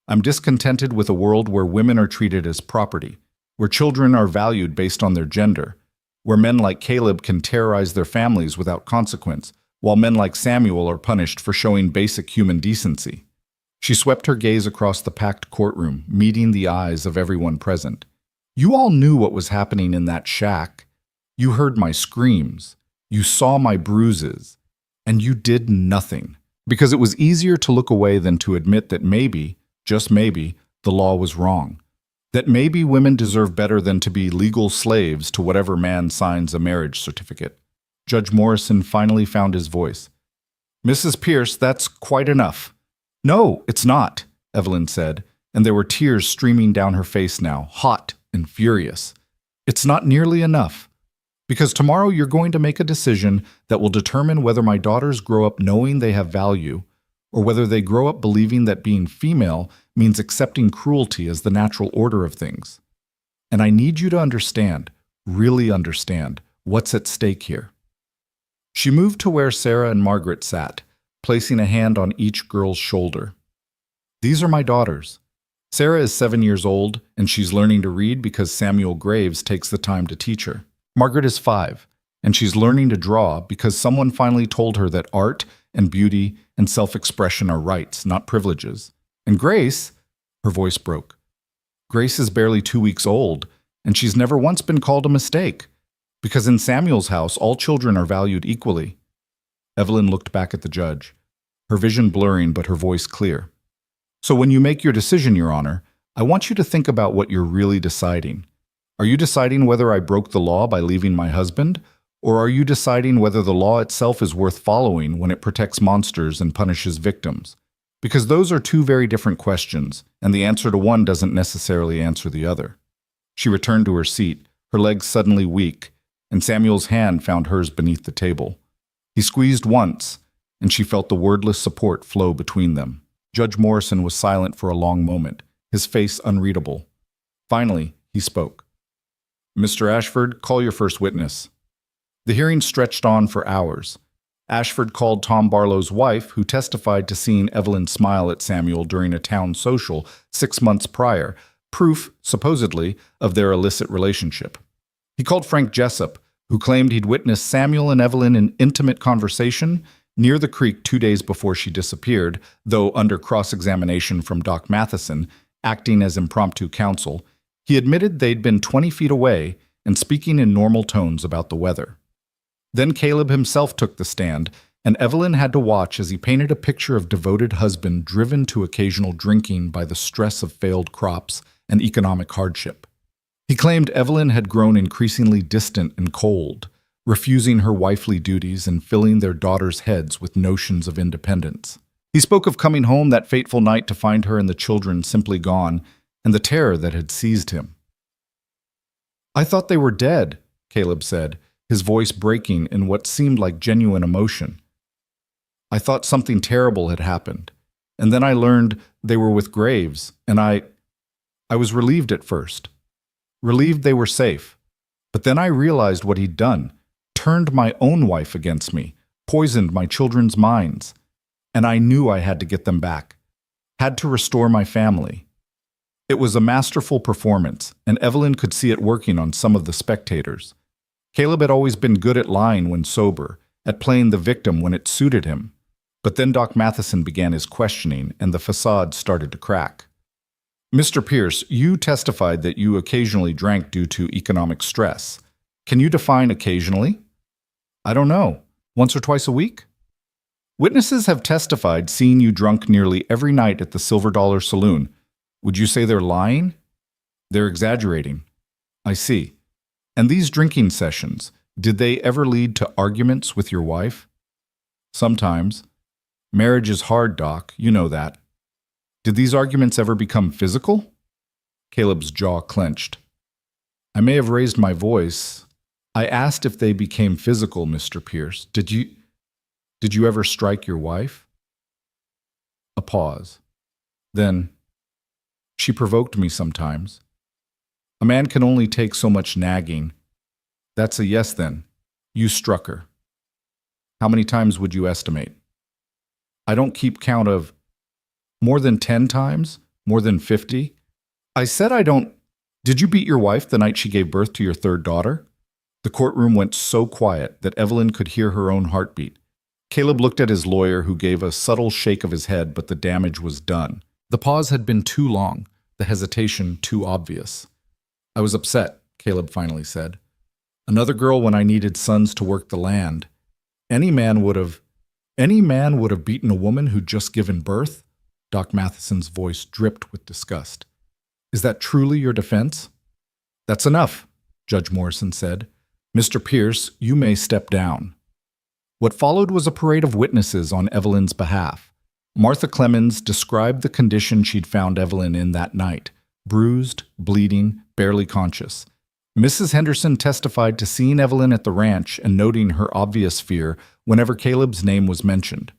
I'm discontented with a world where women are treated as property, where children are valued based on their gender, where men like Caleb can terrorize their families without consequence, while men like Samuel are punished for showing basic human decency. She swept her gaze across the packed courtroom, meeting the eyes of everyone present. You all knew what was happening in that shack. You heard my screams. You saw my bruises. And you did nothing, because it was easier to look away than to admit that maybe, just maybe, the law was wrong. That maybe women deserve better than to be legal slaves to whatever man signs a marriage certificate. Judge Morrison finally found his voice. Mrs. Pierce, that's quite enough. No, it's not, Evelyn said, and there were tears streaming down her face now, hot and furious. It's not nearly enough. Because tomorrow you're going to make a decision that will determine whether my daughters grow up knowing they have value, or whether they grow up believing that being female means accepting cruelty as the natural order of things. And I need you to understand, really understand, what's at stake here. She moved to where Sarah and Margaret sat, placing a hand on each girl's shoulder. These are my daughters. Sarah is 7 years old, and she's learning to read because Samuel Graves takes the time to teach her. Margaret is 5, and she's learning to draw because someone finally told her that art and beauty and self-expression are rights, not privileges. And Grace, her voice broke. Grace is barely 2 weeks old, and she's never once been called a mistake, because in Samuel's house, all children are valued equally. Evelyn looked back at the judge, her vision blurring but her voice clear. So when you make your decision, Your Honor, I want you to think about what you're really deciding. Are you deciding whether I broke the law by leaving my husband, or are you deciding whether the law itself is worth following when it protects monsters and punishes victims? Because those are two very different questions, and the answer to one doesn't necessarily answer the other. She returned to her seat, her legs suddenly weak, and Samuel's hand found hers beneath the table. He squeezed once, and she felt the wordless support flow between them. Judge Morrison was silent for a long moment, his face unreadable. Finally, he spoke. Mr. Ashford, call your first witness. The hearing stretched on for hours. Ashford called Tom Barlow's wife, who testified to seeing Evelyn smile at Samuel during a town social 6 months prior, proof, supposedly, of their illicit relationship. He called Frank Jessup, who claimed he'd witnessed Samuel and Evelyn in intimate conversation near the creek 2 days before she disappeared, though under cross-examination from Doc Matheson, acting as impromptu counsel, he admitted they'd been 20 feet away and speaking in normal tones about the weather. Then Caleb himself took the stand, and Evelyn had to watch as he painted a picture of devoted husband driven to occasional drinking by the stress of failed crops and economic hardship. He claimed Evelyn had grown increasingly distant and cold, refusing her wifely duties and filling their daughters' heads with notions of independence. He spoke of coming home that fateful night to find her and the children simply gone, and the terror that had seized him. I thought they were dead, Caleb said, his voice breaking in what seemed like genuine emotion. I thought something terrible had happened, and then I learned they were with Graves, and I was relieved at first. Relieved they were safe. But then I realized what he'd done, turned my own wife against me, poisoned my children's minds. And I knew I had to get them back, had to restore my family. It was a masterful performance, and Evelyn could see it working on some of the spectators. Caleb had always been good at lying when sober, at playing the victim when it suited him. But then Doc Matheson began his questioning, and the facade started to crack. Mr. Pierce, you testified that you occasionally drank due to economic stress. Can you define occasionally? I don't know. Once or twice a week? Witnesses have testified seeing you drunk nearly every night at the Silver Dollar Saloon. Would you say they're lying? They're exaggerating. I see. And these drinking sessions, did they ever lead to arguments with your wife? Sometimes. Marriage is hard, Doc. You know that. Did these arguments ever become physical? Caleb's jaw clenched. I may have raised my voice. I asked if they became physical, Mr. Pierce. Did you ever strike your wife? A pause. Then, she provoked me sometimes. A man can only take so much nagging. That's a yes, then. You struck her. How many times would you estimate? I don't keep count of more than 10 times? More than 50? I said I don't. Did you beat your wife the night she gave birth to your third daughter? The courtroom went so quiet that Evelyn could hear her own heartbeat. Caleb looked at his lawyer, who gave a subtle shake of his head, but the damage was done. The pause had been too long, the hesitation too obvious. I was upset, Caleb finally said. Another girl when I needed sons to work the land. Any man would have beaten a woman who'd just given birth? Doc Matheson's voice dripped with disgust. Is that truly your defense? That's enough, Judge Morrison said. Mr. Pierce, you may step down. What followed was a parade of witnesses on Evelyn's behalf. Martha Clemens described the condition she'd found Evelyn in that night, bruised, bleeding, barely conscious. Mrs. Henderson testified to seeing Evelyn at the ranch and noting her obvious fear whenever Caleb's name was mentioned.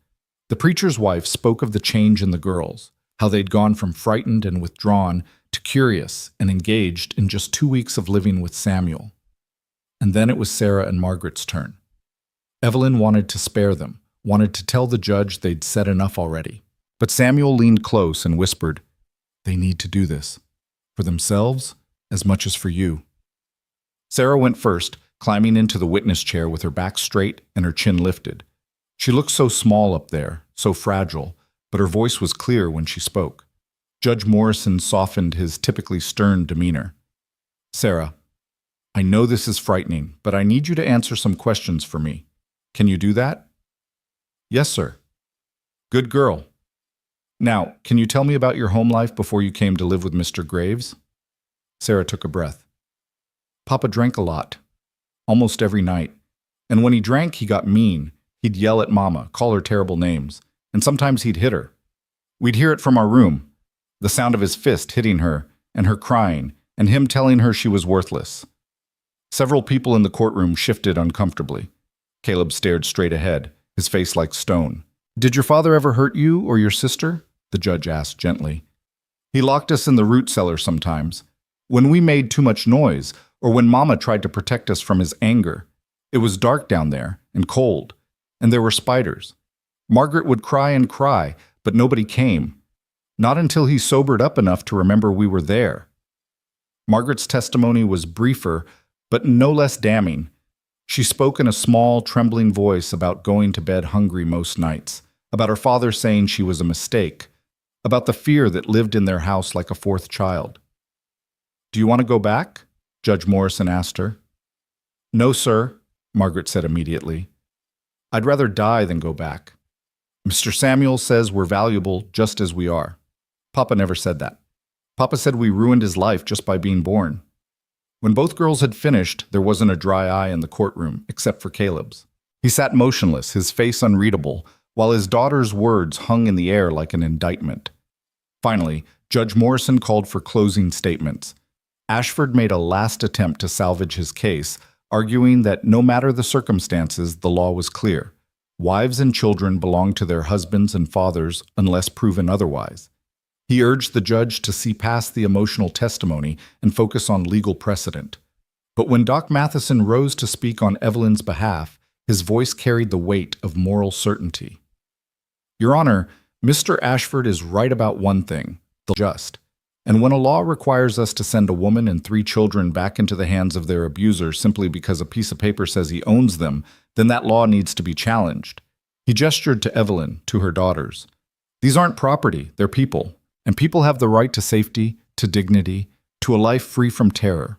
The preacher's wife spoke of the change in the girls, how they'd gone from frightened and withdrawn to curious and engaged in just 2 weeks of living with Samuel. And then it was Sarah and Margaret's turn. Evelyn wanted to spare them, wanted to tell the judge they'd said enough already. But Samuel leaned close and whispered, "They need to do this, for themselves as much as for you." Sarah went first, climbing into the witness chair with her back straight and her chin lifted. She looked so small up there, so fragile, but her voice was clear when she spoke. Judge Morrison softened his typically stern demeanor. Sarah, I know this is frightening, but I need you to answer some questions for me. Can you do that? Yes, sir. Good girl. Now, can you tell me about your home life before you came to live with Mr. Graves? Sarah took a breath. Papa drank a lot, almost every night. And when he drank, he got mean. He'd yell at Mama, call her terrible names, and sometimes he'd hit her. We'd hear it from our room, the sound of his fist hitting her, and her crying, and him telling her she was worthless. Several people in the courtroom shifted uncomfortably. Caleb stared straight ahead, his face like stone. Did your father ever hurt you or your sister? The judge asked gently. He locked us in the root cellar sometimes. When we made too much noise, or when Mama tried to protect us from his anger. It was dark down there, and cold, and there were spiders. Margaret would cry and cry, but nobody came. Not until he sobered up enough to remember we were there. Margaret's testimony was briefer, but no less damning. She spoke in a small, trembling voice about going to bed hungry most nights, about her father saying she was a mistake, about the fear that lived in their house like a fourth child. Do you want to go back? Judge Morrison asked her. No, sir, Margaret said immediately. I'd rather die than go back. Mr. Samuel says we're valuable just as we are. Papa never said that. Papa said we ruined his life just by being born. When both girls had finished, there wasn't a dry eye in the courtroom, except for Caleb's. He sat motionless, his face unreadable, while his daughter's words hung in the air like an indictment. Finally, Judge Morrison called for closing statements. Ashford made a last attempt to salvage his case, arguing that no matter the circumstances, the law was clear. Wives and children belong to their husbands and fathers unless proven otherwise. He urged the judge to see past the emotional testimony and focus on legal precedent. But when Doc Matheson rose to speak on Evelyn's behalf, His voice carried the weight of moral certainty. Your Honor, Mr. Ashford is right about one thing, the just. And when a law requires us to send a woman and 3 children back into the hands of their abuser simply because a piece of paper says he owns them, then that law needs to be challenged. He gestured to Evelyn, to her daughters. These aren't property, they're people. And people have the right to safety, to dignity, to a life free from terror.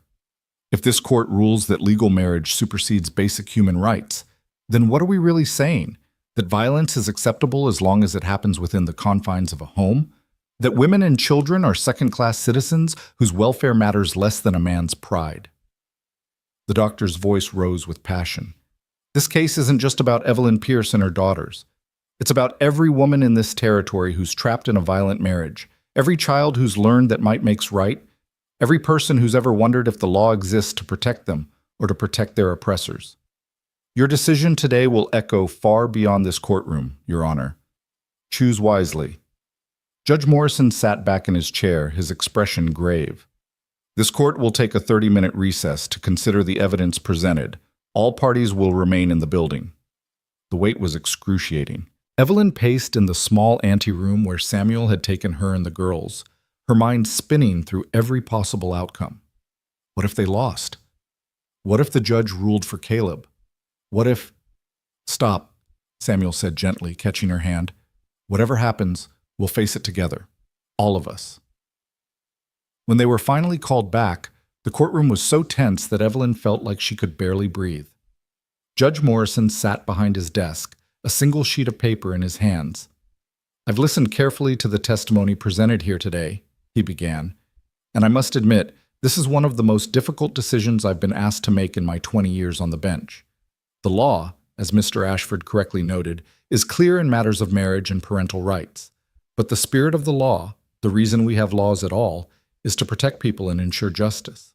If this court rules that legal marriage supersedes basic human rights, then what are we really saying? That violence is acceptable as long as it happens within the confines of a home? That women and children are second-class citizens whose welfare matters less than a man's pride? The doctor's voice rose with passion. This case isn't just about Evelyn Pierce and her daughters. It's about every woman in this territory who's trapped in a violent marriage, every child who's learned that might makes right, every person who's ever wondered if the law exists to protect them or to protect their oppressors. Your decision today will echo far beyond this courtroom, Your Honor. Choose wisely. Judge Morrison sat back in his chair, his expression grave. This court will take a 30-minute recess to consider the evidence presented. All parties will remain in the building. The wait was excruciating. Evelyn paced in the small anteroom where Samuel had taken her and the girls, her mind spinning through every possible outcome. What if they lost? What if the judge ruled for Caleb? What if— Stop, Samuel said gently, catching her hand. Whatever happens, we'll face it together. All of us. When they were finally called back, the courtroom was so tense that Evelyn felt like she could barely breathe. Judge Morrison sat behind his desk, a single sheet of paper in his hands. I've listened carefully to the testimony presented here today, he began, and I must admit, this is one of the most difficult decisions I've been asked to make in my 20 years on the bench. The law, as Mr. Ashford correctly noted, is clear in matters of marriage and parental rights. But the spirit of the law, the reason we have laws at all, is to protect people and ensure justice.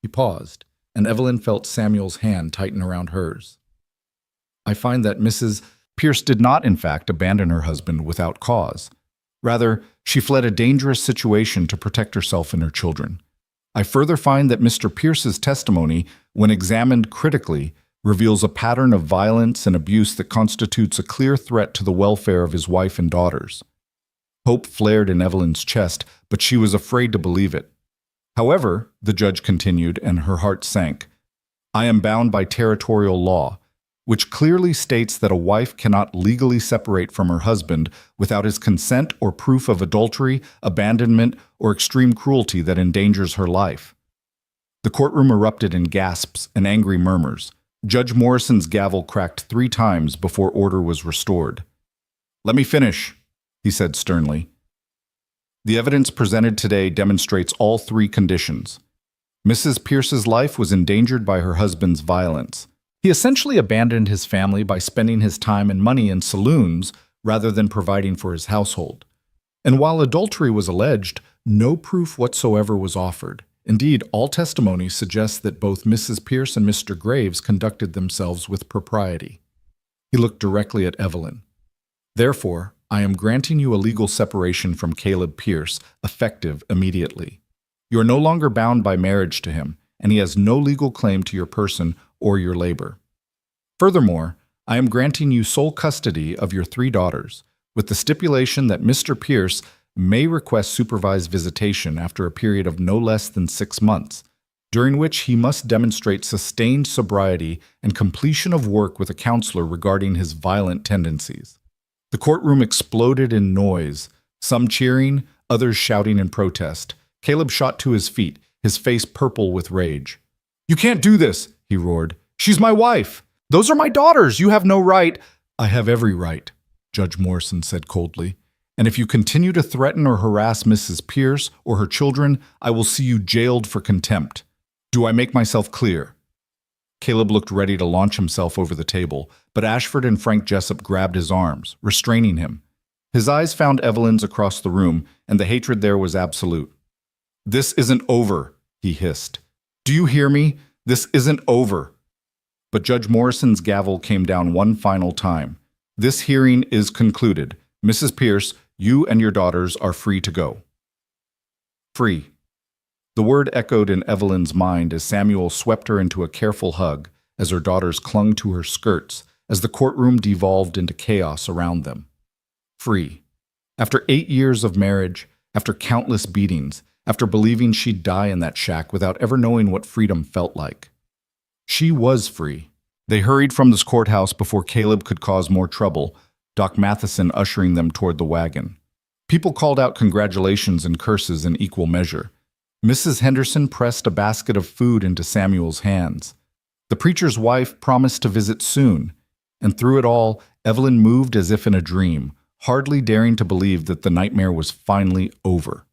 He paused, and Evelyn felt Samuel's hand tighten around hers. I find that Mrs. Pierce did not, in fact, abandon her husband without cause. Rather, she fled a dangerous situation to protect herself and her children. I further find that Mr. Pierce's testimony, when examined critically, reveals a pattern of violence and abuse that constitutes a clear threat to the welfare of his wife and daughters. Hope flared in Evelyn's chest, but she was afraid to believe it. However, the judge continued, and her heart sank, I am bound by territorial law, which clearly states that a wife cannot legally separate from her husband without his consent or proof of adultery, abandonment, or extreme cruelty that endangers her life. The courtroom erupted in gasps and angry murmurs. Judge Morrison's gavel cracked 3 times before order was restored. Let me finish, he said sternly. The evidence presented today demonstrates all 3 conditions. Mrs. Pierce's life was endangered by her husband's violence. He essentially abandoned his family by spending his time and money in saloons rather than providing for his household. And while adultery was alleged, no proof whatsoever was offered. Indeed, all testimony suggests that both Mrs. Pierce and Mr. Graves conducted themselves with propriety. He looked directly at Evelyn. Therefore, I am granting you a legal separation from Caleb Pierce, effective immediately. You are no longer bound by marriage to him, and he has no legal claim to your person or your labor. Furthermore, I am granting you sole custody of your 3 daughters, with the stipulation that Mr. Pierce may request supervised visitation after a period of no less than 6 months, during which he must demonstrate sustained sobriety and completion of work with a counselor regarding his violent tendencies. The courtroom exploded in noise, some cheering, others shouting in protest. Caleb shot to his feet, his face purple with rage. You can't do this, he roared. She's my wife. Those are my daughters. You have no right. I have every right, Judge Morrison said coldly. And if you continue to threaten or harass Mrs. Pierce or her children, I will see you jailed for contempt. Do I make myself clear? Caleb looked ready to launch himself over the table, but Ashford and Frank Jessup grabbed his arms, restraining him. His eyes found Evelyn's across the room, and the hatred there was absolute. This isn't over, he hissed. Do you hear me? This isn't over. But Judge Morrison's gavel came down one final time. This hearing is concluded. Mrs. Pierce, you and your daughters are free to go. Free. The word echoed in Evelyn's mind as Samuel swept her into a careful hug, as her daughters clung to her skirts, as the courtroom devolved into chaos around them. Free. After 8 years of marriage, after countless beatings, after believing she'd die in that shack without ever knowing what freedom felt like. She was free. They hurried from this courthouse before Caleb could cause more trouble, Doc Matheson ushering them toward the wagon. People called out congratulations and curses in equal measure. Mrs. Henderson pressed a basket of food into Samuel's hands. The preacher's wife promised to visit soon, and through it all, Evelyn moved as if in a dream, hardly daring to believe that the nightmare was finally over.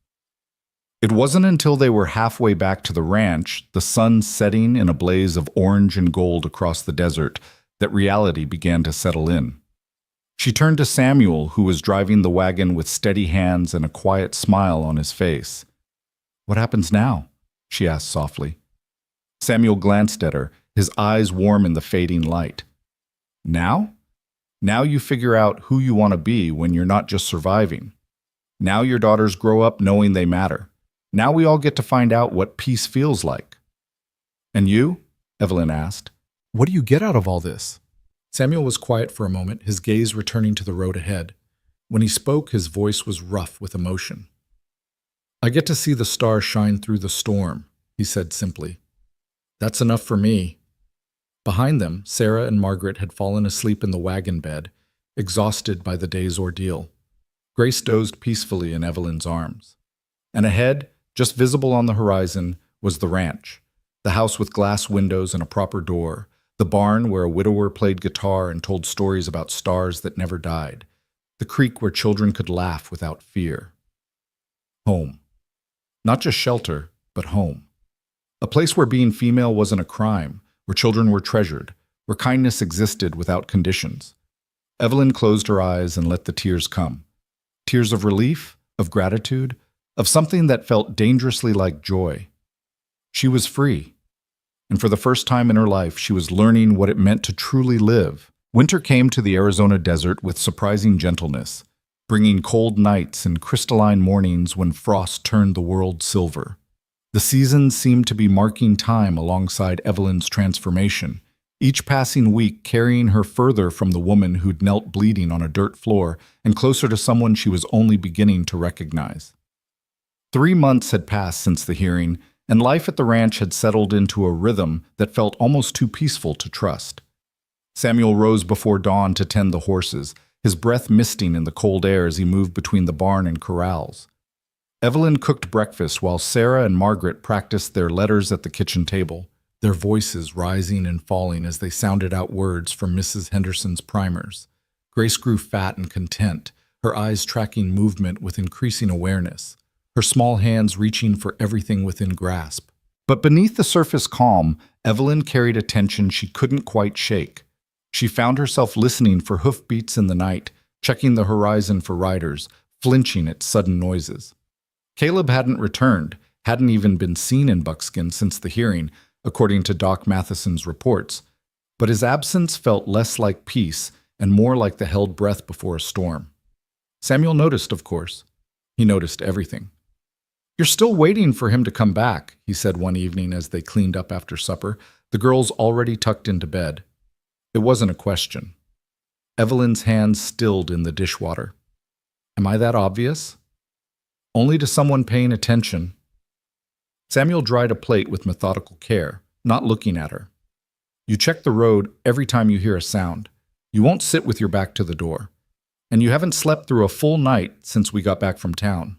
It wasn't until they were halfway back to the ranch, the sun setting in a blaze of orange and gold across the desert, that reality began to settle in. She turned to Samuel, who was driving the wagon with steady hands and a quiet smile on his face. "What happens now?" she asked softly. Samuel glanced at her, his eyes warm in the fading light. "Now? Now you figure out who you want to be when you're not just surviving. Now your daughters grow up knowing they matter. Now we all get to find out what peace feels like." "And you?" Evelyn asked. "What do you get out of all this?" Samuel was quiet for a moment, his gaze returning to the road ahead. When he spoke, his voice was rough with emotion. "I get to see the stars shine through the storm," he said simply. "That's enough for me." Behind them, Sarah and Margaret had fallen asleep in the wagon bed, exhausted by the day's ordeal. Grace dozed peacefully in Evelyn's arms. And ahead, just visible on the horizon, was the ranch, the house with glass windows and a proper door, the barn where a widower played guitar and told stories about stars that never died, the creek where children could laugh without fear. Home. Not just shelter, but home. A place where being female wasn't a crime, where children were treasured, where kindness existed without conditions. Evelyn closed her eyes and let the tears come. Tears of relief, of gratitude, of something that felt dangerously like joy. She was free. And for the first time in her life, she was learning what it meant to truly live. Winter came to the Arizona desert with surprising gentleness, bringing cold nights and crystalline mornings when frost turned the world silver. The seasons seemed to be marking time alongside Evelyn's transformation, each passing week carrying her further from the woman who'd knelt bleeding on a dirt floor and closer to someone she was only beginning to recognize. 3 months had passed since the hearing, and life at the ranch had settled into a rhythm that felt almost too peaceful to trust. Samuel rose before dawn to tend the horses, his breath misting in the cold air as he moved between the barn and corrals. Evelyn cooked breakfast while Sarah and Margaret practiced their letters at the kitchen table, their voices rising and falling as they sounded out words from Mrs. Henderson's primers. Grace grew fat and content, her eyes tracking movement with increasing awareness, her small hands reaching for everything within grasp. But beneath the surface calm, Evelyn carried a tension she couldn't quite shake. She found herself listening for hoofbeats in the night, checking the horizon for riders, flinching at sudden noises. Caleb hadn't returned, hadn't even been seen in Buckskin since the hearing, according to Doc Matheson's reports, but his absence felt less like peace and more like the held breath before a storm. Samuel noticed, of course. He noticed everything. "You're still waiting for him to come back," he said one evening as they cleaned up after supper, the girls already tucked into bed. It wasn't a question. Evelyn's hands stilled in the dishwater. "Am I that obvious?" "Only to someone paying attention." Samuel dried a plate with methodical care, not looking at her. "You check the road every time you hear a sound. You won't sit with your back to the door. And you haven't slept through a full night since we got back from town."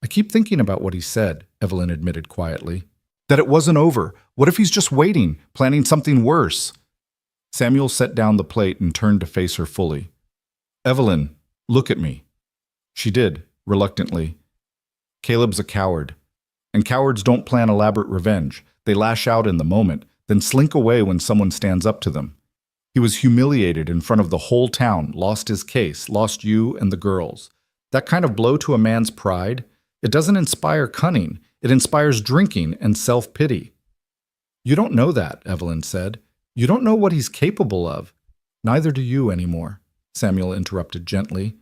"I keep thinking about what he said," Evelyn admitted quietly. "That it wasn't over. What if he's just waiting, planning something worse?" Samuel set down the plate and turned to face her fully. "Evelyn, look at me." She did, reluctantly. "Caleb's a coward. And cowards don't plan elaborate revenge. They lash out in the moment, then slink away when someone stands up to them. He was humiliated in front of the whole town, lost his case, lost you and the girls. That kind of blow to a man's pride, it doesn't inspire cunning. It inspires drinking and self-pity." "You don't know that," Evelyn said. "You don't know what he's capable of." "Neither do you anymore," Samuel interrupted gently.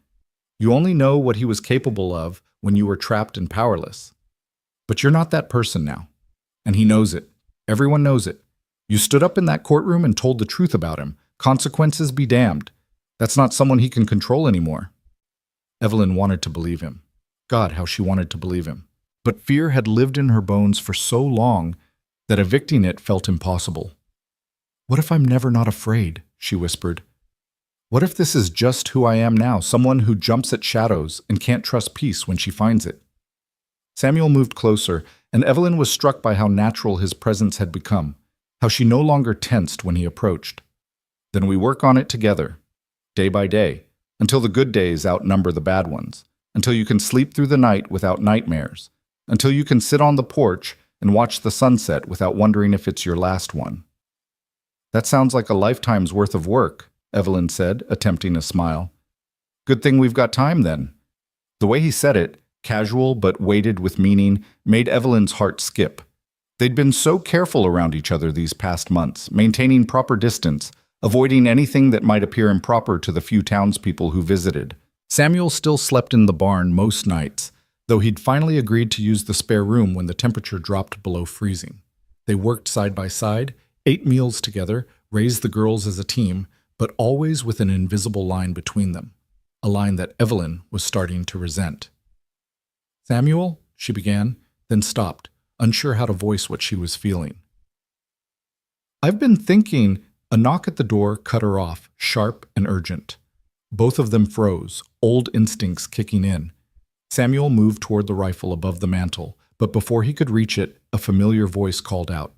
"You only know what he was capable of when you were trapped and powerless. But you're not that person now. And he knows it. Everyone knows it. You stood up in that courtroom and told the truth about him. Consequences be damned. That's not someone he can control anymore. Evelyn wanted to believe him. God, how she wanted to believe him. But fear had lived in her bones for so long that evicting it felt impossible. What if I'm never not afraid? She whispered. What if this is just who I am now, someone who jumps at shadows and can't trust peace when she finds it? Samuel moved closer, and Evelyn was struck by how natural his presence had become, how she no longer tensed when he approached. Then we work on it together, day by day, until the good days outnumber the bad ones, until you can sleep through the night without nightmares, until you can sit on the porch and watch the sunset without wondering if it's your last one. That sounds like a lifetime's worth of work, Evelyn said, attempting a smile. Good thing we've got time then. The way he said it, casual but weighted with meaning, made Evelyn's heart skip. They'd been so careful around each other these past months, maintaining proper distance, avoiding anything that might appear improper to the few townspeople who visited. Samuel still slept in the barn most nights, though he'd finally agreed to use the spare room when the temperature dropped below freezing. They worked side by side, ate meals together, raised the girls as a team, but always with an invisible line between them, a line that Evelyn was starting to resent. Samuel, she began, then stopped, unsure how to voice what she was feeling. I've been thinking. A knock at the door cut her off, sharp and urgent. Both of them froze, old instincts kicking in. Samuel moved toward the rifle above the mantel, but before he could reach it, a familiar voice called out.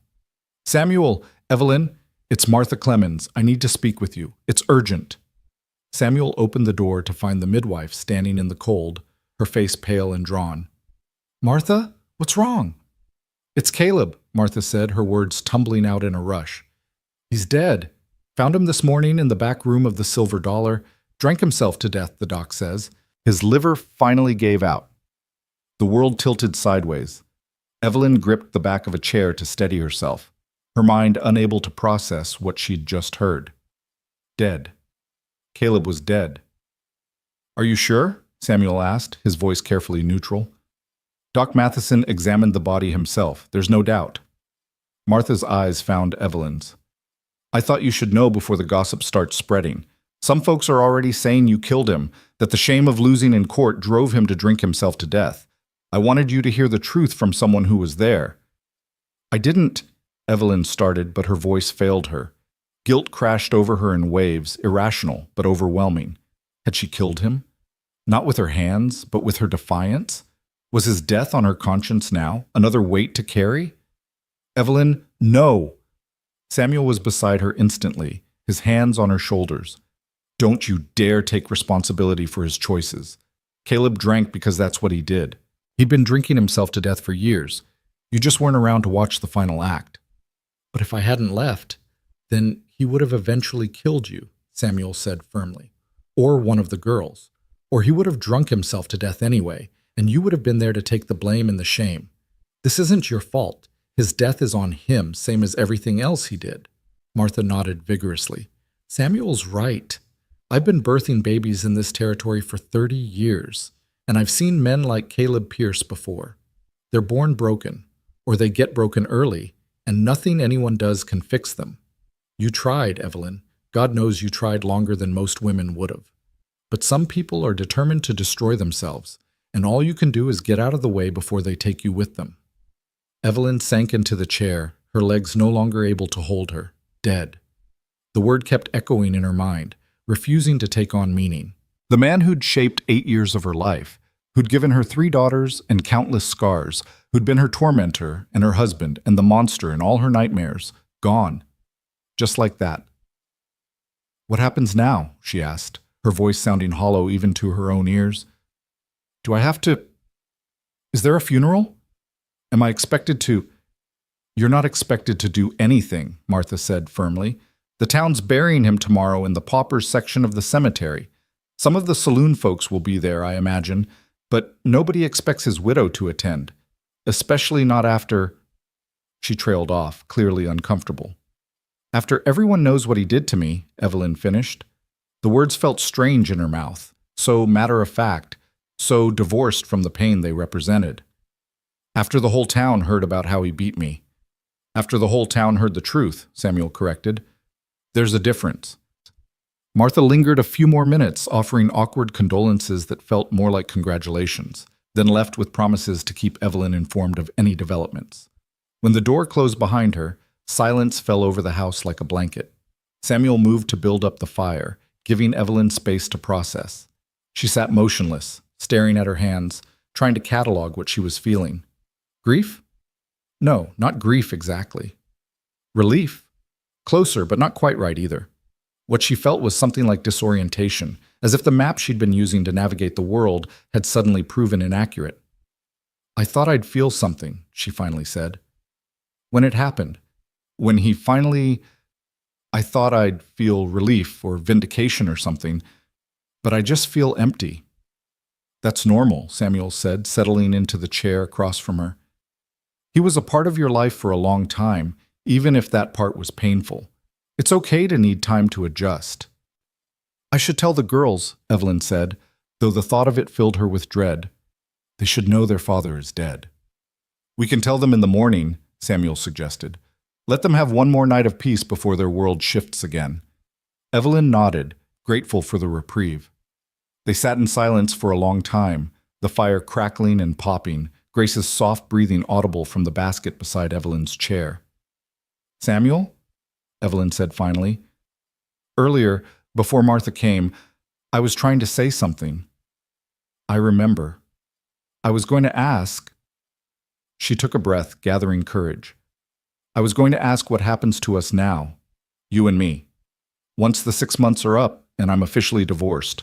Samuel, Evelyn, it's Martha Clemens. I need to speak with you. It's urgent. Samuel opened the door to find the midwife standing in the cold, her face pale and drawn. Martha, what's wrong? It's Caleb, Martha said, her words tumbling out in a rush. He's dead. Found him this morning in the back room of the Silver Dollar. Drank himself to death, the doc says. His liver finally gave out. The world tilted sideways. Evelyn gripped the back of a chair to steady herself, her mind unable to process what she'd just heard. Dead. Caleb was dead. Are you sure? Samuel asked, his voice carefully neutral. Doc Matheson examined the body himself, there's no doubt. Martha's eyes found Evelyn's. I thought you should know before the gossip starts spreading. Some folks are already saying you killed him, that the shame of losing in court drove him to drink himself to death. I wanted you to hear the truth from someone who was there. I didn't, Evelyn started, but her voice failed her. Guilt crashed over her in waves, irrational but overwhelming. Had she killed him? Not with her hands, but with her defiance? Was his death on her conscience now, another weight to carry? Evelyn, no! Samuel was beside her instantly, his hands on her shoulders. Don't you dare take responsibility for his choices. Caleb drank because that's what he did. He'd been drinking himself to death for years. You just weren't around to watch the final act. But if I hadn't left, then he would have eventually killed you, Samuel said firmly. Or one of the girls. Or he would have drunk himself to death anyway, and you would have been there to take the blame and the shame. This isn't your fault. His death is on him, same as everything else he did. Martha nodded vigorously. Samuel's right. I've been birthing babies in this territory for 30 years, and I've seen men like Caleb Pierce before. They're born broken, or they get broken early, and nothing anyone does can fix them. You tried, Evelyn. God knows you tried longer than most women would have. But some people are determined to destroy themselves, and all you can do is get out of the way before they take you with them. Evelyn sank into the chair, her legs no longer able to hold her. Dead. The word kept echoing in her mind, refusing to take on meaning. The man who'd shaped 8 years of her life, who'd given her 3 daughters and countless scars, who'd been her tormentor and her husband and the monster in all her nightmares, gone. Just like that. What happens now? She asked, her voice sounding hollow even to her own ears. Do I have to... Is there a funeral? Am I expected to... You're not expected to do anything, Martha said firmly. The town's burying him tomorrow in the paupers section of the cemetery. Some of the saloon folks will be there, I imagine, but nobody expects his widow to attend, especially not after... She trailed off, clearly uncomfortable. After everyone knows what he did to me, Evelyn finished. The words felt strange in her mouth, so matter-of-fact, so divorced from the pain they represented. After the whole town heard about how he beat me. After the whole town heard the truth, Samuel corrected. There's a difference. Martha lingered a few more minutes, offering awkward condolences that felt more like congratulations, then left with promises to keep Evelyn informed of any developments. When the door closed behind her, silence fell over the house like a blanket. Samuel moved to build up the fire, giving Evelyn space to process. She sat motionless, staring at her hands, trying to catalog what she was feeling. Grief? No, not grief exactly. Relief? Closer, but not quite right either. What she felt was something like disorientation, as if the map she'd been using to navigate the world had suddenly proven inaccurate. I thought I'd feel something, she finally said. When it happened, when he finally... I thought I'd feel relief or vindication or something, but I just feel empty. That's normal, Samuel said, settling into the chair across from her. He was a part of your life for a long time, even if that part was painful. It's okay to need time to adjust. I should tell the girls, Evelyn said, though the thought of it filled her with dread. They should know their father is dead. We can tell them in the morning, Samuel suggested. Let them have one more night of peace before their world shifts again. Evelyn nodded, grateful for the reprieve. They sat in silence for a long time, the fire crackling and popping, Grace's soft breathing audible from the basket beside Evelyn's chair. Samuel? Evelyn said finally. Earlier, before Martha came, I was trying to say something. I remember. I was going to ask. She took a breath, gathering courage. I was going to ask what happens to us now, you and me. Once the 6 months are up and I'm officially divorced.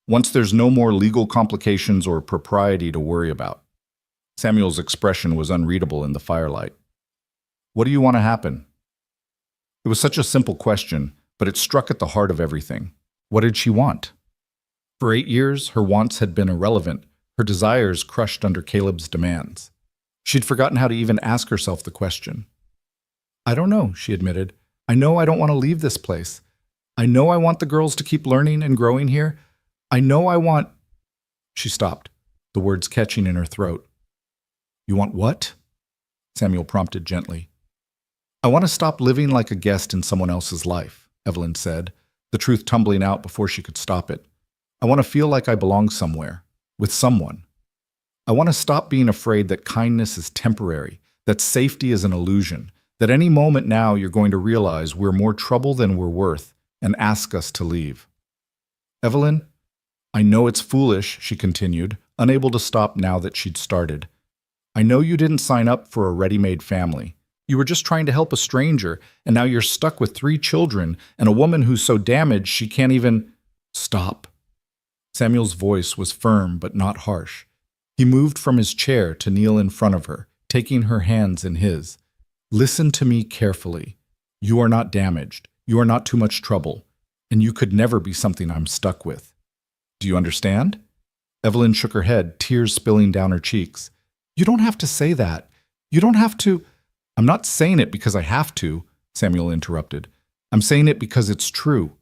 Once there's no more legal complications or propriety to worry about. Samuel's expression was unreadable in the firelight. What do you want to happen? It was such a simple question, but it struck at the heart of everything. What did she want? For 8 years, her wants had been irrelevant, her desires crushed under Caleb's demands. She'd forgotten how to even ask herself the question. I don't know, she admitted. I know I don't want to leave this place. I know I want the girls to keep learning and growing here. I know I want... She stopped, the words catching in her throat. You want what? Samuel prompted gently. I want to stop living like a guest in someone else's life, Evelyn said, the truth tumbling out before she could stop it. I want to feel like I belong somewhere, with someone. I want to stop being afraid that kindness is temporary, that safety is an illusion, that any moment now you're going to realize we're more trouble than we're worth and ask us to leave. Evelyn, I know it's foolish, she continued, unable to stop now that she'd started. I know you didn't sign up for a ready-made family. You were just trying to help a stranger, and now you're stuck with 3 children and a woman who's so damaged she can't even... Stop. Samuel's voice was firm but not harsh. He moved from his chair to kneel in front of her, taking her hands in his. Listen to me carefully. You are not damaged. You are not too much trouble. And you could never be something I'm stuck with. Do you understand? Evelyn shook her head, tears spilling down her cheeks. You don't have to say that. You don't have to... I'm not saying it because I have to, Samuel interrupted. I'm saying it because it's true.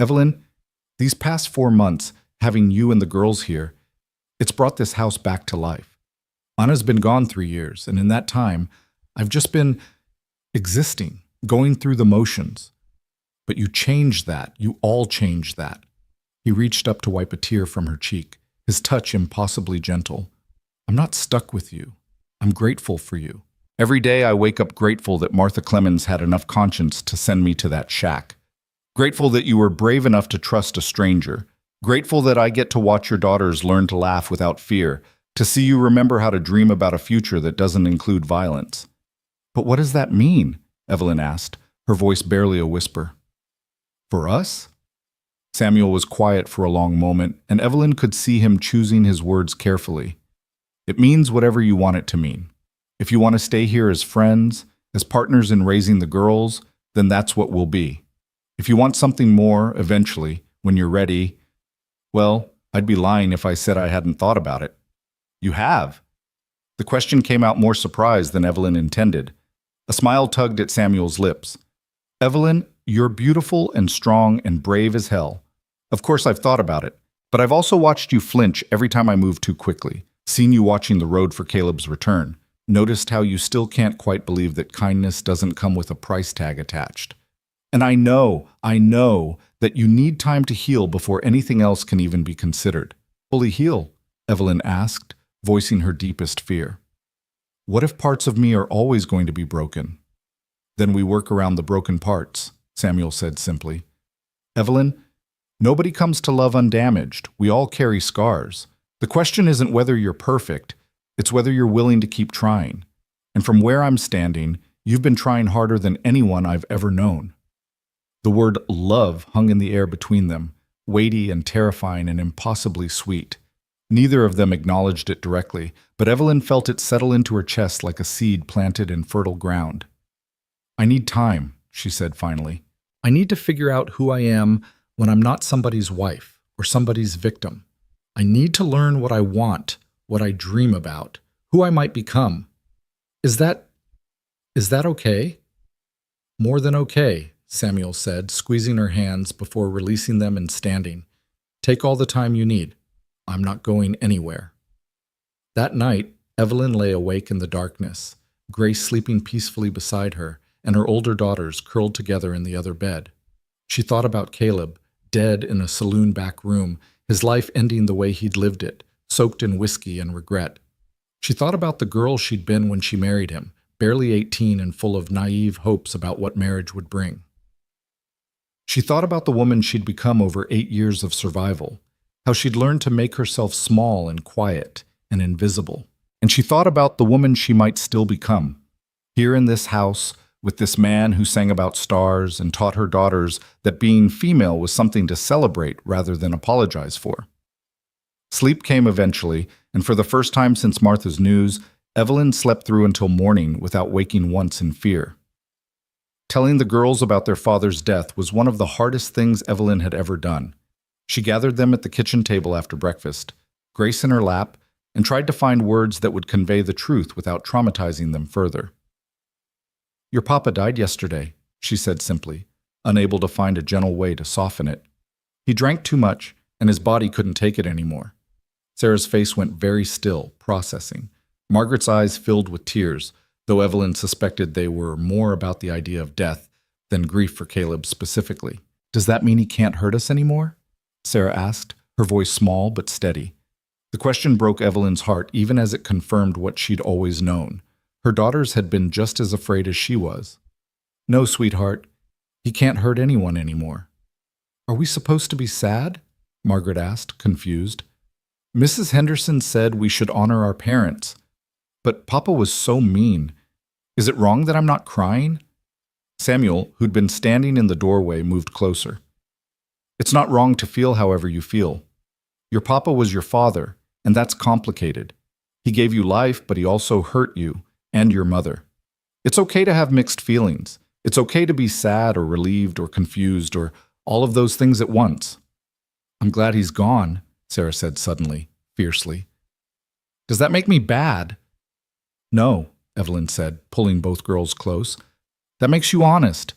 Evelyn, these past 4 months, having you and the girls here, it's brought this house back to life. Anna's been gone 3 years, and in that time, I've just been existing, going through the motions. But you changed that. You all changed that. He reached up to wipe a tear from her cheek, his touch impossibly gentle. I'm not stuck with you. I'm grateful for you. Every day I wake up grateful that Martha Clemens had enough conscience to send me to that shack. Grateful that you were brave enough to trust a stranger. Grateful that I get to watch your daughters learn to laugh without fear, to see you remember how to dream about a future that doesn't include violence. But what does that mean? Evelyn asked, her voice barely a whisper. For us? Samuel was quiet for a long moment, and Evelyn could see him choosing his words carefully. It means whatever you want it to mean. If you want to stay here as friends, as partners in raising the girls, then that's what we'll be. If you want something more, eventually, when you're ready, well, I'd be lying if I said I hadn't thought about it. You have. The question came out more surprised than Evelyn intended. A smile tugged at Samuel's lips. Evelyn, you're beautiful and strong and brave as hell. Of course I've thought about it, but I've also watched you flinch every time I move too quickly, seen you watching the road for Caleb's return. Noticed how you still can't quite believe that kindness doesn't come with a price tag attached. And I know that you need time to heal before anything else can even be considered. Fully heal? Evelyn asked, voicing her deepest fear. What if parts of me are always going to be broken? Then we work around the broken parts, Samuel said simply. Evelyn, nobody comes to love undamaged. We all carry scars. The question isn't whether you're perfect, it's whether you're willing to keep trying. And from where I'm standing, you've been trying harder than anyone I've ever known. The word love hung in the air between them, weighty and terrifying and impossibly sweet. Neither of them acknowledged it directly, but Evelyn felt it settle into her chest like a seed planted in fertile ground. I need time, she said finally. I need to figure out who I am when I'm not somebody's wife or somebody's victim. I need to learn what I want, what I dream about, who I might become. Is that okay? More than okay, Samuel said, squeezing her hands before releasing them and standing. Take all the time you need. I'm not going anywhere. That night, Evelyn lay awake in the darkness, Grace sleeping peacefully beside her, and her older daughters curled together in the other bed. She thought about Caleb, dead in a saloon back room, his life ending the way he'd lived it, soaked in whiskey and regret. She thought about the girl she'd been when she married him, barely 18 and full of naive hopes about what marriage would bring. She thought about the woman she'd become over 8 years of survival, how she'd learned to make herself small and quiet and invisible. And she thought about the woman she might still become, here in this house, with this man who sang about stars and taught her daughters that being female was something to celebrate rather than apologize for. Sleep came eventually, and for the first time since Martha's news, Evelyn slept through until morning without waking once in fear. Telling the girls about their father's death was one of the hardest things Evelyn had ever done. She gathered them at the kitchen table after breakfast, Grace in her lap, and tried to find words that would convey the truth without traumatizing them further. Your papa died yesterday, she said simply, unable to find a gentle way to soften it. He drank too much, and his body couldn't take it anymore. Sarah's face went very still, processing. Margaret's eyes filled with tears, though Evelyn suspected they were more about the idea of death than grief for Caleb specifically. Does that mean he can't hurt us anymore? Sarah asked, her voice small but steady. The question broke Evelyn's heart even as it confirmed what she'd always known. Her daughters had been just as afraid as she was. No, sweetheart, he can't hurt anyone anymore. Are we supposed to be sad? Margaret asked, confused. Mrs. Henderson said we should honor our parents. But Papa was so mean. Is it wrong that I'm not crying? Samuel, who'd been standing in the doorway, moved closer. It's not wrong to feel however you feel. Your papa was your father, and that's complicated. He gave you life, but he also hurt you and your mother. It's okay to have mixed feelings. It's okay to be sad or relieved or confused or all of those things at once. I'm glad he's gone, Sarah said suddenly, fiercely. Does that make me bad? No, Evelyn said, pulling both girls close. That makes you honest,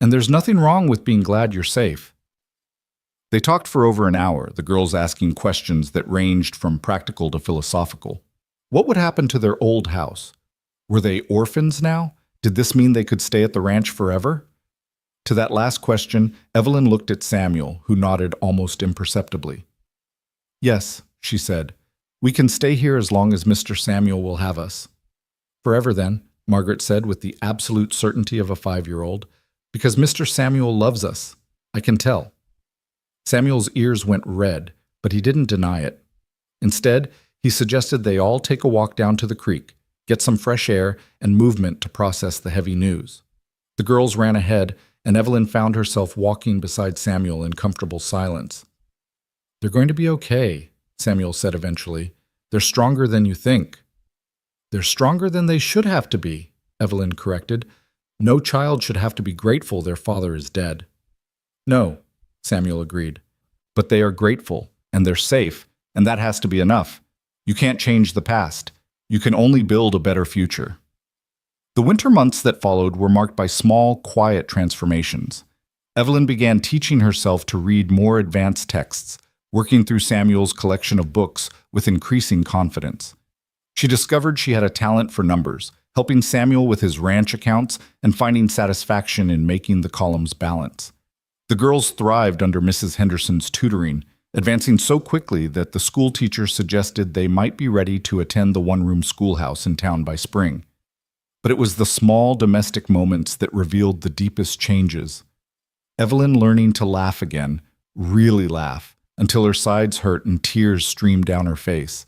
and there's nothing wrong with being glad you're safe. They talked for over an hour, the girls asking questions that ranged from practical to philosophical. What would happen to their old house? Were they orphans now? Did this mean they could stay at the ranch forever? To that last question, Evelyn looked at Samuel, who nodded almost imperceptibly. Yes, she said. We can stay here as long as Mr. Samuel will have us. Forever then, Margaret said with the absolute certainty of a 5-year-old, because Mr. Samuel loves us. I can tell. Samuel's ears went red, but he didn't deny it. Instead, he suggested they all take a walk down to the creek, get some fresh air and movement to process the heavy news. The girls ran ahead, and Evelyn found herself walking beside Samuel in comfortable silence. They're going to be okay, Samuel said eventually. They're stronger than you think. They're stronger than they should have to be, Evelyn corrected. No child should have to be grateful their father is dead. No, Samuel agreed. But they are grateful, and they're safe, and that has to be enough. You can't change the past. You can only build a better future. The winter months that followed were marked by small, quiet transformations. Evelyn began teaching herself to read more advanced texts, working through Samuel's collection of books with increasing confidence. She discovered she had a talent for numbers, helping Samuel with his ranch accounts and finding satisfaction in making the columns balance. The girls thrived under Mrs. Henderson's tutoring, advancing so quickly that the school teacher suggested they might be ready to attend the one-room schoolhouse in town by spring. But it was the small domestic moments that revealed the deepest changes. Evelyn learning to laugh again, really laugh, until her sides hurt and tears streamed down her face.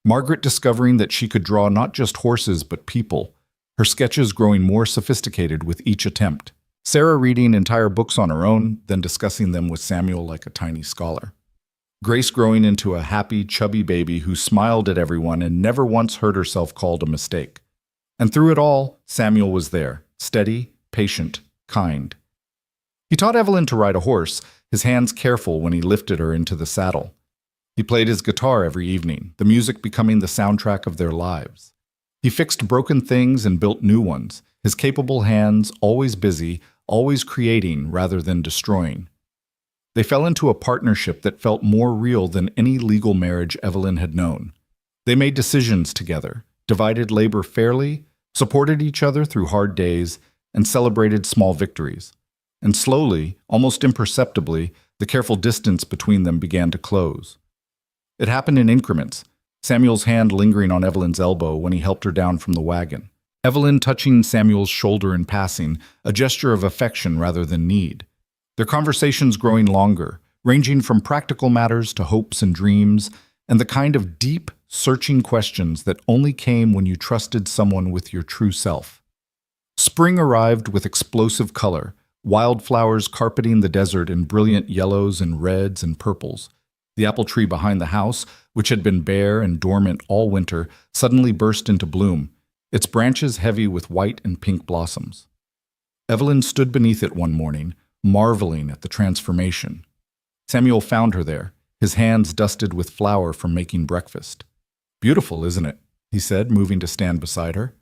Margaret discovering that she could draw not just horses but people, her sketches growing more sophisticated with each attempt. Sarah reading entire books on her own, then discussing them with Samuel like a tiny scholar. Grace growing into a happy, chubby baby who smiled at everyone and never once heard herself called a mistake. And through it all, Samuel was there, steady, patient, kind. He taught Evelyn to ride a horse, his hands careful when he lifted her into the saddle. He played his guitar every evening, the music becoming the soundtrack of their lives. He fixed broken things and built new ones, his capable hands always busy, always creating rather than destroying. They fell into a partnership that felt more real than any legal marriage Evelyn had known. They made decisions together, divided labor fairly, supported each other through hard days, and celebrated small victories. And slowly, almost imperceptibly, the careful distance between them began to close. It happened in increments, Samuel's hand lingering on Evelyn's elbow when he helped her down from the wagon. Evelyn touching Samuel's shoulder in passing, a gesture of affection rather than need. Their conversations growing longer, ranging from practical matters to hopes and dreams, and the kind of deep, searching questions that only came when you trusted someone with your true self. Spring arrived with explosive color, wildflowers carpeting the desert in brilliant yellows and reds and purples. The apple tree behind the house, which had been bare and dormant all winter, suddenly burst into bloom, its branches heavy with white and pink blossoms. Evelyn stood beneath it one morning, marveling at the transformation. Samuel found her there, his hands dusted with flour from making breakfast. "Beautiful, isn't it?" he said, moving to stand beside her.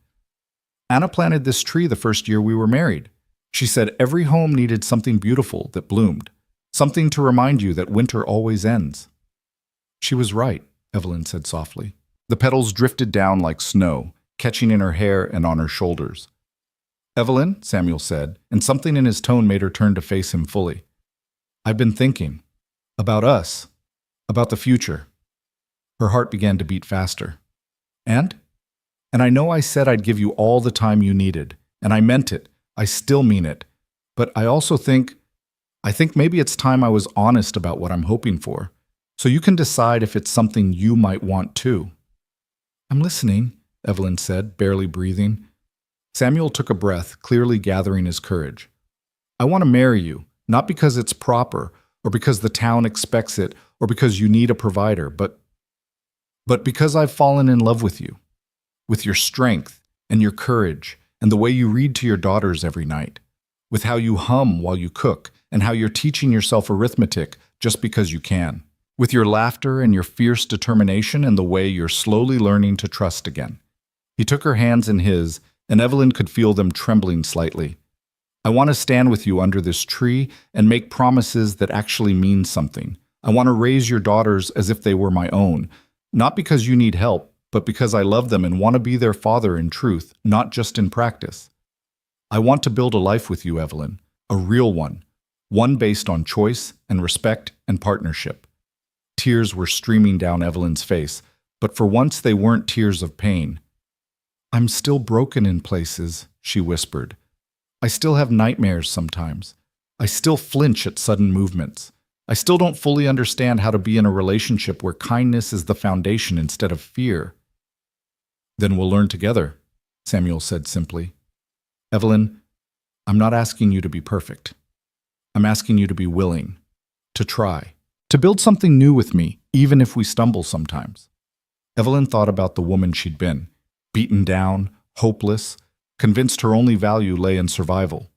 "Anna planted this tree the first year we were married. She said every home needed something beautiful that bloomed, something to remind you that winter always ends." "She was right," Evelyn said softly. The petals drifted down like snow, catching in her hair and on her shoulders. "Evelyn," Samuel said, and something in his tone made her turn to face him fully. "I've been thinking. About us. About the future." Her heart began to beat faster. And I know I said I'd give you all the time you needed, and I meant it. I still mean it. But I also think maybe it's time I was honest about what I'm hoping for, so you can decide if it's something you might want too." "I'm listening," Evelyn said, barely breathing. Samuel took a breath, clearly gathering his courage. "I want to marry you, not because it's proper, or because the town expects it, or because you need a provider, but because I've fallen in love with you, with your strength and your courage, and the way you read to your daughters every night, with how you hum while you cook, and how you're teaching yourself arithmetic just because you can, with your laughter and your fierce determination and the way you're slowly learning to trust again." He took her hands in his, and Evelyn could feel them trembling slightly. "I want to stand with you under this tree and make promises that actually mean something. I want to raise your daughters as if they were my own, not because you need help, but because I love them and want to be their father in truth, not just in practice. I want to build a life with you, Evelyn, a real one based on choice and respect and partnership." Tears were streaming down Evelyn's face, but for once they weren't tears of pain. "I'm still broken in places," she whispered. "I still have nightmares sometimes. I still flinch at sudden movements. I still don't fully understand how to be in a relationship where kindness is the foundation instead of fear." "Then we'll learn together," Samuel said simply. "Evelyn, I'm not asking you to be perfect. I'm asking you to be willing, to try, to build something new with me, even if we stumble sometimes." Evelyn thought about the woman she'd been, beaten down, hopeless, convinced her only value lay in survival.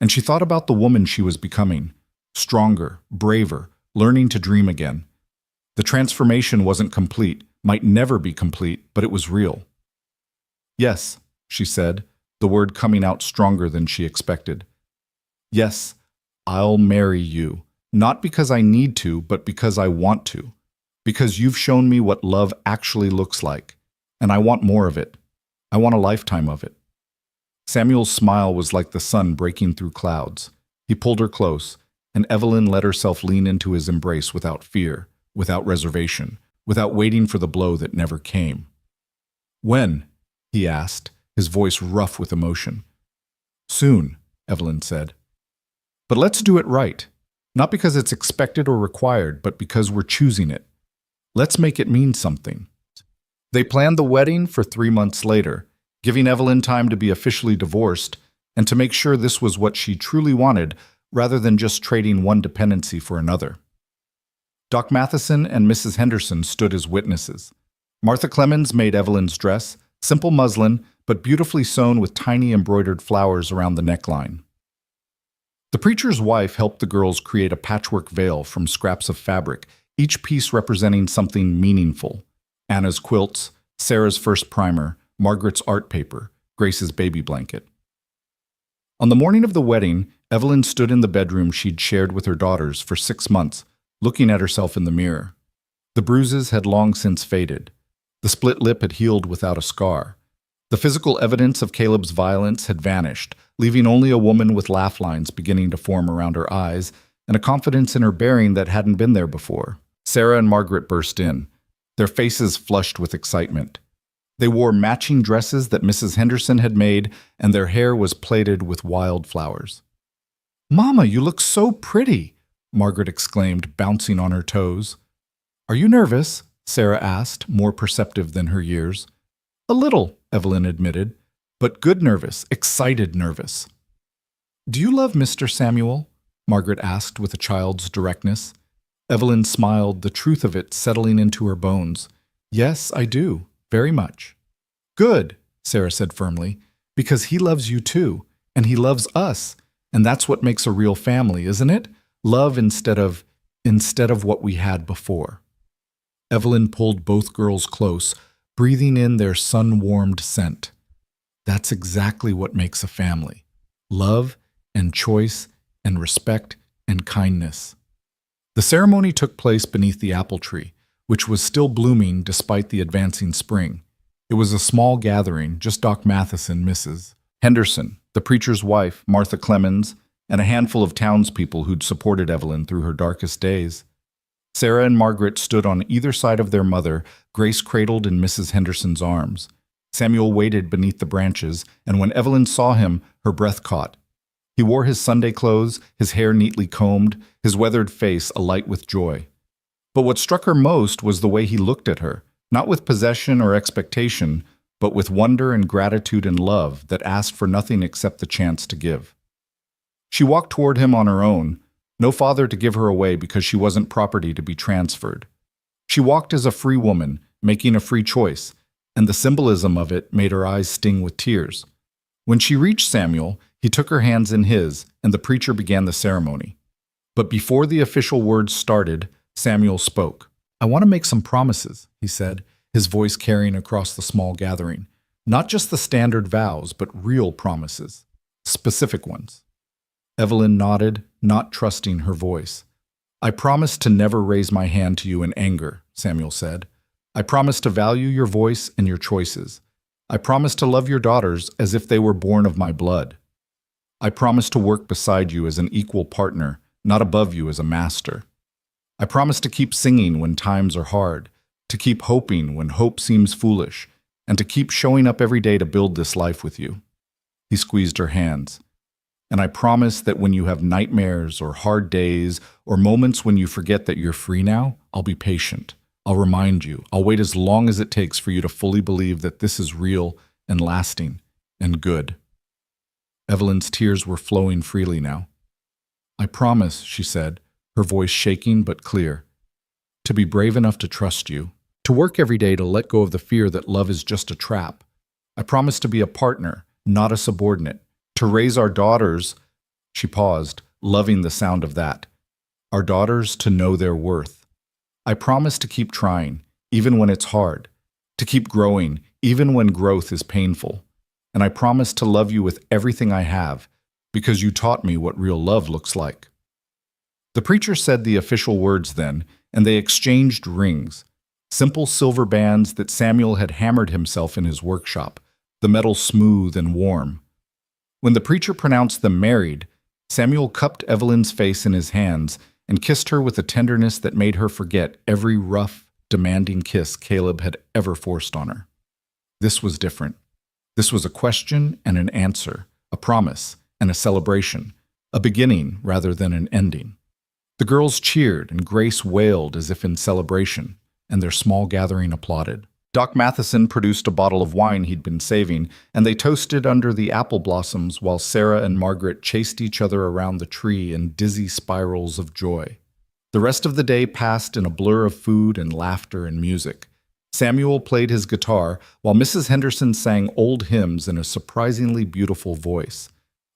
And she thought about the woman she was becoming, stronger, braver, learning to dream again. The transformation wasn't complete, might never be complete, but it was real. "Yes," she said, the word coming out stronger than she expected. "Yes, I'll marry you, not because I need to, but because I want to, because you've shown me what love actually looks like. and I want more of it. I want a lifetime of it." Samuel's smile was like the sun breaking through clouds. He pulled her close, and Evelyn let herself lean into his embrace without fear, without reservation, without waiting for the blow that never came. "When?" he asked, his voice rough with emotion. "Soon," Evelyn said. "But let's do it right. Not because it's expected or required, but because we're choosing it. Let's make it mean something." They planned the wedding for 3 months later, giving Evelyn time to be officially divorced and to make sure this was what she truly wanted rather than just trading one dependency for another. Doc Matheson and Mrs. Henderson stood as witnesses. Martha Clemens made Evelyn's dress, simple muslin, but beautifully sewn with tiny embroidered flowers around the neckline. The preacher's wife helped the girls create a patchwork veil from scraps of fabric, each piece representing something meaningful. Anna's quilts, Sarah's first primer, Margaret's art paper, Grace's baby blanket. On the morning of the wedding, Evelyn stood in the bedroom she'd shared with her daughters for 6 months, looking at herself in the mirror. The bruises had long since faded. The split lip had healed without a scar. The physical evidence of Caleb's violence had vanished, leaving only a woman with laugh lines beginning to form around her eyes and a confidence in her bearing that hadn't been there before. Sarah and Margaret burst in, their faces flushed with excitement. They wore matching dresses that Mrs. Henderson had made, and their hair was plaited with wildflowers. "Mama, you look so pretty," Margaret exclaimed, bouncing on her toes. "Are you nervous?" Sarah asked, more perceptive than her years. "A little," Evelyn admitted, "but good nervous, excited nervous." "Do you love Mr. Samuel?" Margaret asked with a child's directness. Evelyn smiled, the truth of it settling into her bones. "Yes, I do. Very much." "Good," Sarah said firmly, "because he loves you too, and he loves us, and that's what makes a real family, isn't it? Love instead of what we had before." Evelyn pulled both girls close, breathing in their sun-warmed scent. That's exactly what makes a family. Love and choice and respect and kindness. The ceremony took place beneath the apple tree, which was still blooming despite the advancing spring. It was a small gathering, just Doc Matheson, Mrs. Henderson, the preacher's wife, Martha Clemens, and a handful of townspeople who'd supported Evelyn through her darkest days. Sarah and Margaret stood on either side of their mother, Grace cradled in Mrs. Henderson's arms. Samuel waited beneath the branches, and when Evelyn saw him, her breath caught. He wore his Sunday clothes, his hair neatly combed, his weathered face alight with joy. But what struck her most was the way he looked at her, not with possession or expectation, but with wonder and gratitude and love that asked for nothing except the chance to give. She walked toward him on her own, no father to give her away because she wasn't property to be transferred. She walked as a free woman, making a free choice, and the symbolism of it made her eyes sting with tears. When she reached Samuel, he took her hands in his, and the preacher began the ceremony. But before the official words started, Samuel spoke. "I want to make some promises," he said, his voice carrying across the small gathering. "Not just the standard vows, but real promises. Specific ones." Evelyn nodded, not trusting her voice. "I promise to never raise my hand to you in anger," Samuel said. "I promise to value your voice and your choices. I promise to love your daughters as if they were born of my blood. I promise to work beside you as an equal partner, not above you as a master. I promise to keep singing when times are hard, to keep hoping when hope seems foolish, and to keep showing up every day to build this life with you." He squeezed her hands. "And I promise that when you have nightmares or hard days or moments when you forget that you're free now, I'll be patient. I'll remind you. I'll wait as long as it takes for you to fully believe that this is real and lasting and good." Evelyn's tears were flowing freely now. "I promise," she said, her voice shaking but clear, "to be brave enough to trust you, to work every day to let go of the fear that love is just a trap. I promise to be a partner, not a subordinate, to raise our daughters," she paused, loving the sound of that, "our daughters to know their worth. I promise to keep trying, even when it's hard, to keep growing, even when growth is painful. And I promise to love you with everything I have, because you taught me what real love looks like." The preacher said the official words then, and they exchanged rings. simple silver bands that Samuel had hammered himself in his workshop, the metal smooth and warm. When the preacher pronounced them married, Samuel cupped Evelyn's face in his hands and kissed her with a tenderness that made her forget every rough, demanding kiss Caleb had ever forced on her. This was different. This was a question and an answer, a promise and a celebration, a beginning rather than an ending. The girls cheered and Grace wailed as if in celebration, and their small gathering applauded. Doc Matheson produced a bottle of wine he'd been saving, and they toasted under the apple blossoms while Sarah and Margaret chased each other around the tree in dizzy spirals of joy. The rest of the day passed in a blur of food and laughter and music. Samuel played his guitar, while Mrs. Henderson sang old hymns in a surprisingly beautiful voice.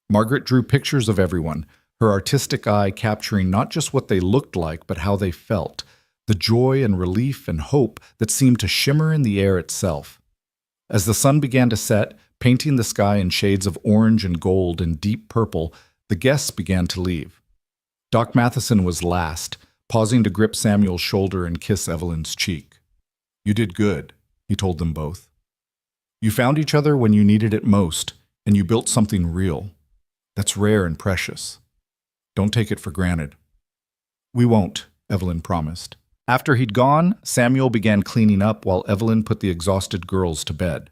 Margaret drew pictures of everyone, her artistic eye capturing not just what they looked like, but how they felt, the joy and relief and hope that seemed to shimmer in the air itself. As the sun began to set, painting the sky in shades of orange and gold and deep purple, the guests began to leave. Doc Matheson was last, pausing to grip Samuel's shoulder and kiss Evelyn's cheek. "You did good," he told them both. "You found each other when you needed it most, and you built something real. That's rare and precious. Don't take it for granted." "We won't," Evelyn promised. After he'd gone, Samuel began cleaning up while Evelyn put the exhausted girls to bed.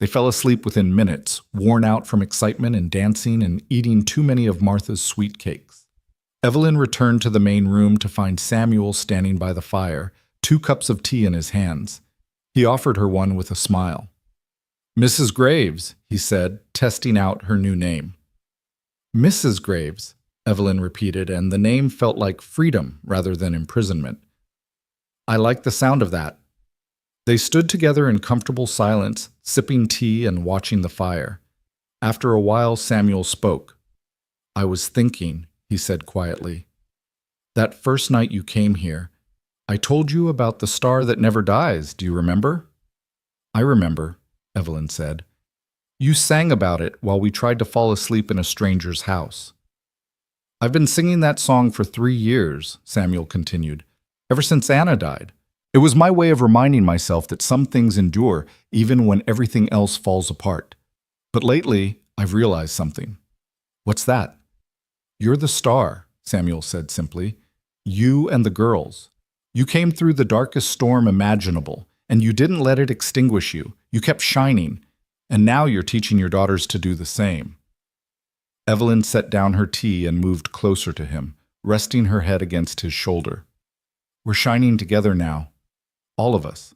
They fell asleep within minutes, worn out from excitement and dancing and eating too many of Martha's sweet cakes. Evelyn returned to the main room to find Samuel standing by the fire, 2 cups of tea in his hands. He offered her one with a smile. "Mrs. Graves," he said, testing out her new name. "Mrs. Graves," Evelyn repeated, and the name felt like freedom rather than imprisonment. "I like the sound of that." They stood together in comfortable silence, sipping tea and watching the fire. After a while, Samuel spoke. "I was thinking," he said quietly. "That first night you came here, I told you about the star that never dies, do you remember?" "I remember," Evelyn said. "You sang about it while we tried to fall asleep in a stranger's house." "I've been singing that song for 3 years," Samuel continued, "ever since Anna died. It was my way of reminding myself that some things endure even when everything else falls apart. But lately, I've realized something." "What's that?" "You're the star," Samuel said simply. "You and the girls. You came through the darkest storm imaginable, and you didn't let it extinguish you. You kept shining, and now you're teaching your daughters to do the same." Evelyn set down her tea and moved closer to him, resting her head against his shoulder. "We're shining together now. All of us.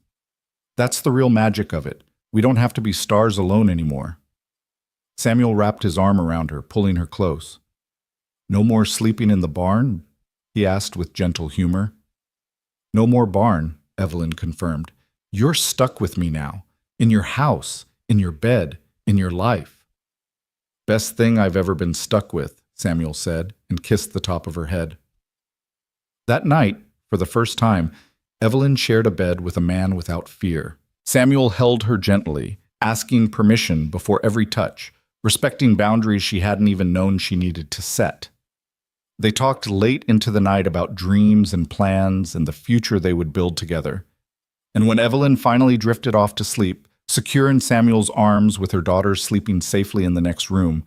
That's the real magic of it. We don't have to be stars alone anymore." Samuel wrapped his arm around her, pulling her close. "No more sleeping in the barn?" he asked with gentle humor. "No more barn," Evelyn confirmed. "You're stuck with me now. In your house, in your bed, in your life." "Best thing I've ever been stuck with," Samuel said, and kissed the top of her head. That night, for the first time, Evelyn shared a bed with a man without fear. Samuel held her gently, asking permission before every touch, respecting boundaries she hadn't even known she needed to set. They talked late into the night about dreams and plans and the future they would build together. And when Evelyn finally drifted off to sleep, secure in Samuel's arms with her daughters sleeping safely in the next room,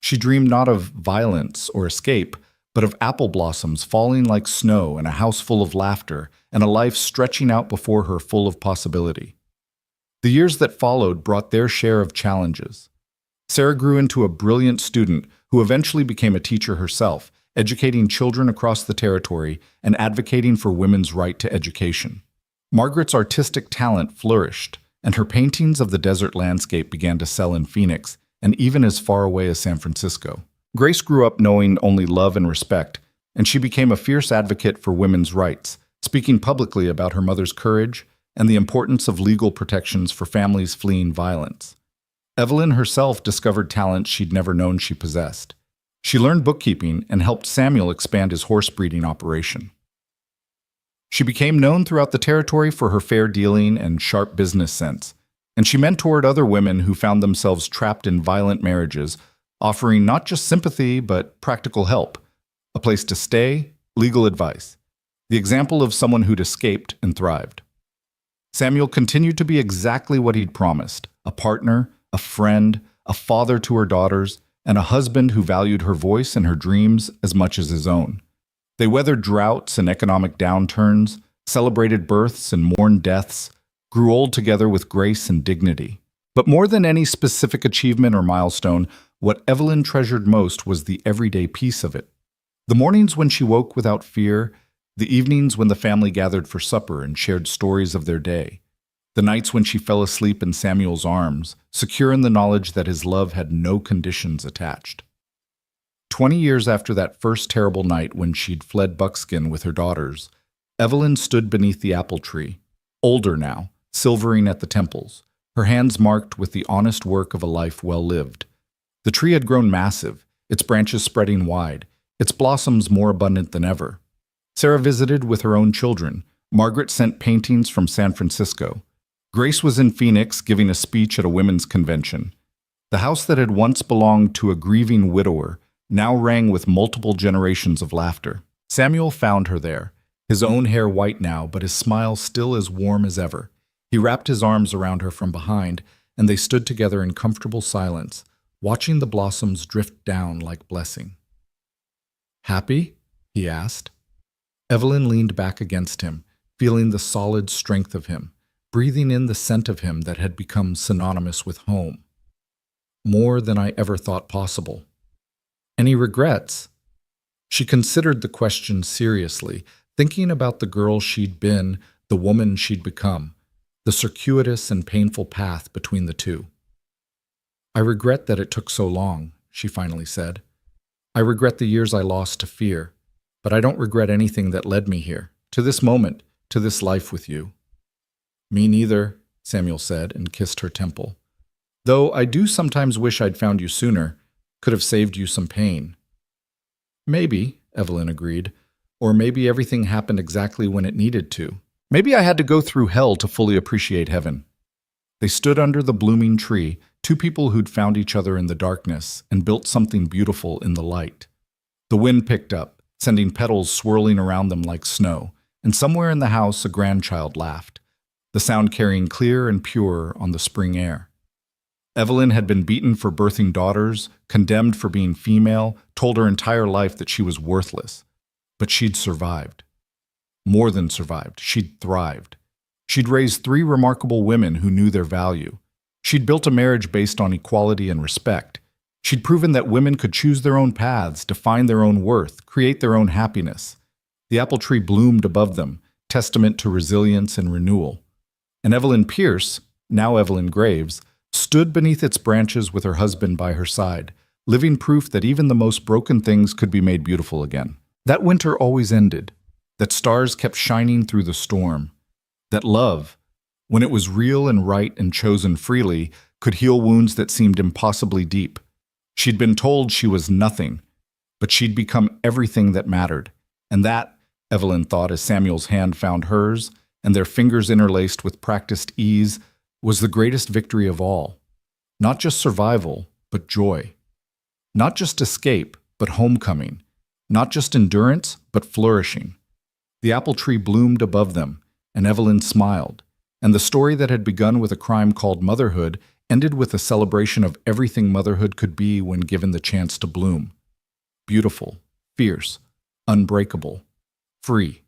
she dreamed not of violence or escape, but of apple blossoms falling like snow and a house full of laughter and a life stretching out before her full of possibility. The years that followed brought their share of challenges. Sarah grew into a brilliant student who eventually became a teacher herself, educating children across the territory and advocating for women's right to education. Margaret's artistic talent flourished, and her paintings of the desert landscape began to sell in Phoenix and even as far away as San Francisco. Grace grew up knowing only love and respect, and she became a fierce advocate for women's rights, speaking publicly about her mother's courage and the importance of legal protections for families fleeing violence. Evelyn herself discovered talents she'd never known she possessed. She learned bookkeeping and helped Samuel expand his horse breeding operation. She became known throughout the territory for her fair dealing and sharp business sense, and she mentored other women who found themselves trapped in violent marriages, offering not just sympathy but practical help, a place to stay, legal advice, the example of someone who'd escaped and thrived. Samuel continued to be exactly what he'd promised: a partner, a friend, a father to her daughters, and a husband who valued her voice and her dreams as much as his own. They weathered droughts and economic downturns, celebrated births and mourned deaths, grew old together with grace and dignity. But more than any specific achievement or milestone, what Evelyn treasured most was the everyday peace of it. The mornings when she woke without fear, the evenings when the family gathered for supper and shared stories of their day, the nights when she fell asleep in Samuel's arms, secure in the knowledge that his love had no conditions attached. 20 years after that first terrible night when she'd fled Buckskin with her daughters, Evelyn stood beneath the apple tree, older now, silvering at the temples, her hands marked with the honest work of a life well lived. The tree had grown massive, its branches spreading wide, its blossoms more abundant than ever. Sarah visited with her own children. Margaret sent paintings from San Francisco. Grace was in Phoenix giving a speech at a women's convention. The house that had once belonged to a grieving widower now rang with multiple generations of laughter. Samuel found her there, his own hair white now, but his smile still as warm as ever. He wrapped his arms around her from behind, and they stood together in comfortable silence, watching the blossoms drift down like blessing. "Happy?" he asked. Evelyn leaned back against him, feeling the solid strength of him, breathing in the scent of him that had become synonymous with home. "More than I ever thought possible." "Any regrets?" She considered the question seriously, thinking about the girl she'd been, the woman she'd become, the circuitous and painful path between the two. "I regret that it took so long," she finally said. "I regret the years I lost to fear, but I don't regret anything that led me here, to this moment, to this life with you." "Me neither," Samuel said and kissed her temple. "Though I do sometimes wish I'd found you sooner, could have saved you some pain." "Maybe," Evelyn agreed, "or maybe everything happened exactly when it needed to. Maybe I had to go through hell to fully appreciate heaven." They stood under the blooming tree, two people who'd found each other in the darkness and built something beautiful in the light. The wind picked up, sending petals swirling around them like snow, and somewhere in the house a grandchild laughed, the sound carrying clear and pure on the spring air. Evelyn had been beaten for birthing daughters, condemned for being female, told her entire life that she was worthless. But she'd survived. More than survived, she'd thrived. She'd raised 3 remarkable women who knew their value. She'd built a marriage based on equality and respect. She'd proven that women could choose their own paths, define their own worth, create their own happiness. The apple tree bloomed above them, testament to resilience and renewal. And Evelyn Pierce, now Evelyn Graves, stood beneath its branches with her husband by her side, living proof that even the most broken things could be made beautiful again. That winter always ended, that stars kept shining through the storm, that love, when it was real and right and chosen freely, could heal wounds that seemed impossibly deep. She'd been told she was nothing, but she'd become everything that mattered. And that, Evelyn thought as Samuel's hand found hers, and their fingers interlaced with practiced ease, was the greatest victory of all. Not just survival, but joy. Not just escape, but homecoming. Not just endurance, but flourishing. The apple tree bloomed above them, and Evelyn smiled, and the story that had begun with a crime called motherhood ended with a celebration of everything motherhood could be when given the chance to bloom. Beautiful, fierce, unbreakable, free.